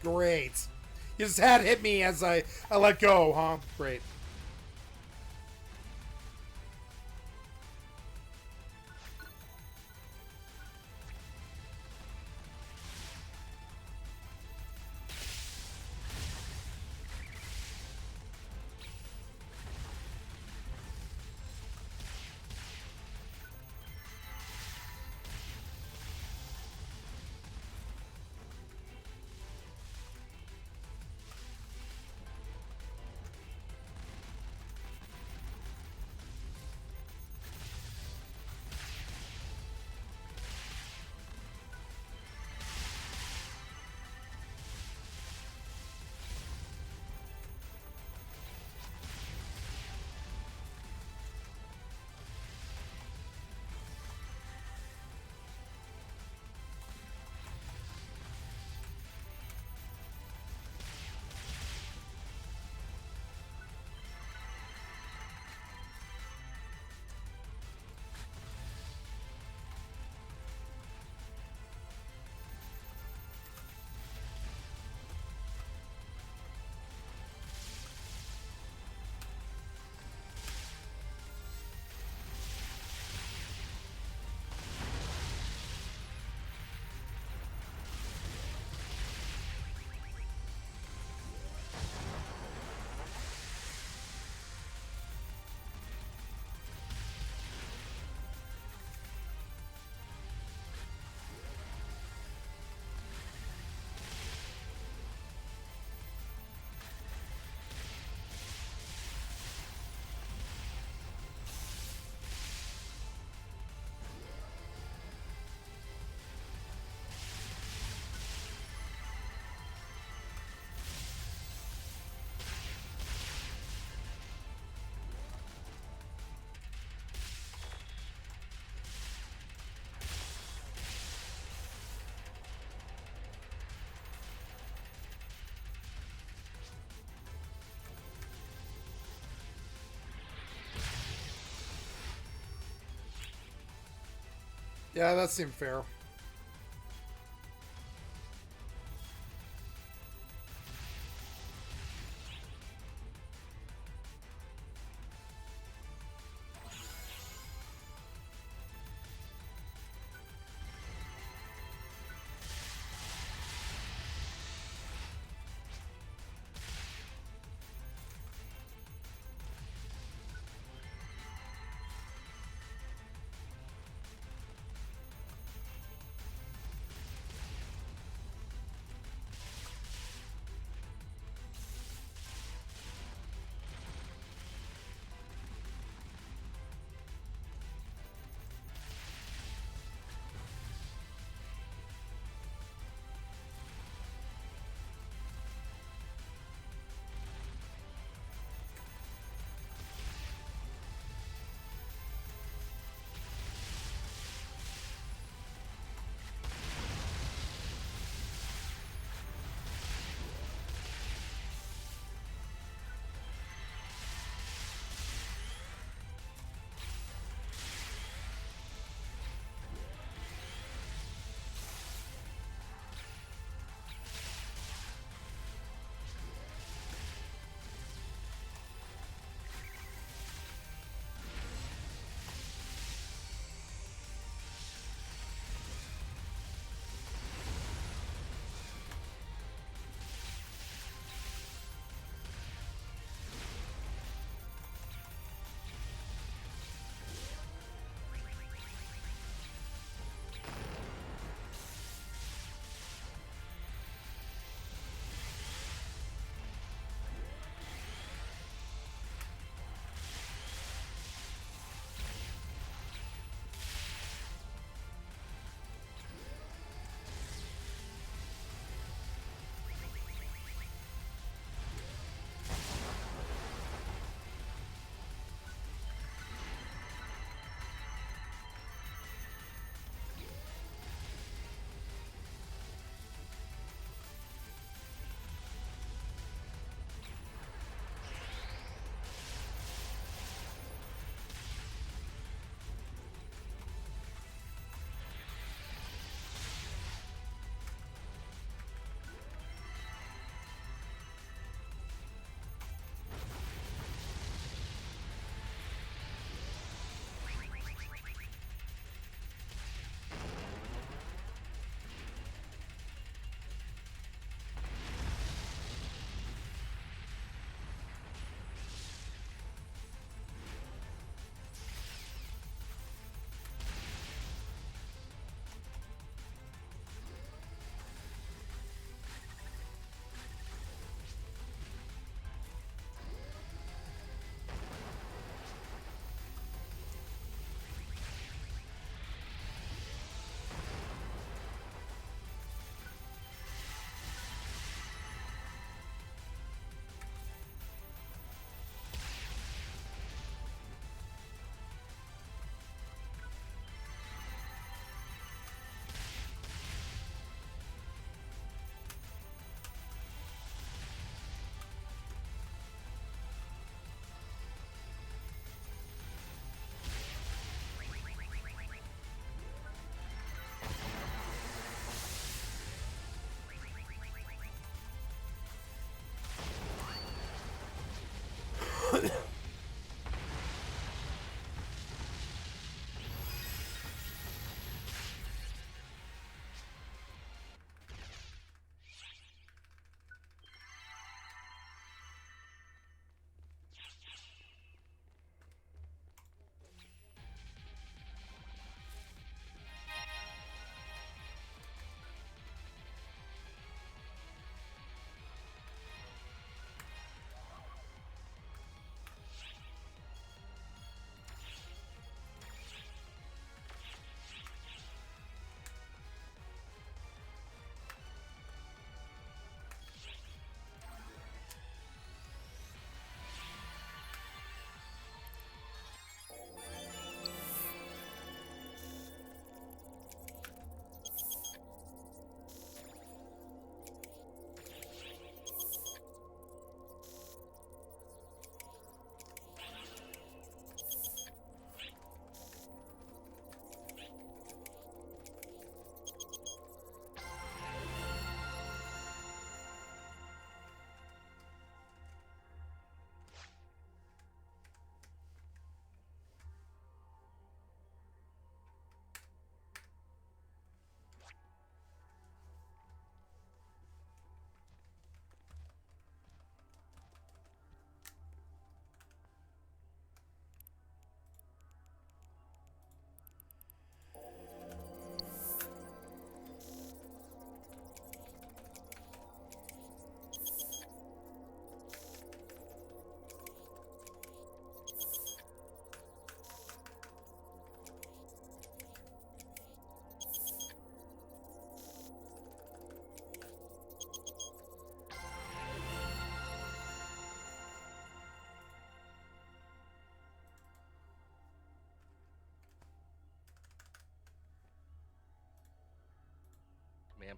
Great. His head hit me as I let go, huh? Great. Yeah, that seemed fair.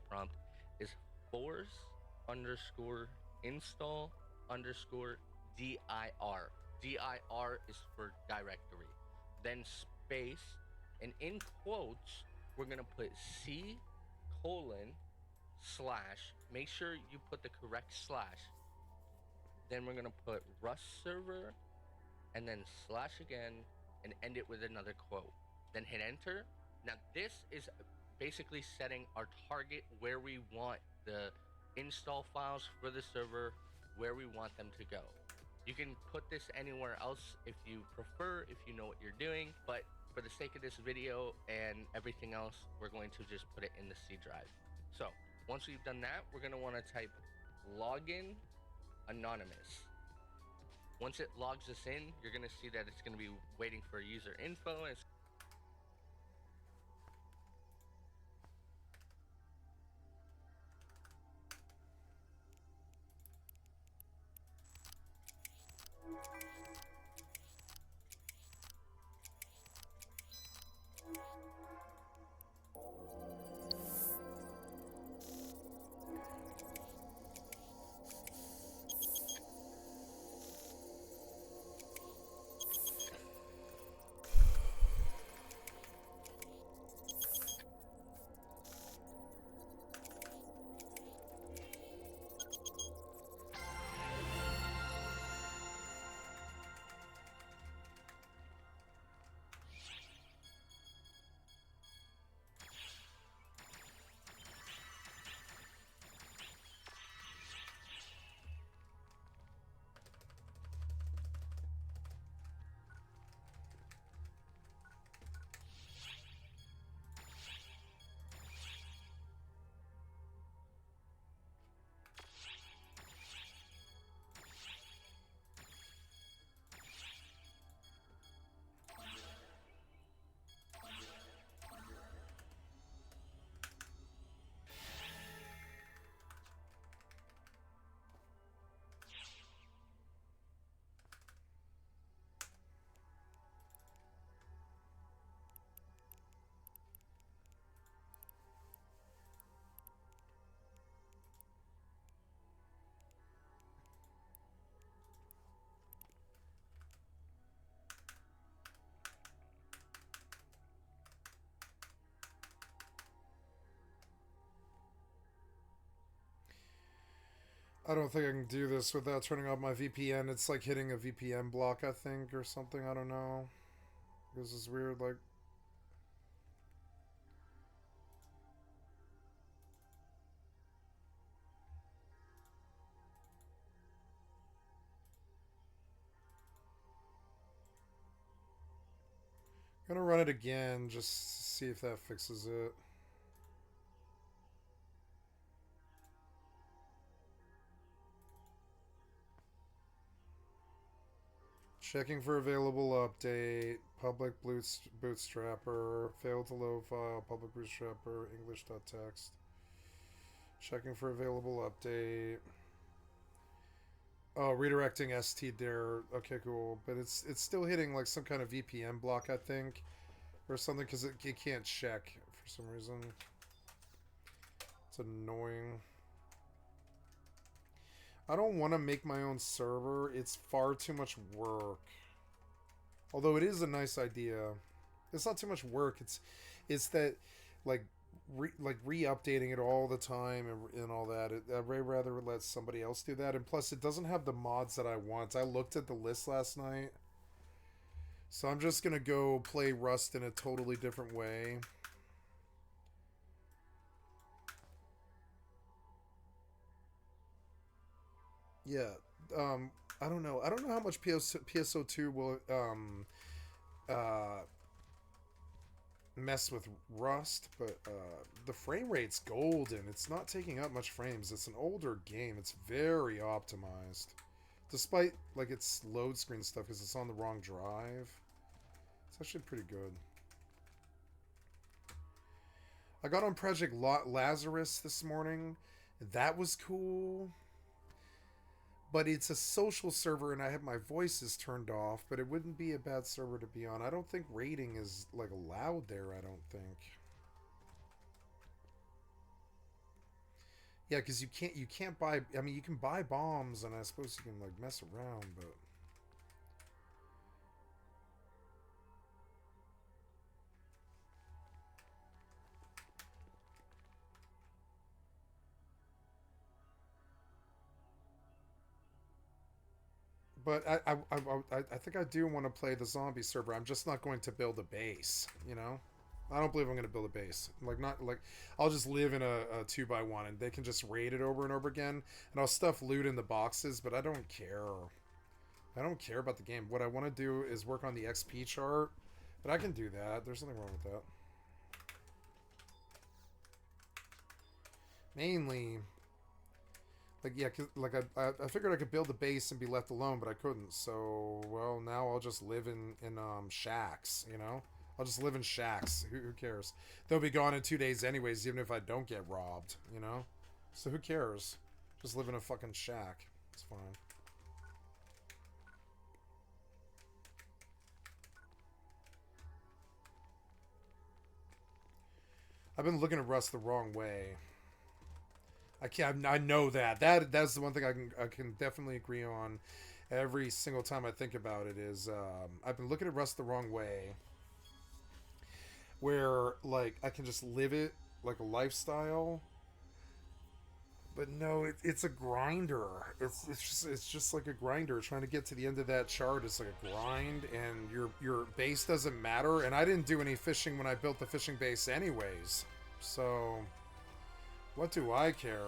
command prompt is force underscore install underscore dir. Dir is for directory. Then space, and in quotes, we're gonna put C colon slash. Make sure you put the correct slash. Then we're gonna put Rust server, and then slash again, and end it with another quote. Then hit enter. Now this is basically setting our target where we want the install files for the server, where we want them to go. You can put this anywhere else if you prefer, if you know what you're doing, but for the sake of this video and everything else, we're going to just put it in the C drive. So once we've done that, we're gonna wanna type login anonymous. Once it logs us in, you're gonna see that it's gonna be waiting for user info. And I don't think I can do this without turning off my VPN. It's like hitting a VPN block, I think, or something. I don't know. This is weird, like... I'm gonna run it again, just to see if that fixes it. Checking for available update. Public bootstrapper. Failed to load file. Public bootstrapper. English.txt. Checking for available update. Oh, redirecting ST there. Okay, cool. But it's still hitting like some kind of VPN block, I think. Or something, because it can't check for some reason. It's annoying. I don't want to make my own server. It's far too much work. Although it is a nice idea. It's not too much work. It's that like re-updating it all the time and all that. I'd rather let somebody else do that. And plus, it doesn't have the mods that I want. I looked at the list last night. So I'm just going to go play Rust in a totally different way. Yeah, I don't know. I don't know how much PSO2 will mess with Rust, but the frame rate's golden. It's not taking up much frames. It's an older game. It's very optimized, despite like its load screen stuff because it's on the wrong drive. It's actually pretty good. I got on Project Lazarus this morning. That was cool. But it's a social server and I have my voices turned off, but it wouldn't be a bad server to be on. I don't think raiding is like allowed there, I don't think. Yeah, because you can't buy. I mean, you can buy bombs, and I suppose you can like mess around, but. But I think I do want to play the zombie server. I'm just not going to build a base, you know? I don't believe I'm going to build a base. Like, not, like, I'll just live in a 2x1 and they can just raid it over and over again. And I'll stuff loot in the boxes, but I don't care. I don't care about the game. What I want to do is work on the XP chart. But I can do that. There's nothing wrong with that. Mainly, like, yeah, cause, like, I figured I could build a base and be left alone, but I couldn't. So, well, now I'll just live in shacks, you know? I'll just live in shacks. Who cares? They'll be gone in 2 days anyways, even if I don't get robbed, you know? So who cares? Just live in a fucking shack. It's fine. I've been looking at Rust the wrong way. I can't. I know that. That's the one thing I can definitely agree on. Every single time I think about it is I've been looking at Rust the wrong way. Where like I can just live it like a lifestyle, but no, it's a grinder. It's just like a grinder. Trying to get to the end of that chart is like a grind, and your base doesn't matter. And I didn't do any fishing when I built the fishing base, anyways. So what do I care?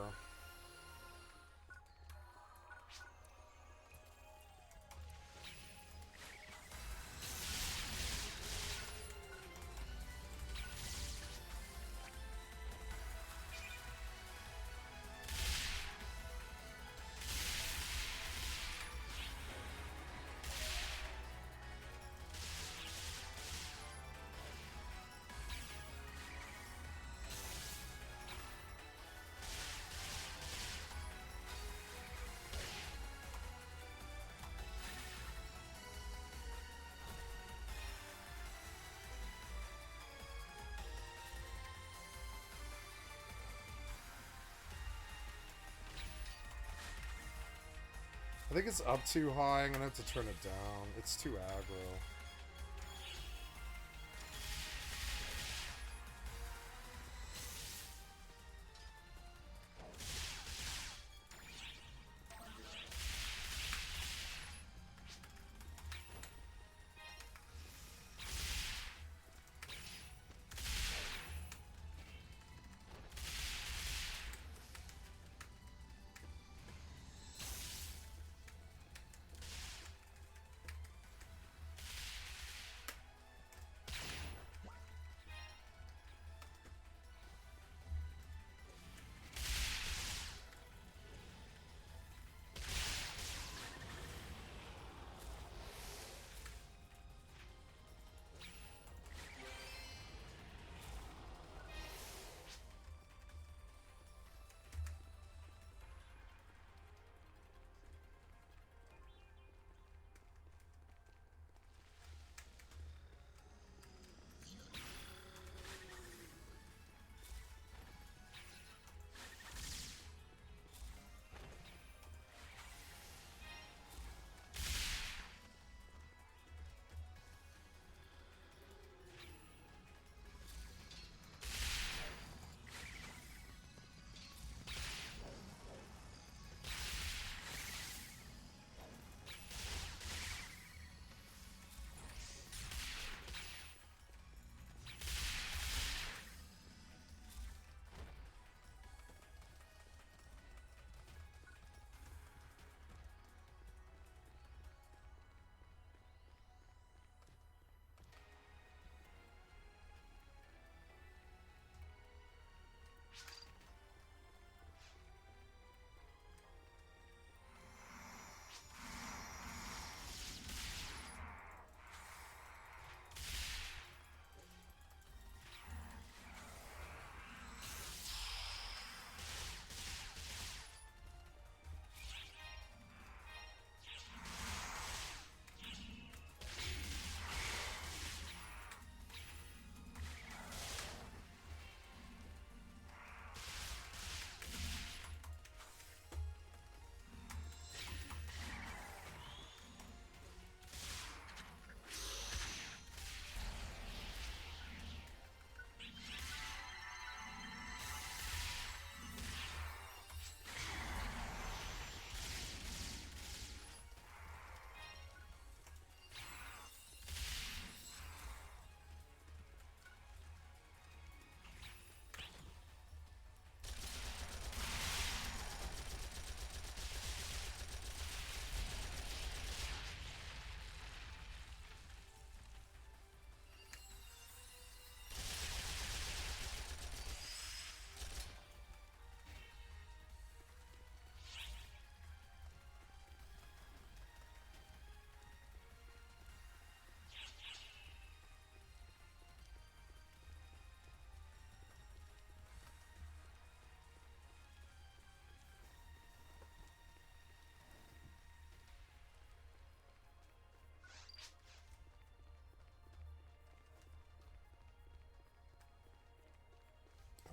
I think it's up too high. I'm gonna have to turn it down. It's too aggro.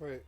Wait.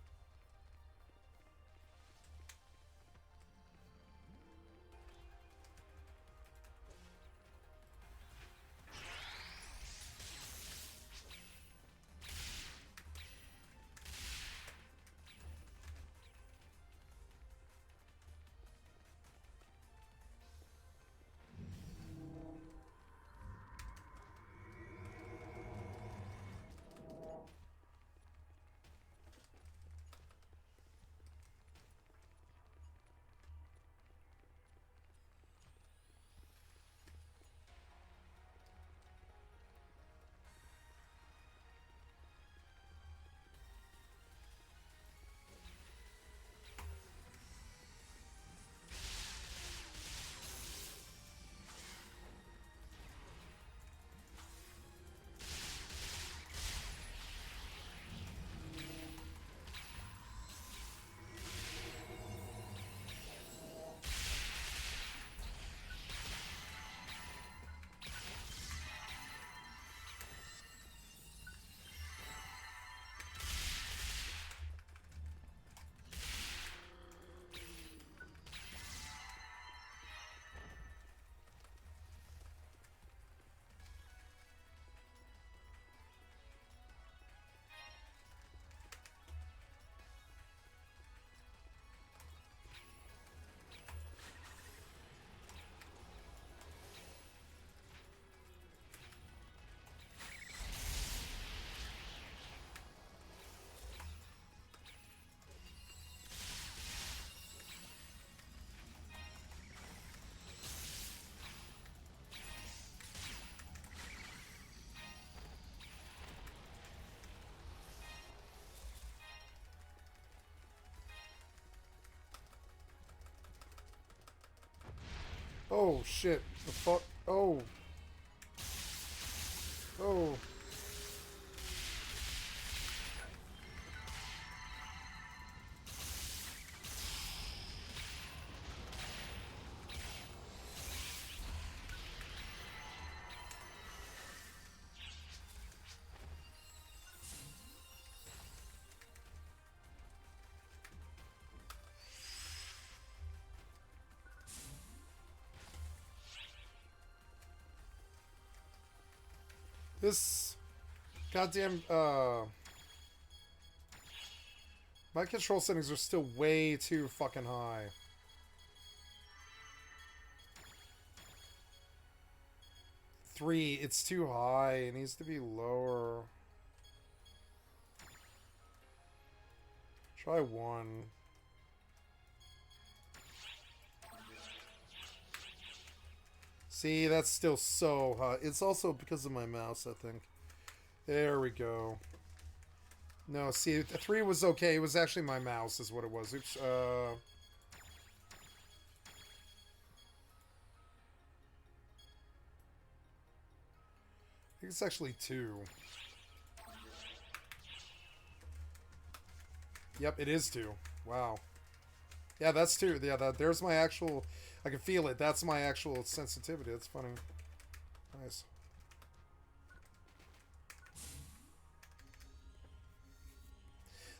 Oh shit. The fuck? Oh. Oh. This goddamn my control settings are still way too fucking high. Three, it's too high. It needs to be lower. Try one. See, that's still so hot. It's also because of my mouse, I think. There we go. No, see, the 3 was okay. It was actually my mouse is what it was. Oops, I think it's actually 2. Yep, it is 2. Wow. Yeah, that's 2. Yeah, there's my actual... I can feel it. That's my actual sensitivity. That's funny. Nice.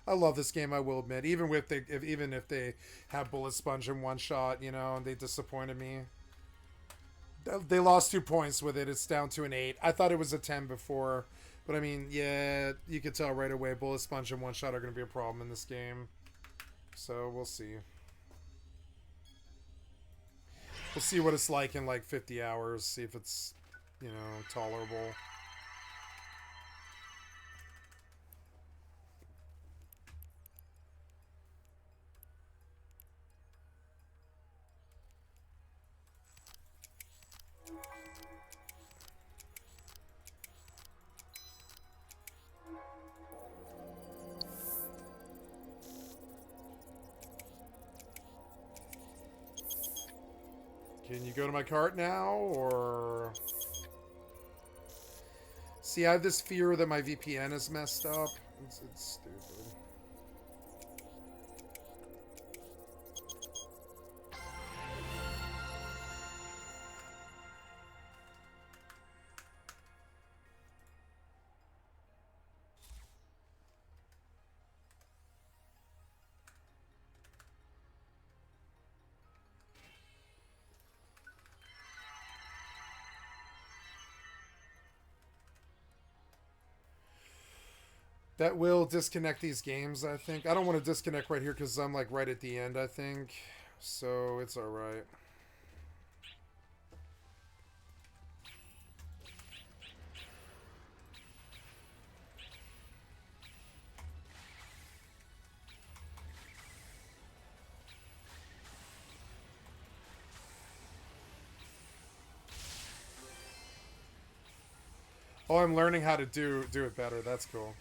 I love this game, I will admit. Even if they have Bullet Sponge in one shot, you know, and they disappointed me. They lost 2 points with it. It's down to an 8. I thought it was a 10 before. But I mean, yeah, you could tell right away Bullet Sponge and one shot are going to be a problem in this game. So we'll see. We'll see what it's like in like 50 hours. See if it's, you know, tolerable. Can you go to my cart now, or... See, I have this fear that my VPN is messed up. It's stupid. That will disconnect these games, I think. I don't want to disconnect right here because I'm like right at the end, I think. So it's alright. Oh, I'm learning how to do it better. That's cool.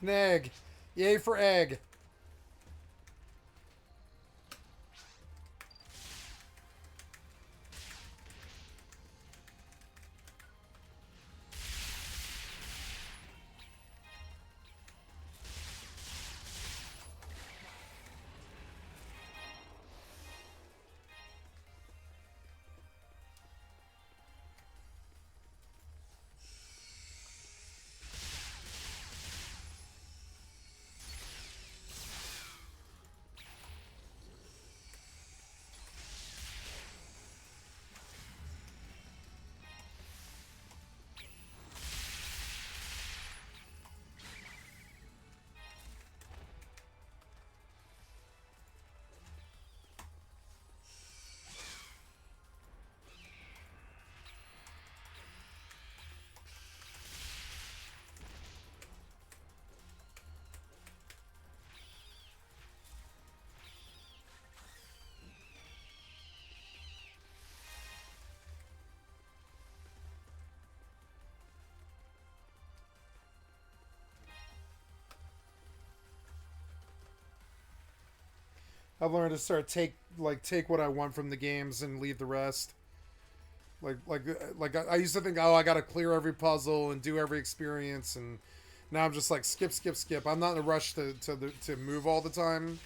An egg. Yay for egg. I've learned to start take what I want from the games and leave the rest. I used to think, oh, I gotta clear every puzzle and do every experience, and now I'm just like skip, skip, skip. I'm not in a rush to move all the time.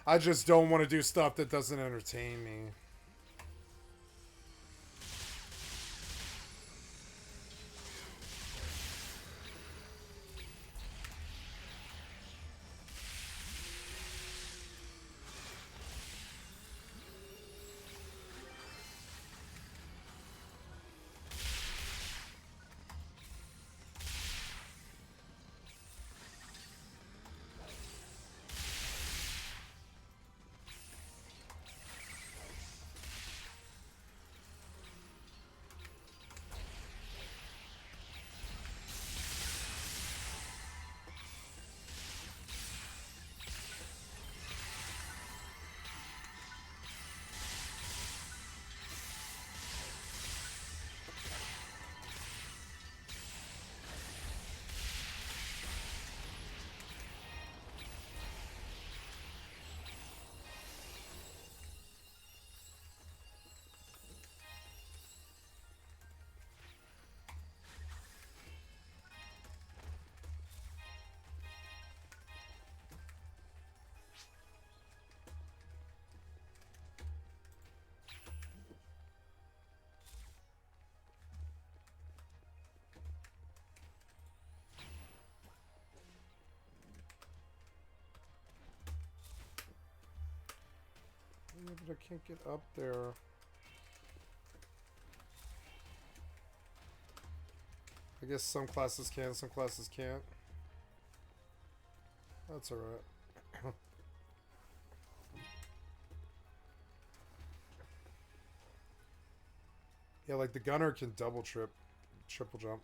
I just don't want to do stuff that doesn't entertain me. Yeah, but I can't get up there. I guess some classes can, some classes can't. That's alright. Yeah, like the gunner can triple jump.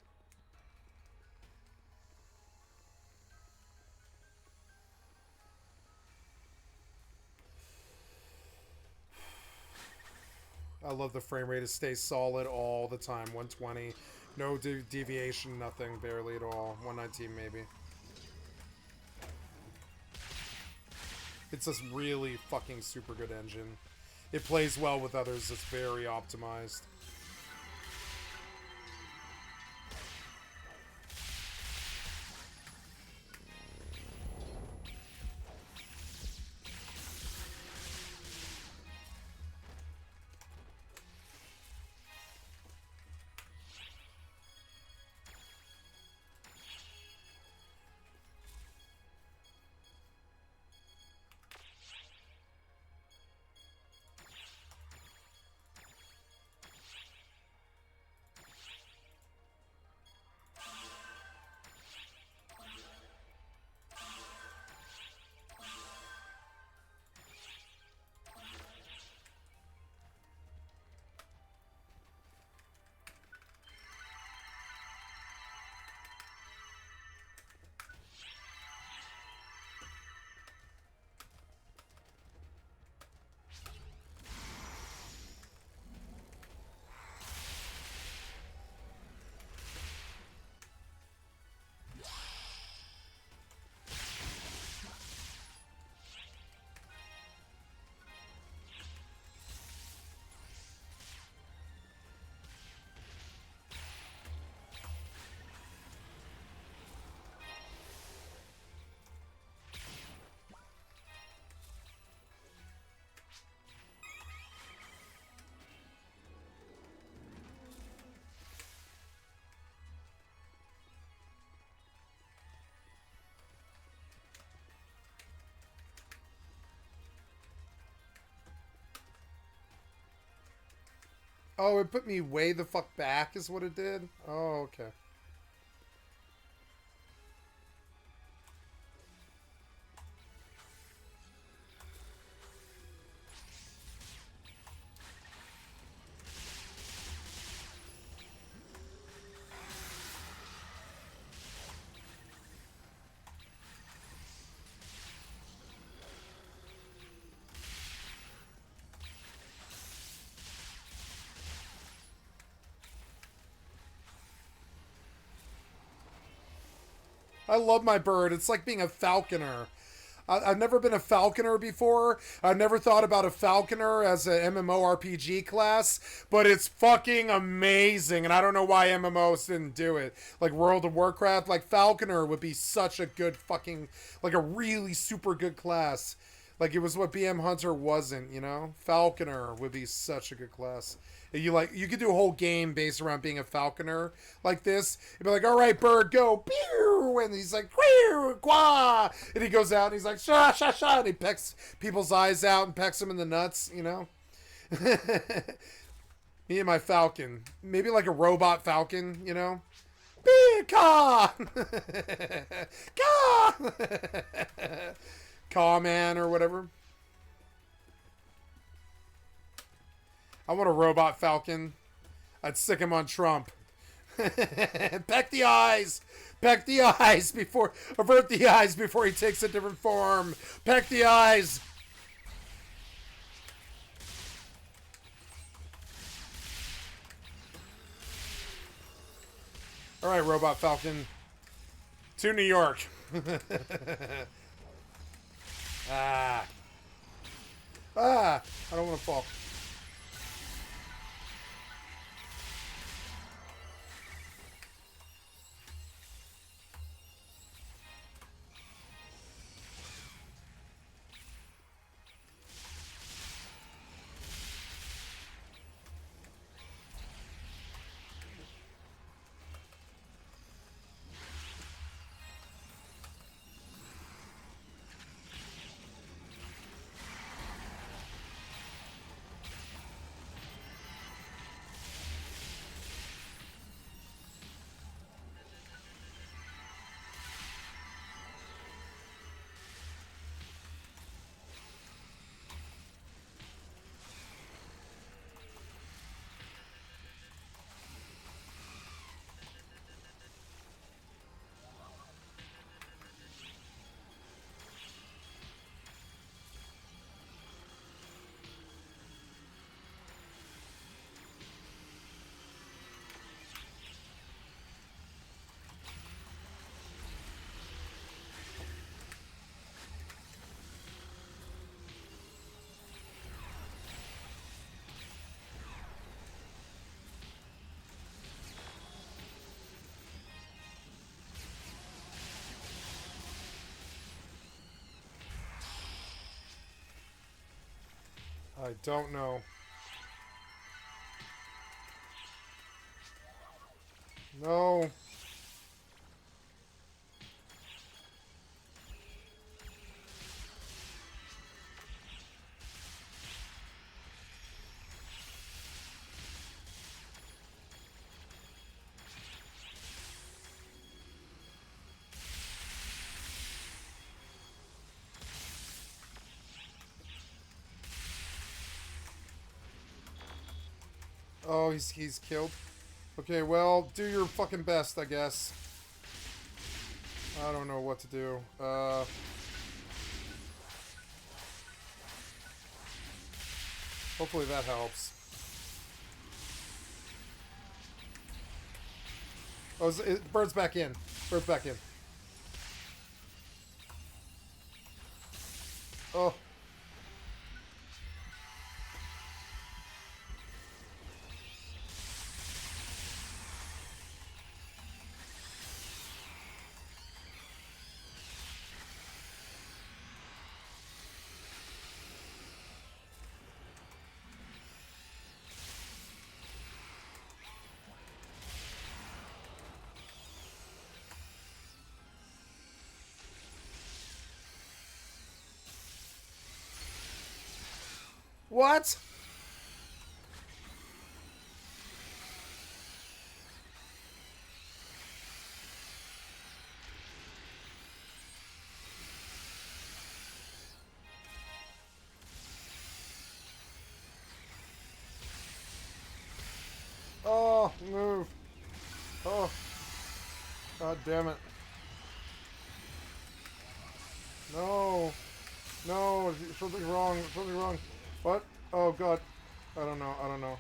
I love the frame rate. It stays solid all the time. 120. No deviation, nothing. Barely at all. 119 maybe. It's a really fucking super good engine. It plays well with others. It's very optimized. Oh, it put me way the fuck back is what it did? Oh, okay. I love my bird. It's like being a falconer. I've never been a falconer before. I've never thought about a falconer as an MMORPG class, but it's fucking amazing. And I don't know why MMOs didn't do it. Like World of Warcraft, like falconer would be such a good fucking, like a really super good class. Like it was what BM Hunter wasn't, you know? Falconer would be such a good class. You could do a whole game based around being a falconer like this. You'd be like, all right, bird, go, pew, and he's like, queer, quah, and he goes out and he's like, sha, sha, sha, and he pecks people's eyes out and pecks them in the nuts, you know? Me and my falcon. Maybe like a robot falcon, you know? Caw! Caw! Caw man or whatever. I want a robot falcon. I'd stick him on Trump. Peck the eyes. Peck the eyes before... Avert the eyes before he takes a different form. Peck the eyes. Alright, robot falcon. To New York. Ah. I don't want to fall. I don't know. No. Oh, he's killed. Okay, well, do your fucking best, I guess. I don't know what to do. Hopefully that helps. Oh, bird's back in. Bird's back in. Oh. What? Oh, move. Oh. God damn it. No. No, something wrong. Something wrong. What? Oh, God. I don't know. I don't know.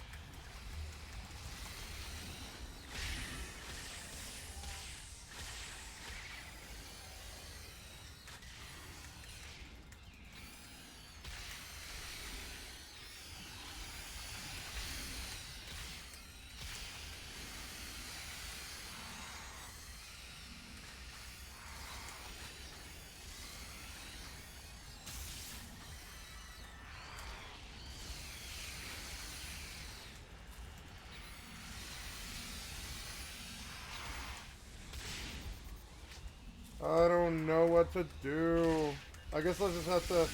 I don't know what to do. I guess I'll just have to...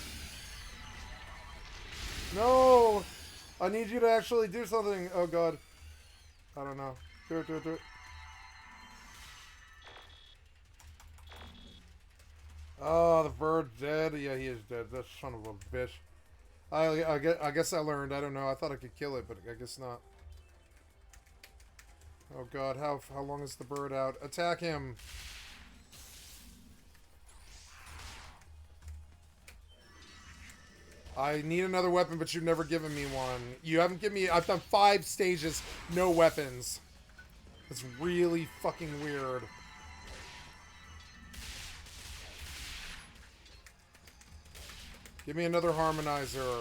No! I need you to actually do something. Oh, God. I don't know. Do it, do it, do it. Oh, the bird's dead. Yeah, he is dead. That son of a bitch. I guess I learned. I don't know. I thought I could kill it, but I guess not. Oh, God. How long is the bird out? Attack him. I need another weapon, but you've never given me one. You haven't given me... I've done 5 stages, no weapons. It's really fucking weird. Give me another harmonizer.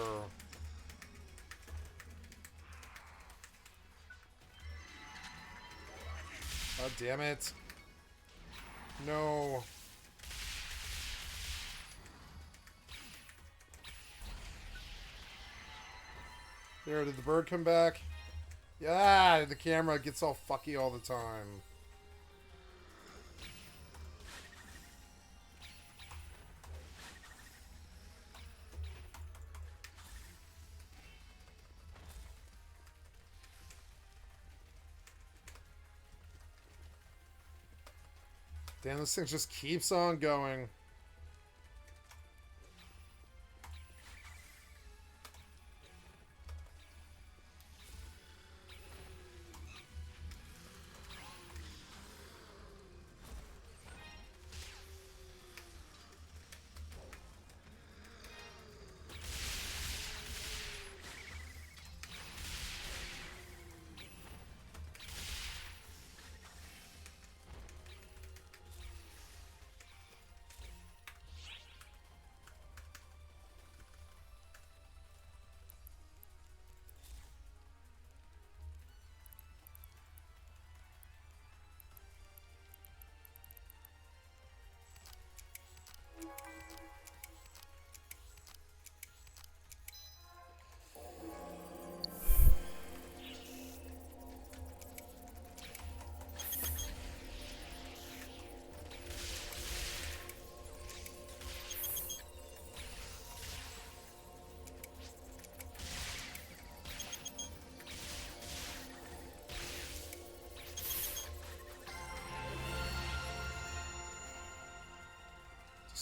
God damn it. No. There, did the bird come back? Yeah, the camera gets all fucky all the time. Damn, this thing just keeps on going.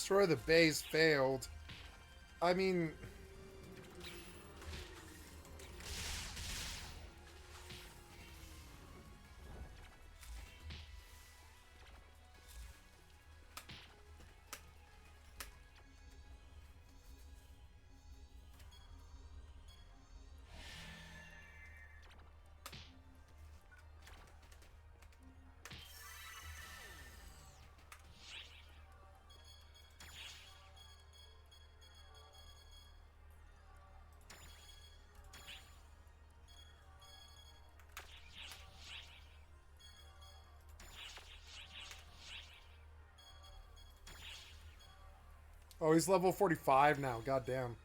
destroy the base failed. I mean... Oh, he's level 45 now. Goddamn.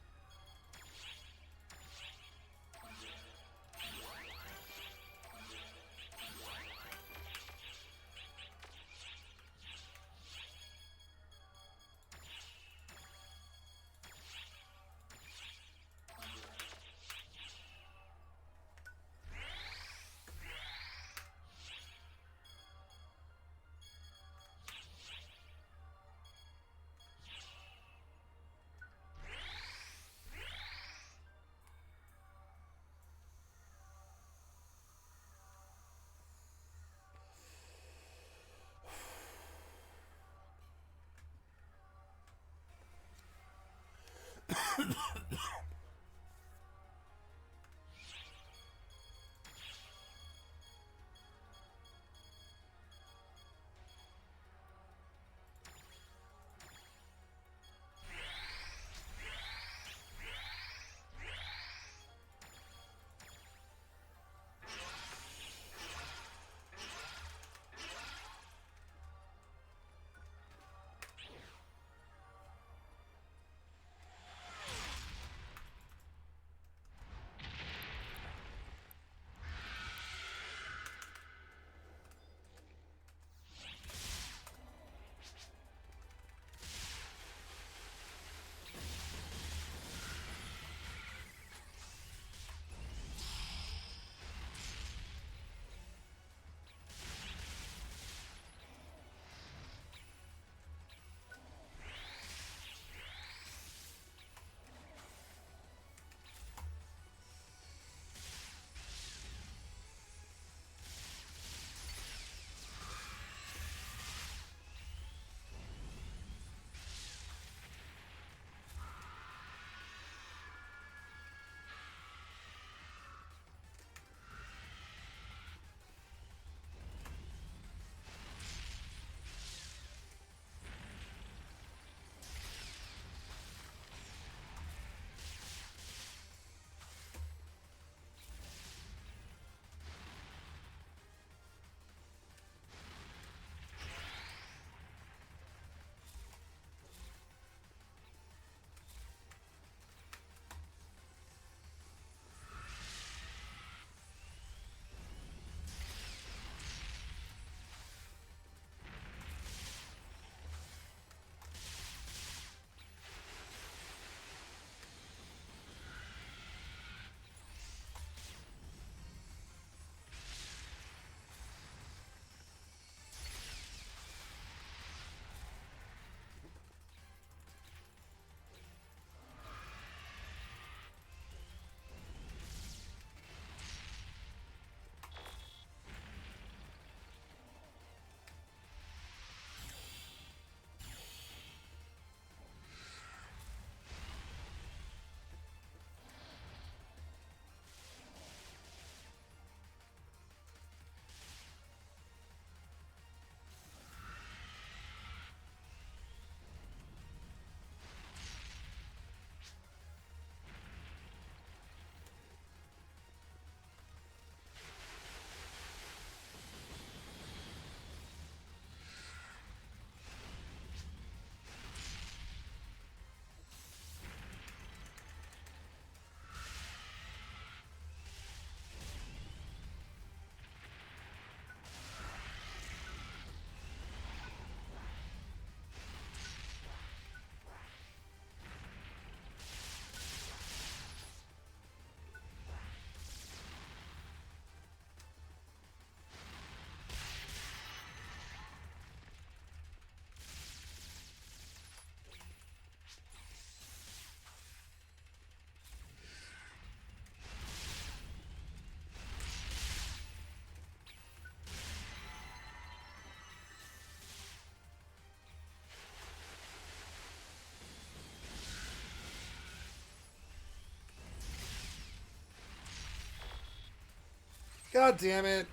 God damn it.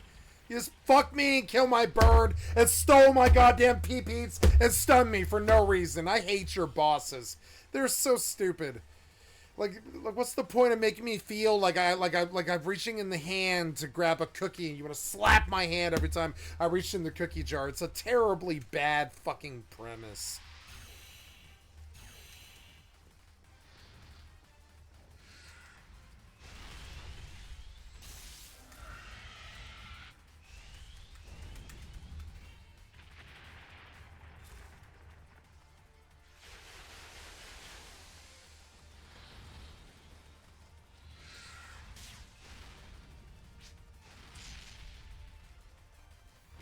You just fucked me and killed my bird and stole my goddamn pee-pees and stunned me for no reason. I hate your bosses. They're so stupid. Like, what's the point of making me feel like I'm reaching in the hand to grab a cookie and you want to slap my hand every time I reach in the cookie jar? It's a terribly bad fucking premise.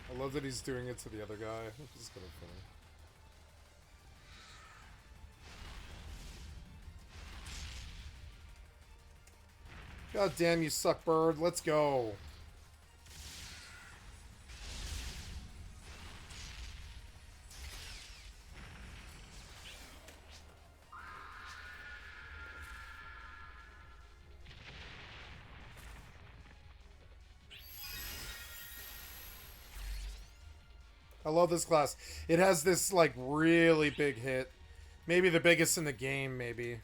I love that he's doing it to the other guy. This is kind of funny. God damn, you suck, bird. Let's go. I love this class. It has this, like, really big hit. Maybe the biggest in the game, maybe.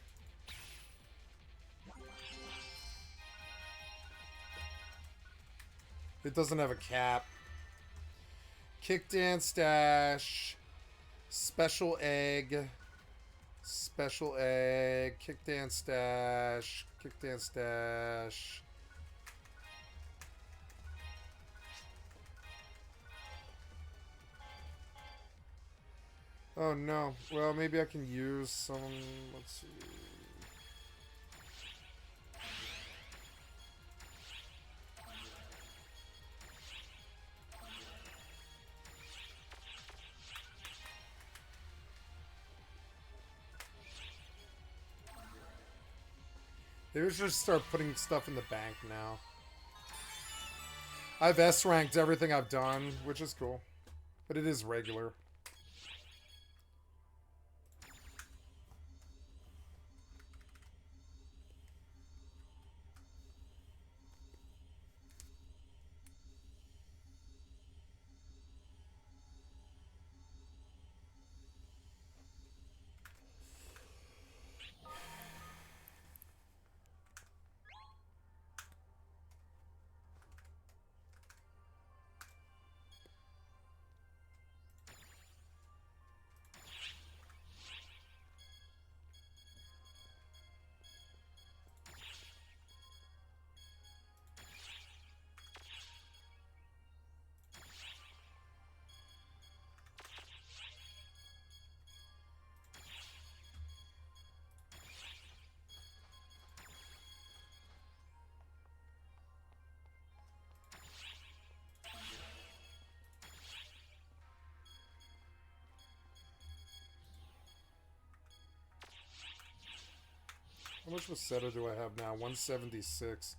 It doesn't have a cap. Kick dance dash. Special egg. Special egg. Kick dance dash. Kick dance dash. Oh no. Well, maybe I can use some. Let's see. Maybe we should just start putting stuff in the bank now. I've S-ranked everything I've done, which is cool. But it is regular. How much Masetta do I have now? 176.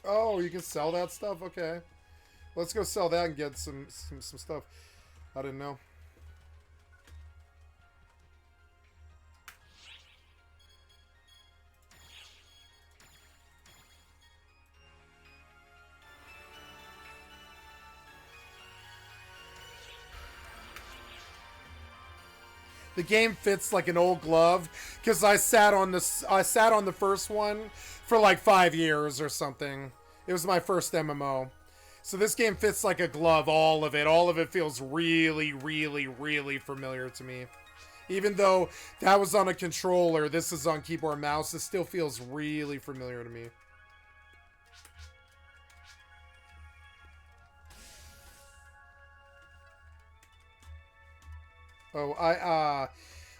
Oh, you can sell that stuff? Okay. Let's go sell that and get some stuff. I didn't know. The game fits like an old glove because I sat on the first one for like 5 years or something. It was my first MMO. So this game fits like a glove, all of it. All of it feels really, really, really familiar to me. Even though that was on a controller, this is on keyboard and mouse, it still feels really familiar to me. Oh,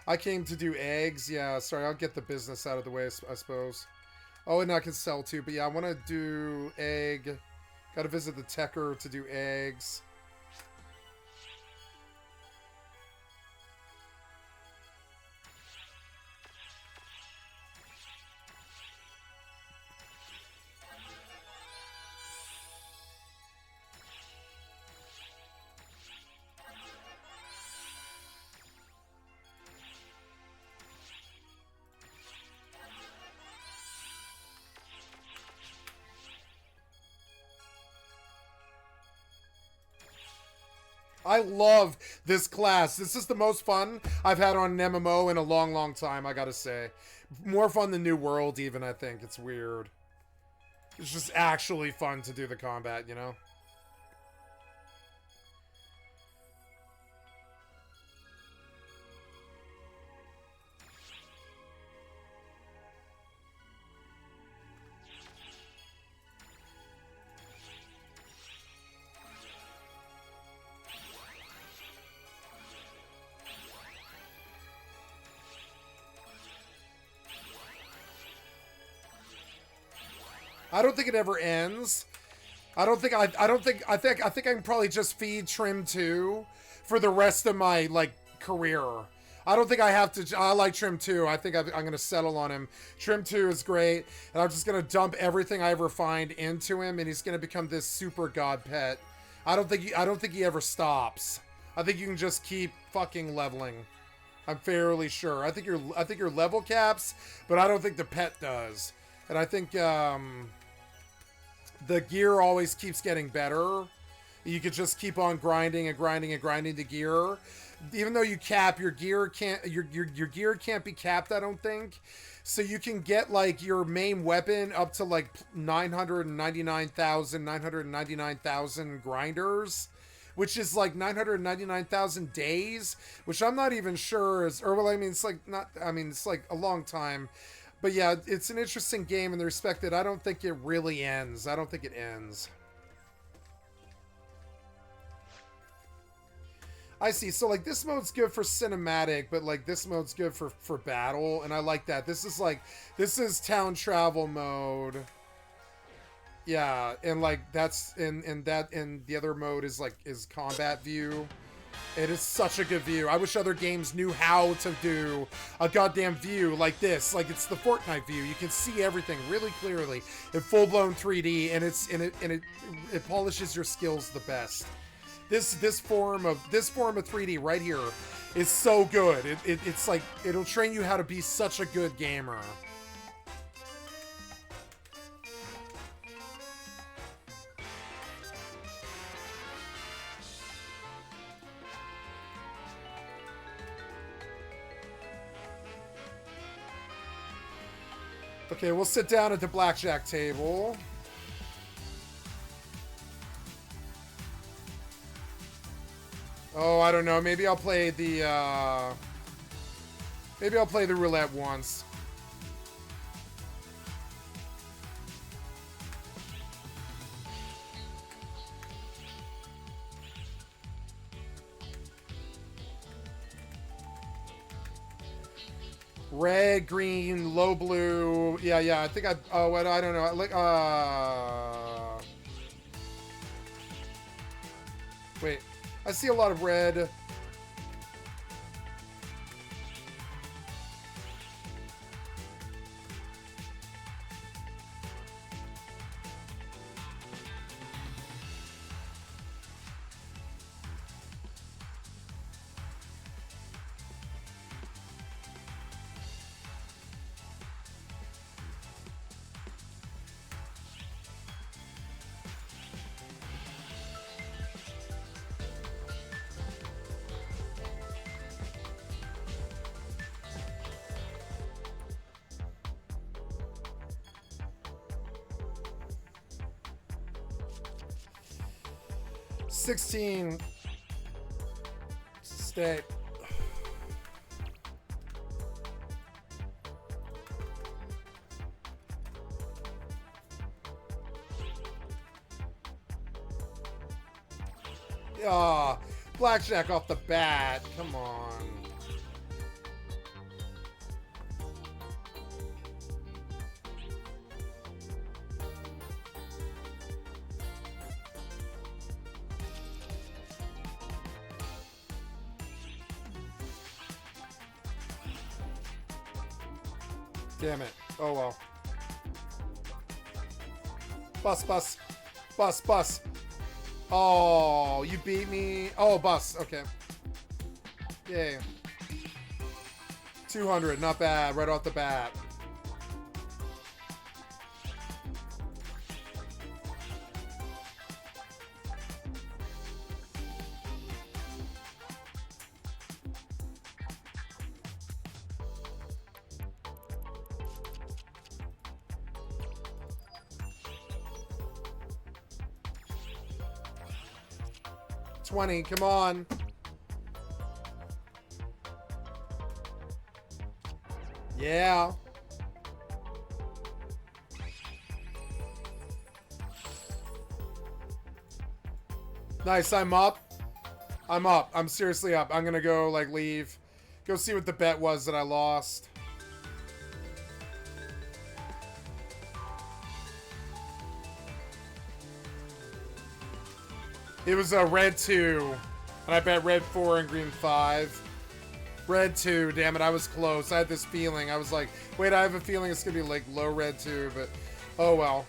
I came to do eggs. Yeah, sorry, I'll get the business out of the way, I suppose. Oh, and I can sell too, but yeah, I want to do egg. Gotta visit the Techer to do eggs. I love this class. This is the most fun I've had on an MMO in a long, long time, I gotta say. More fun than New World, even, I think. It's weird. It's just actually fun to do the combat, you know? I don't think it ever ends. I think I can probably just feed Trim 2 for the rest of my like career. I don't think I have to. I like Trim 2. I think I'm gonna settle on him. Trim 2 is great, and I'm just gonna dump everything I ever find into him, and he's gonna become this super god pet. I don't think he ever stops. I think you can just keep fucking leveling. I'm fairly sure. I think your level caps, but I don't think the pet does. And I think the gear always keeps getting better. You could just keep on grinding and grinding and grinding the gear. Even though you cap, your gear can't be capped, I don't think. So you can get like your main weapon up to like 999,000 grinders, which is like 999,000 days, which I'm not even sure is, or well, I mean, it's like not, I mean, it's like a long time. But yeah, it's an interesting game in the respect that I don't think it really ends. I don't think it ends. I see. So like this mode's good for cinematic, but like this mode's good for battle, and I like that. This is town travel mode. Yeah, and like that's and the other mode is combat view. It is such a good view. I wish other games knew how to do a goddamn view like this. Like it's the Fortnite view. You can see everything really clearly in full-blown 3D, and it polishes your skills the best. This form of 3D right here is so good. It's like it'll train you how to be such a good gamer. Okay, we'll sit down at the blackjack table. Oh, I don't know. Maybe I'll play the roulette once. Red, green, low blue. Yeah. I think I don't know. Like, wait. I see a lot of red. 16. Stay. Ah, blackjack off the bat. Come on. Damn it. Oh well. Bus, bus. Bus, bus. Oh, you beat me. Oh, bus. Okay. Yay. 200. Not bad. Right off the bat. $20, come on. Yeah. Nice, I'm up. I'm up. I'm seriously up. I'm gonna go, like, leave. Go see what the bet was that I lost. It was a red 2, and I bet red 4 and green 5. Red 2, damn it, I was close. I had this feeling. I was like, wait, I have a feeling it's going to be like low red 2, but oh well.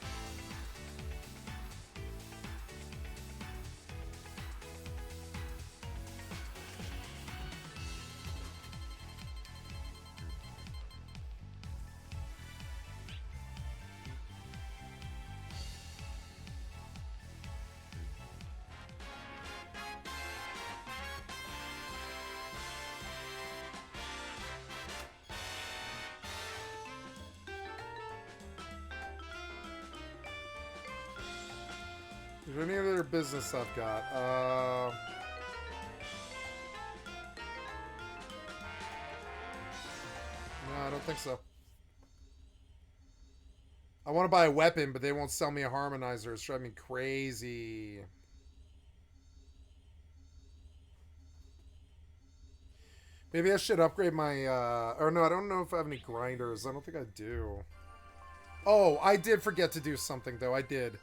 Is there any other business I've got? No, I don't think so. I want to buy a weapon, but they won't sell me a harmonizer. It's driving me crazy. Maybe I should upgrade my, or no, I don't know if I have any grinders. I don't think I do. Oh, I did forget to do something, though. I did.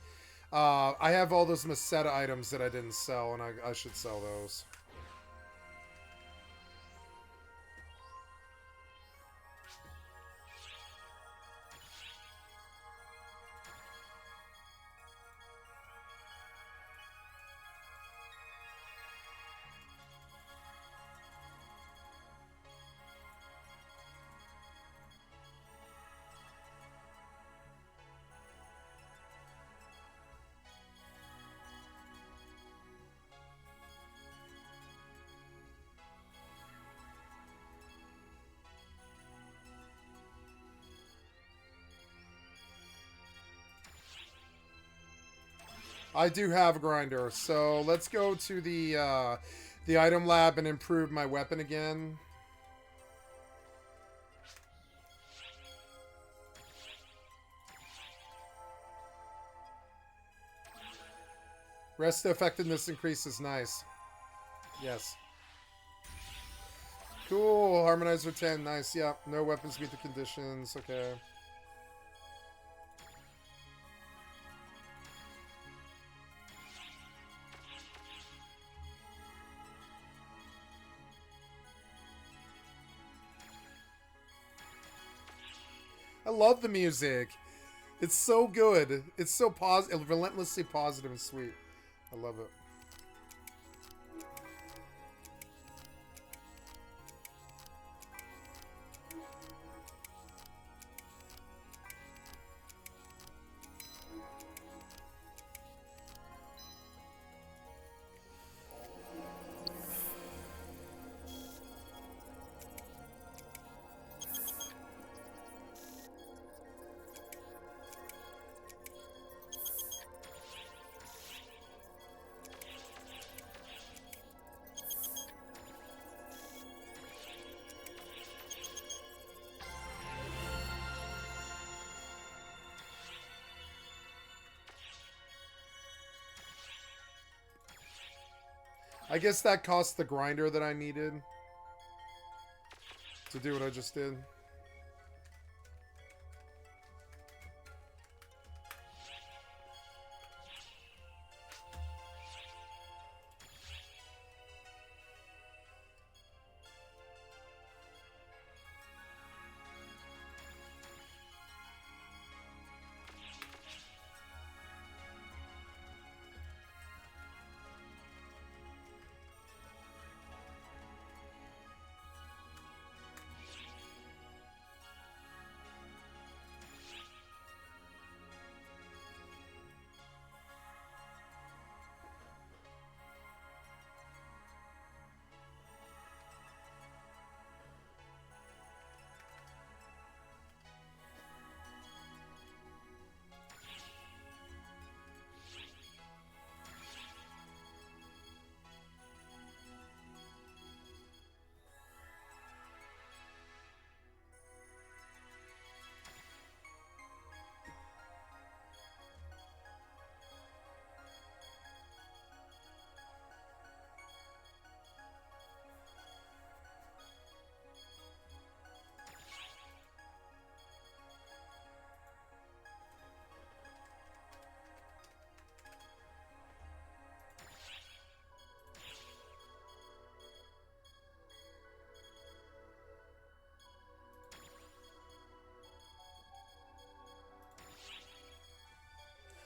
I have all those Meseta items that I didn't sell, and I should sell those. I do have a grinder, so let's go to the item lab and improve my weapon again. Rest effectiveness increase is nice. Yes. Cool. Harmonizer 10. Nice. Yeah. No weapons meet the conditions. Okay. I love the music. It's so good. It's so relentlessly positive and sweet. I love it. I guess that cost the grinder that I needed to do what I just did.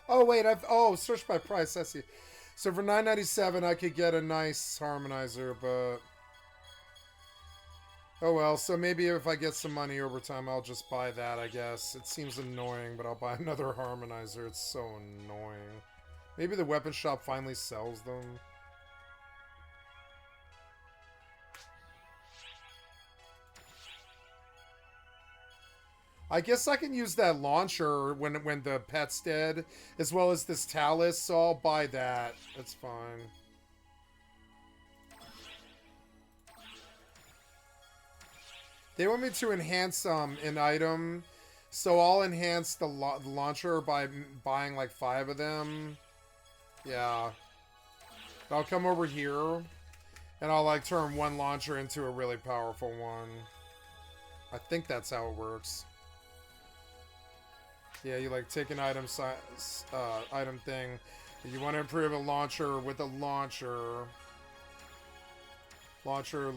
Oh wait, search by price. I see. So for $9.97, I could get a nice harmonizer, but oh well. So maybe if I get some money over time, I'll just buy that. I guess it seems annoying, but I'll buy another harmonizer. It's so annoying. Maybe the weapon shop finally sells them. I guess I can use that launcher when the pet's dead, as well as this talus, so I'll buy that. That's fine. They want me to enhance an item, so I'll enhance the launcher by buying like 5 of them. Yeah. I'll come over here, and I'll like turn one launcher into a really powerful one. I think that's how it works. Yeah, you like take an item item thing. You want to improve a launcher with a launcher. Launcher.